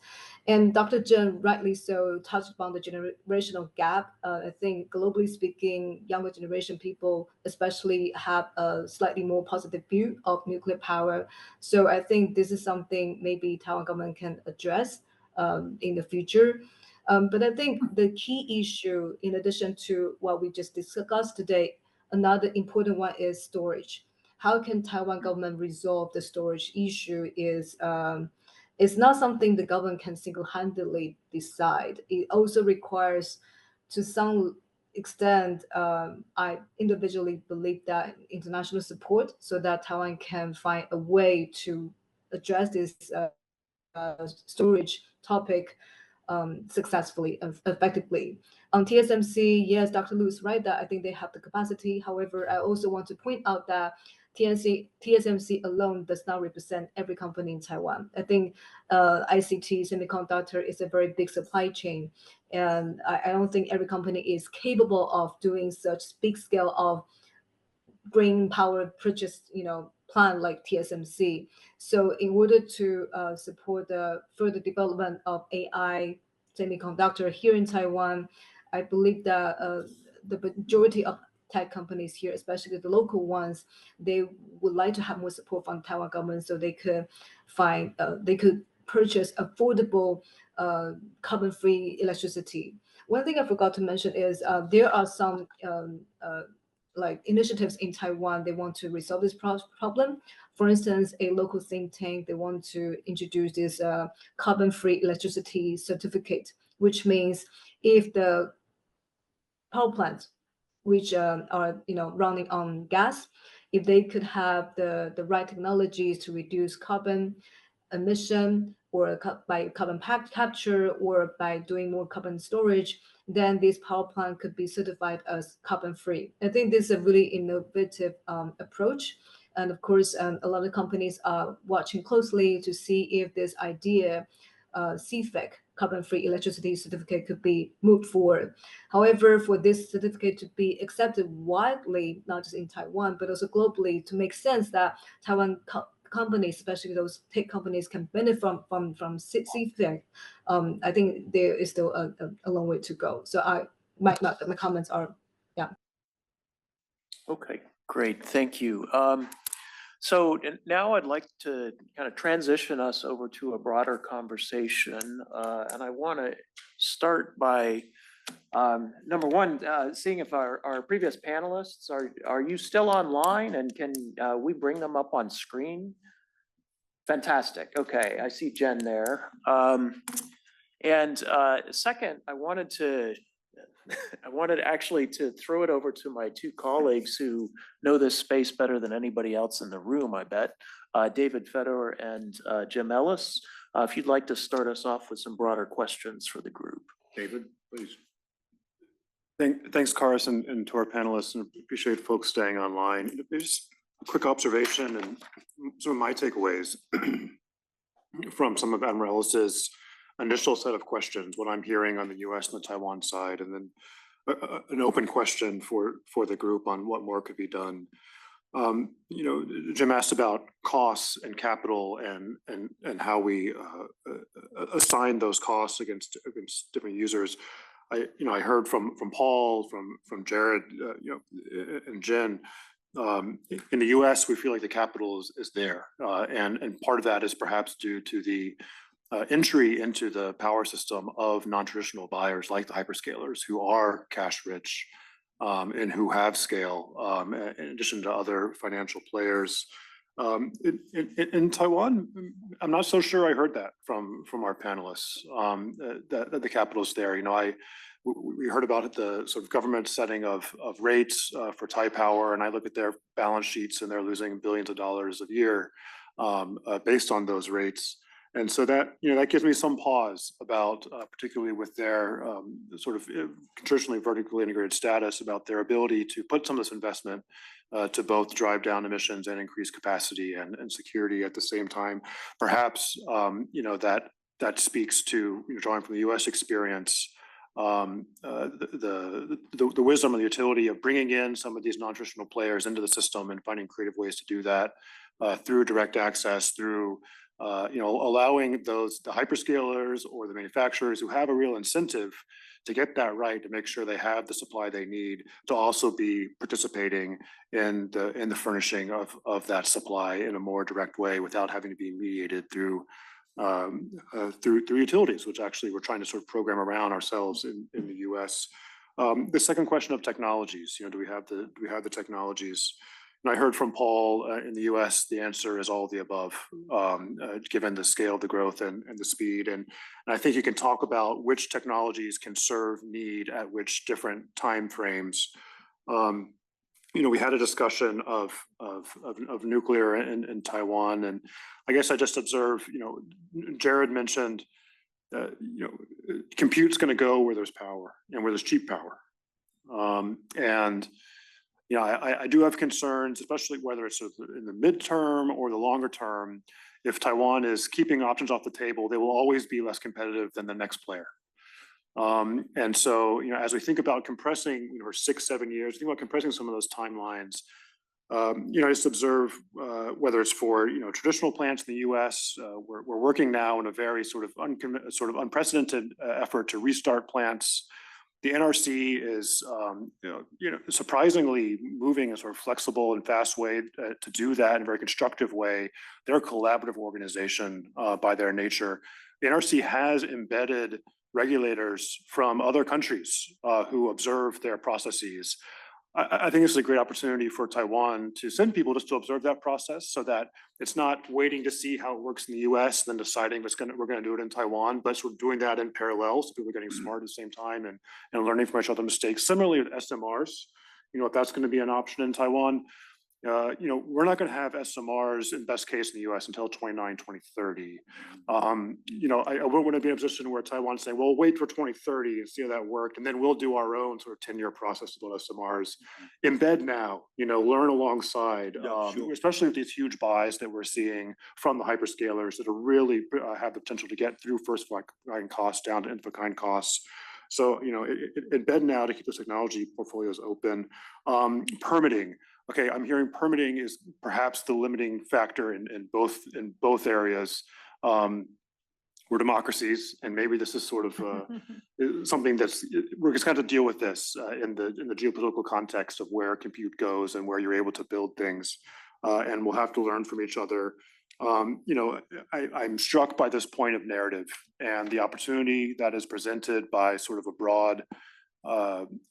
And Dr. Chen, rightly so, touched upon the generational gap. I think globally speaking, younger generation people especially have a slightly more positive view of nuclear power. So I think this is something maybe Taiwan government can address in the future. But I think the key issue, in addition to what we just discussed today, another important one is storage. How can Taiwan government resolve the storage issue is it's not something the government can single-handedly decide. It also requires, to some extent, I individually believe that international support so that Taiwan can find a way to address this storage topic successfully and effectively. On TSMC, yes, Dr. Lu is right that I think they have the capacity. However, I also want to point out that TSMC alone does not represent every company in Taiwan. I think ICT semiconductor is a very big supply chain, and I don't think every company is capable of doing such big scale of green power purchase, plant like TSMC. So in order to support the further development of AI semiconductor here in Taiwan, I believe that the majority of tech companies here, especially the local ones, they would like to have more support from Taiwan government so they could purchase affordable carbon-free electricity. One thing I forgot to mention is there are some like initiatives in Taiwan, they want to resolve this problem. For instance, a local think tank, they want to introduce this carbon-free electricity certificate, which means if the power plants, which are running on gas, if they could have the right technologies to reduce carbon emission or by carbon capture or by doing more carbon storage, then this power plant could be certified as carbon free. I think this is a really innovative approach. And of course, a lot of companies are watching closely to see if this idea, CFEC, carbon-free electricity certificate, could be moved forward. However, for this certificate to be accepted widely, not just in Taiwan, but also globally, to make sense that Taiwan companies, especially those tech companies, can benefit from CFEC, I think there is still a long way to go. So my comments are, yeah. Okay, great, thank you. So now I'd like to kind of transition us over to a broader conversation. And I want to start by, number one, seeing if our previous panelists, are you still online, and can we bring them up on screen? Fantastic, okay, I see Jen there. And second, I wanted actually to throw it over to my two colleagues who know this space better than anybody else in the room, I bet, David Fedor and Jim Ellis. If you'd like to start us off with some broader questions for the group. David, please. Thanks, Karis, and to our panelists, and appreciate folks staying online. Just a quick observation and some of my takeaways from some of Admiral Ellis's initial set of questions, what I'm hearing on the US and the Taiwan side, and then an open question for the group on what more could be done. Jim asked about costs and capital and how we assign those costs against different users. I heard from Paul, from Jared, and Jen. In the US, we feel like the capital is there, and part of that is perhaps due to the entry into the power system of non-traditional buyers like the hyperscalers, who are cash rich and who have scale, in addition to other financial players. In Taiwan, I'm not so sure I heard that from our panelists, that the capital is there. We heard about the sort of government setting of rates for Taipower, and I look at their balance sheets and they're losing billions of dollars a year based on those rates. And so that, that gives me some pause about, particularly with their sort of traditionally vertically integrated status, about their ability to put some of this investment to both drive down emissions and increase capacity and security at the same time. Perhaps, that speaks to, drawing from the US experience, the wisdom and the utility of bringing in some of these non-traditional players into the system and finding creative ways to do that through direct access, through allowing the hyperscalers or the manufacturers who have a real incentive to get that right, to make sure they have the supply they need, to also be participating in the furnishing of that supply in a more direct way without having to be mediated through utilities, which actually we're trying to sort of program around ourselves in the US. The second question of technologies, do we have the technologies? And I heard from Paul in the US, the answer is all of the above, given the scale of the growth and the speed. And I think you can talk about which technologies can serve need at which different time frames. We had a discussion of nuclear in Taiwan, and I guess I just observed, Jared mentioned, compute's going to go where there's power and where there's cheap power. I do have concerns, especially whether it's in the midterm or the longer term. If Taiwan is keeping options off the table, they will always be less competitive than the next player. And so, as we think about compressing, or 6-7 years, think about compressing some of those timelines. Just observe whether it's for traditional plants in the U.S. We're working now in a very sort of unprecedented effort to restart plants. The NRC is surprisingly moving in a sort of flexible and fast way to do that in a very constructive way. They're a collaborative organization by their nature. The NRC has embedded regulators from other countries who observe their processes. I think this is a great opportunity for Taiwan to send people just to observe that process, so that it's not waiting to see how it works in the US, then deciding we're going to do it in Taiwan, but sort of doing that in parallel, so people are getting smart at the same time and learning from each other's mistakes. Similarly with SMRs, if that's going to be an option in Taiwan, we're not going to have SMRs in best case in the US until 2029, 2030. I wouldn't want to be in a position where Taiwan's saying, well, wait for 2030 and see how that worked, and then we'll do our own sort of 10-year process to build SMRs. Embed now, learn alongside, especially with these huge buys that we're seeing from the hyperscalers that are really have the potential to get through first of kind costs down to nth of kind costs. So, embed now to keep those technology portfolios open. Permitting. Okay, I'm hearing permitting is perhaps the limiting factor in both areas. We're democracies, and maybe this is sort of something we're just going to deal with this in the geopolitical context of where compute goes and where you're able to build things, and we'll have to learn from each other. I'm struck by this point of narrative and the opportunity that is presented by sort of a broad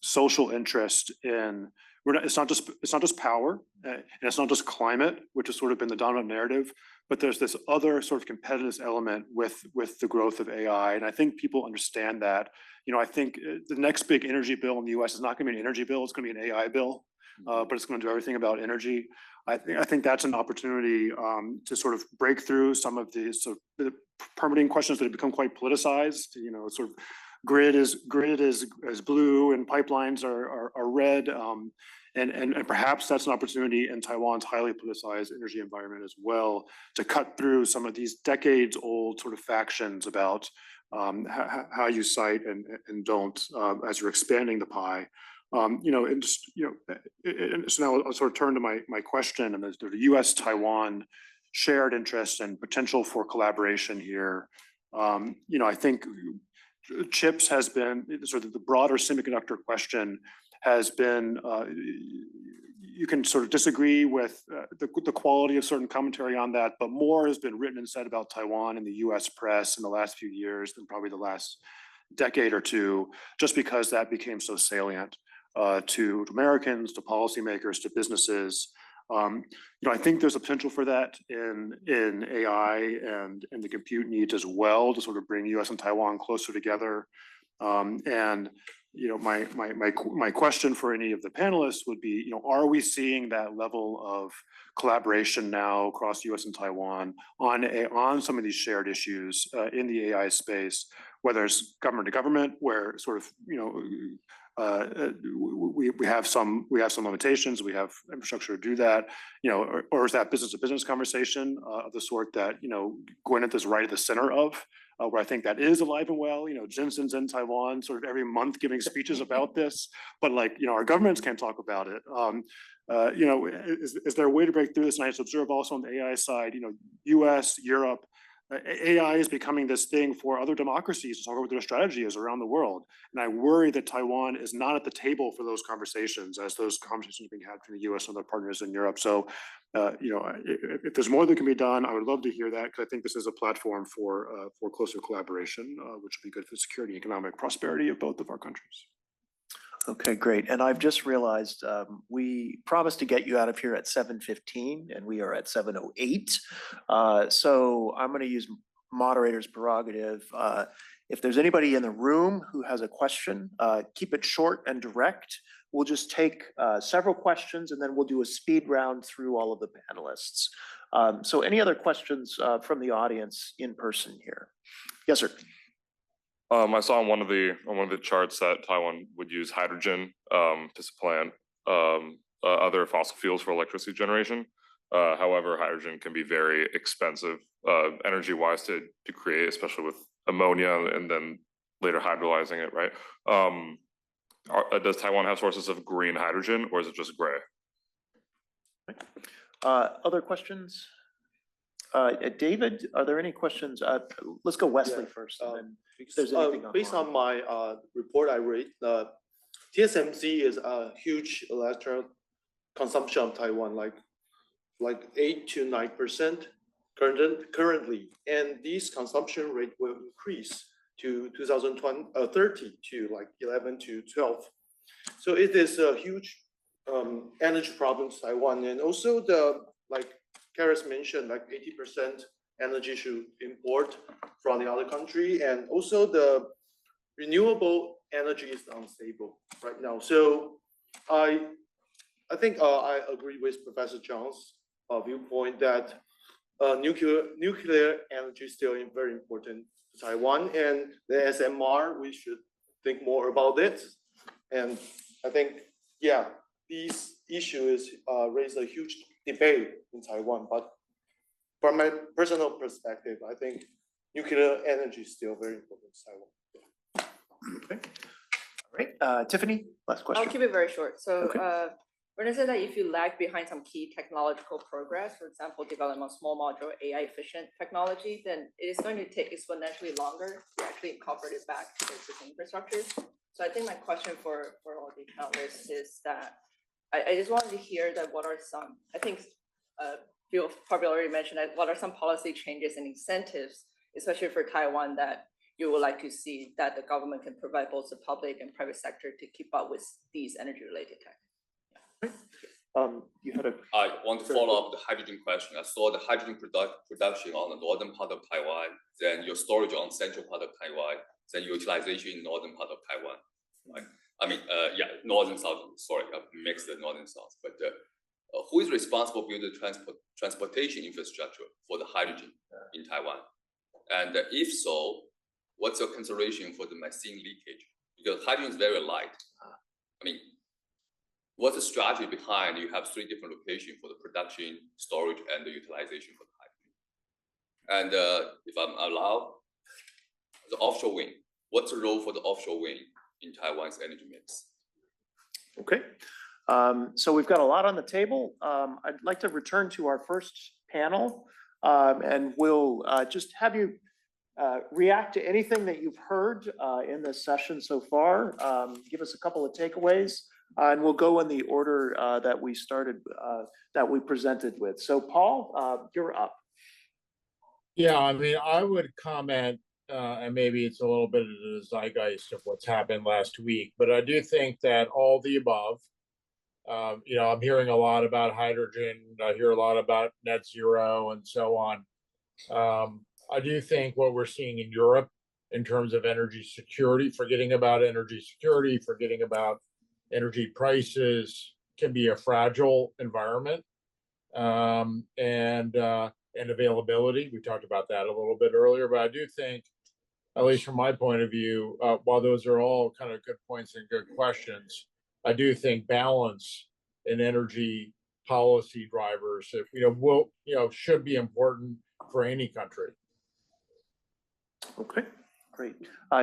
social interest in. It's not just power, and it's not just climate, which has sort of been the dominant narrative, but there's this other sort of competitive element with the growth of AI, and I think people understand that. I think the next big energy bill in the U.S. is not going to be an energy bill; it's going to be an AI bill, but it's going to do everything about energy. I think that's an opportunity to sort of break through some of these sort of the permitting questions that have become quite politicized. Sort of grid is blue and pipelines are red. And perhaps that's an opportunity in Taiwan's highly politicized energy environment as well, to cut through some of these decades-old sort of factions about how you cite and don't as you're expanding the pie. So now I'll sort of turn to my question, and there's the U.S.-Taiwan shared interest and potential for collaboration here. I think chips has been sort of the broader semiconductor question has been, you can sort of disagree with the quality of certain commentary on that, but more has been written and said about Taiwan in the US press in the last few years than probably the last decade or two, just because that became so salient to Americans, to policymakers, to businesses. I think there's a potential for that in AI and the compute needs as well, to sort of bring US and Taiwan closer together. And my question for any of the panelists would be, are we seeing that level of collaboration now across US and Taiwan on some of these shared issues in the AI space, whether it's government to government, where sort of, we have some limitations, we have infrastructure to do that, or is that business to business conversation of the sort that, Gwyneth is right at the center of, where I think that is alive and well. Jensen's in Taiwan sort of every month giving speeches about this, but our governments can't talk about it. Is there a way to break through this? And I just observe also on the AI side, US, Europe, AI is becoming this thing for other democracies to talk about what their strategy is around the world. And I worry that Taiwan is not at the table for those conversations as those conversations are being had between the US and other partners in Europe. So, if there's more that can be done, I would love to hear that, because I think this is a platform for closer collaboration, which would be good for security and economic prosperity of both of our countries. Okay, great. And I've just realized we promised to get you out of here at 7:15 and we are at 7:08. So I'm going to use moderator's prerogative. If there's anybody in the room who has a question, keep it short and direct. We'll just take several questions and then we'll do a speed round through all of the panelists. So any other questions from the audience in person here? Yes, sir. I saw on one of the charts that Taiwan would use hydrogen to supplant other fossil fuels for electricity generation. However, hydrogen can be very expensive energy-wise to create, especially with ammonia and then later hydrolyzing it, right? Does Taiwan have sources of green hydrogen, or is it just gray? Other questions? David, are there any questions? Let's go Wesley first. And then if there's anything based on my report I read, TSMC is a huge electron consumption of Taiwan, like 8 to 9% currently, and this consumption rate will increase to 2030 to like 11 to 12. So it is a huge energy problem in Taiwan, and also like Karis mentioned, like 80% energy should import from the other country, and also the renewable energy is unstable right now. So I think I agree with Professor Zhang's viewpoint that nuclear energy is still very important to Taiwan, and the SMR, we should think more about it. And I think, yeah, these issues raise a huge debate in Taiwan, but from my personal perspective, I think nuclear energy is still very important to Taiwan. Okay. All right. Tiffany, last question. I'll keep it very short. So Okay. when I said that if you lag behind some key technological progress, for example, development of small modular AI efficient technology, then it is going to take exponentially longer to actually incorporate it back to the existing infrastructure. So I think my question for all the panelists is that I just wanted to hear that what are some, I think you probably already mentioned that, what are some policy changes and incentives, especially for Taiwan, that you would like to see that the government can provide both the public and private sector to keep up with these energy related tech? You had a. I want to follow up the hydrogen question. I saw the hydrogen production on the northern part of Taiwan, then your storage on central part of Taiwan, then utilization in northern part of Taiwan. Right? I mean, northern south. Sorry, I mixed the northern south. But who is responsible for building transportation infrastructure for the hydrogen in Taiwan? And if so, what's your consideration for the methane leakage? Because hydrogen is very light. I mean, what's the strategy behind you have 3 different locations for the production, storage, and the utilization for the hydrogen? And if I'm allowed, the offshore wind. What's the role for the offshore wind in Taiwan's energy mix? Okay. So we've got a lot on the table. I'd like to return to our first panel, and we'll just have you react to anything that you've heard in this session so far. Give us a couple of takeaways, and we'll go in the order that we started, that we presented with. So Paul, you're up. Yeah, I mean, I would comment, and maybe it's a little bit of the zeitgeist of what's happened last week, but I do think that all the above, I'm hearing a lot about hydrogen, I hear a lot about net zero and so on. I do think what we're seeing in Europe in terms of energy security, forgetting about energy security, forgetting about energy prices can be a fragile environment. And availability. We talked about that a little bit earlier, but I do think, at least from my point of view, while those are all kind of good points and good questions, I do think balance in energy policy drivers, should be important for any country. Okay, great.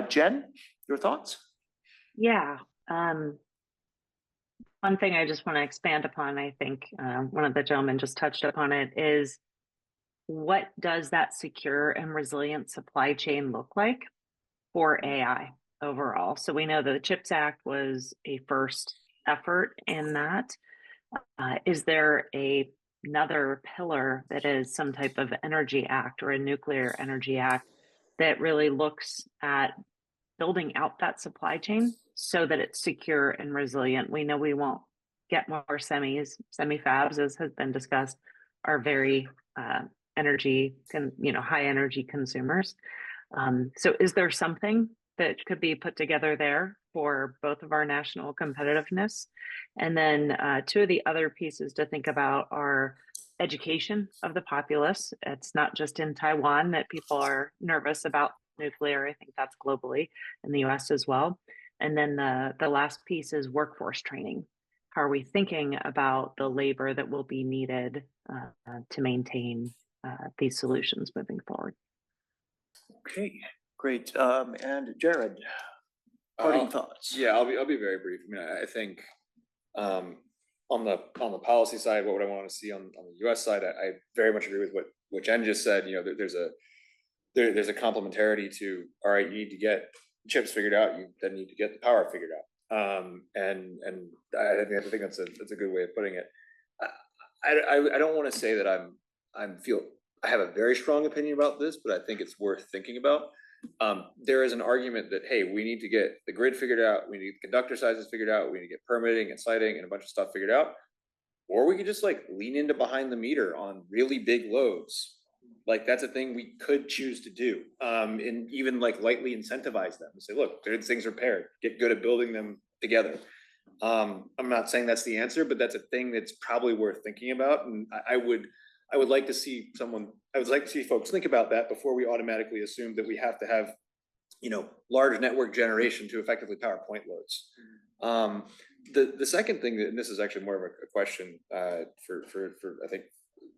Jen, your thoughts? Yeah. One thing I just want to expand upon, I think one of the gentlemen just touched upon it, is what does that secure and resilient supply chain look like for AI overall? So we know that the CHIPS Act was a first effort in that. Is there another pillar that is some type of energy act or a nuclear energy act that really looks at building out that supply chain so that it's secure and resilient? We know we won't get more semi-fabs, as has been discussed, are very high energy consumers. So is there something that could be put together there for both of our national competitiveness? And then two of the other pieces to think about are education of the populace. It's not just in Taiwan that people are nervous about nuclear. I think that's globally, in the US as well. And then the last piece is workforce training. How are we thinking about the labor that will be needed to maintain these solutions moving forward? Okay, great. And Jared, parting thoughts? Yeah, I'll be very brief. I mean, I think on the policy side, what would I want to see on the U.S. side? I very much agree with what Jen just said. There's a complementarity to, all right, you need to get chips figured out, you then need to get the power figured out. And I think that's a good way of putting it. I don't want to say that I have a very strong opinion about this, but I think it's worth thinking about. There is an argument that, hey, we need to get the grid figured out, we need the conductor sizes figured out, we need to get permitting and siting and a bunch of stuff figured out, or we could just lean into behind the meter on really big loads. That's a thing we could choose to do, and even lightly incentivize them and say, look, things are paired, get good at building them together. I'm not saying that's the answer, but that's a thing that's probably worth thinking about. And I would like to see folks think about that before we automatically assume that we have to have, large network generation to effectively power point loads. The second thing, and this is actually more of a question for I think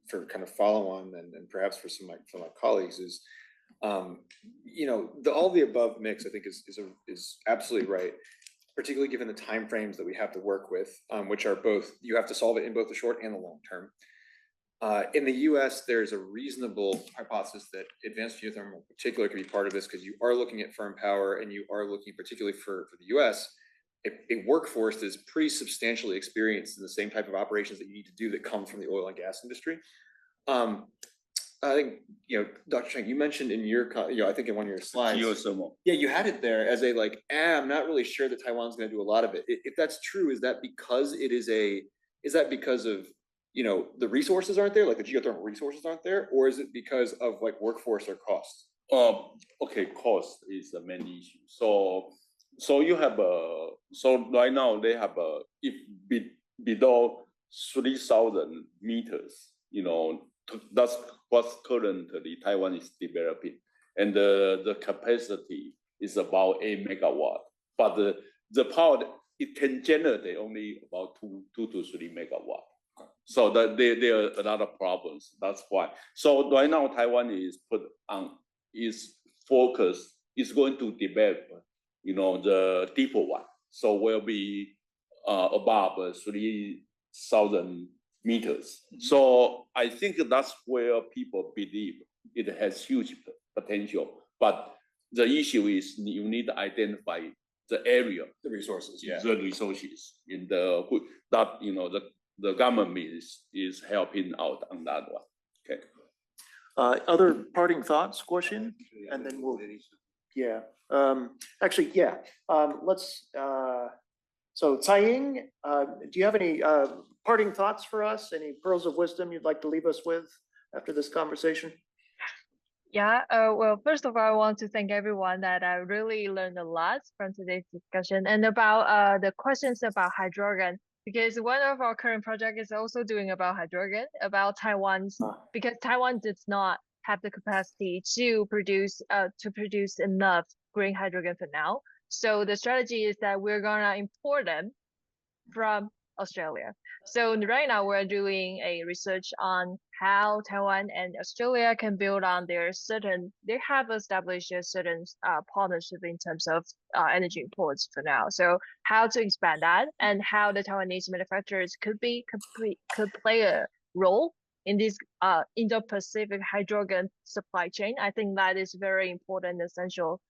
for kind of follow on and perhaps for some of my colleagues, is all the above mix, I think is absolutely right, particularly given the timeframes that we have to work with, which are both, you have to solve it in both the short and the long term. In the US, there's a reasonable hypothesis that advanced geothermal in particular could be part of this, because you are looking at firm power and you are looking, particularly for the US, a workforce that is pretty substantially experienced in the same type of operations that you need to do that come from the oil and gas industry. I think, Dr. Cheng, you mentioned in your, I think in one of your slides, geothermal. Yeah, you had it there as a I'm not really sure that Taiwan's going to do a lot of it. If that's true, is that because of the resources aren't there, the geothermal resources aren't there, or is it because of workforce or cost? Okay, cost is the main issue. So you have right now they have below 3,000 meters. That's what currently Taiwan is developing, and the capacity is about 8 megawatt. But the power it can generate only about 2 to 3 megawatt. So that there are a lot of problems. That's why. So right now Taiwan is focused, is going to develop, the deeper one. So will be above 3,000 meters. So I think that's where people believe it has huge potential. But the issue is you need to identify the area, The resources, yeah. the resources in the government is helping out on that one. Okay. Other parting thoughts, Guoxin? And then we'll, yeah. Actually, yeah. Let's, so Tsai-Ying, do you have any parting thoughts for us? Any pearls of wisdom you'd like to leave us with after this conversation? Yeah, well, first of all, I want to thank everyone that I really learned a lot from today's discussion and about the questions about hydrogen, because one of our current project is also doing about hydrogen, about Taiwan's, because Taiwan does not have the capacity to produce enough green hydrogen for now. So the strategy is that we're gonna import them from Australia. So right now we're doing a research on how Taiwan and Australia can build on they have established a certain partnership in terms of energy imports for now. So how to expand that and how the Taiwanese manufacturers could play a role in this Indo-Pacific hydrogen supply chain. I think that is very important, essential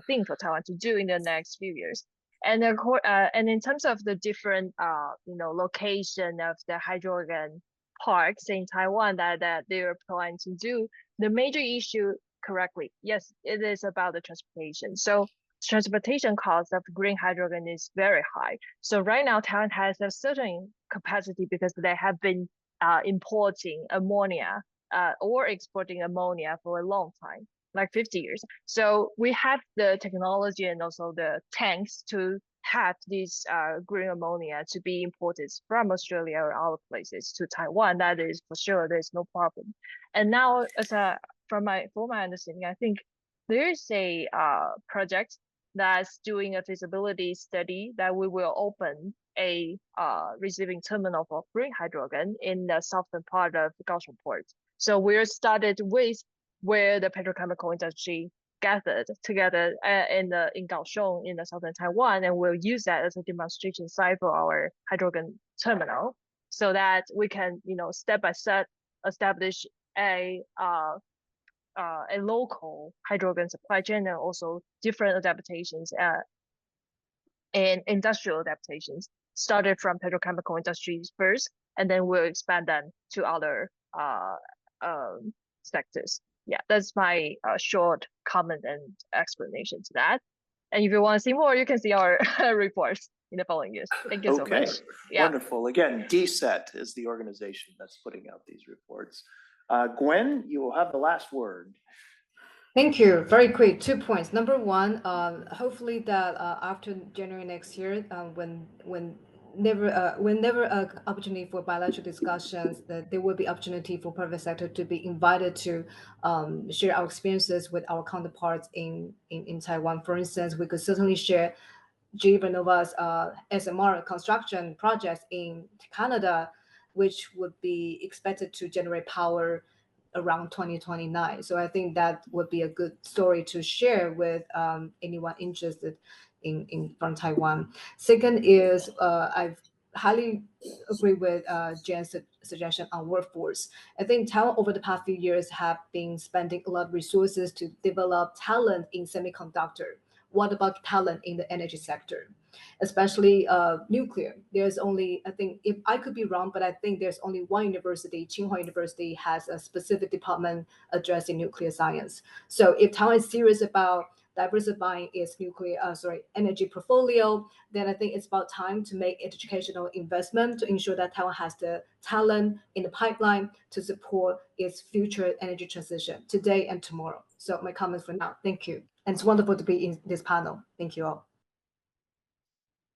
thing for Taiwan to do in the next few years. And in terms of the different location of the hydrogen parks in Taiwan that they are planning to do, the major issue, correctly, yes, it is about the transportation. So transportation cost of green hydrogen is very high. So right now Taiwan has a certain capacity because they have been importing ammonia or exporting ammonia for a long time, like 50 years. So we have the technology and also the tanks to have this green ammonia to be imported from Australia or other places to Taiwan. That is for sure, there's no problem. And now, from my understanding, I think there is a project that's doing a feasibility study that we will open a receiving terminal for green hydrogen in the southern part of Kaohsiung Port. So we're started with where the petrochemical industry gathered together in Kaohsiung in the southern Taiwan, and we'll use that as a demonstration site for our hydrogen terminal, so that we can, step by step establish a local hydrogen supply chain and also different adaptations and industrial adaptations. Started from petrochemical industries first, and then we'll expand them to other sectors. Yeah, that's my short comment and explanation to that. And if you want to see more, you can see our reports in the following years. Thank you so much. Yeah. Wonderful. Again, DSET is the organization that's putting out these reports. Gwen, you will have the last word. Thank you. Very quick, 2 points. Number one, hopefully that after January next year, whenever opportunity for bilateral discussions, that there will be opportunity for private sector to be invited to share our experiences with our counterparts in Taiwan. For instance, we could certainly share GE Vernova's SMR construction projects in Canada, which would be expected to generate power around 2029. So I think that would be a good story to share with anyone interested in from Taiwan. Second is I highly agree with Jen's suggestion on workforce. I think Taiwan over the past few years have been spending a lot of resources to develop talent in semiconductor. What about talent in the energy sector, especially nuclear? There's only, I think, if I could be wrong, but I think there's only one university, Tsinghua University, has a specific department addressing nuclear science. So if Taiwan is serious about diversifying its energy portfolio, then I think it's about time to make educational investment to ensure that Taiwan has the talent in the pipeline to support its future energy transition today and tomorrow. So my comments for now. Thank you. And it's wonderful to be in this panel. Thank you all.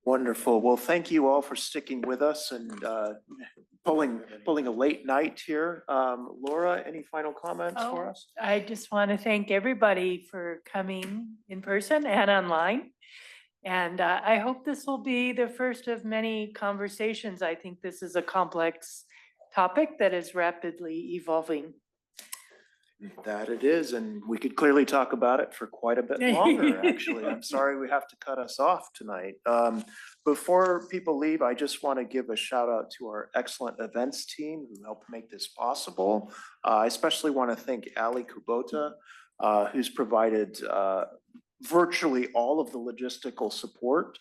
Wonderful. Well, thank you all for sticking with us and pulling a late night here. Laura, any final comments for us? I just want to thank everybody for coming in person and online. And I hope this will be the first of many conversations. I think this is a complex topic that is rapidly evolving. That it is, and we could clearly talk about it for quite a bit longer, actually. I'm sorry we have to cut us off tonight. Before people leave, I just want to give a shout out to our excellent events team who helped make this possible. I especially want to thank Ali Kubota, who's provided virtually all of the logistical support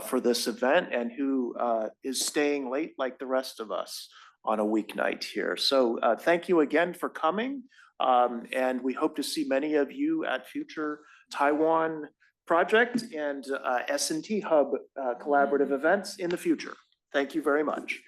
for this event and who is staying late like the rest of us on a weeknight here. So thank you again for coming. And we hope to see many of you at future Taiwan project and S&T Hub collaborative events in the future. Thank you very much.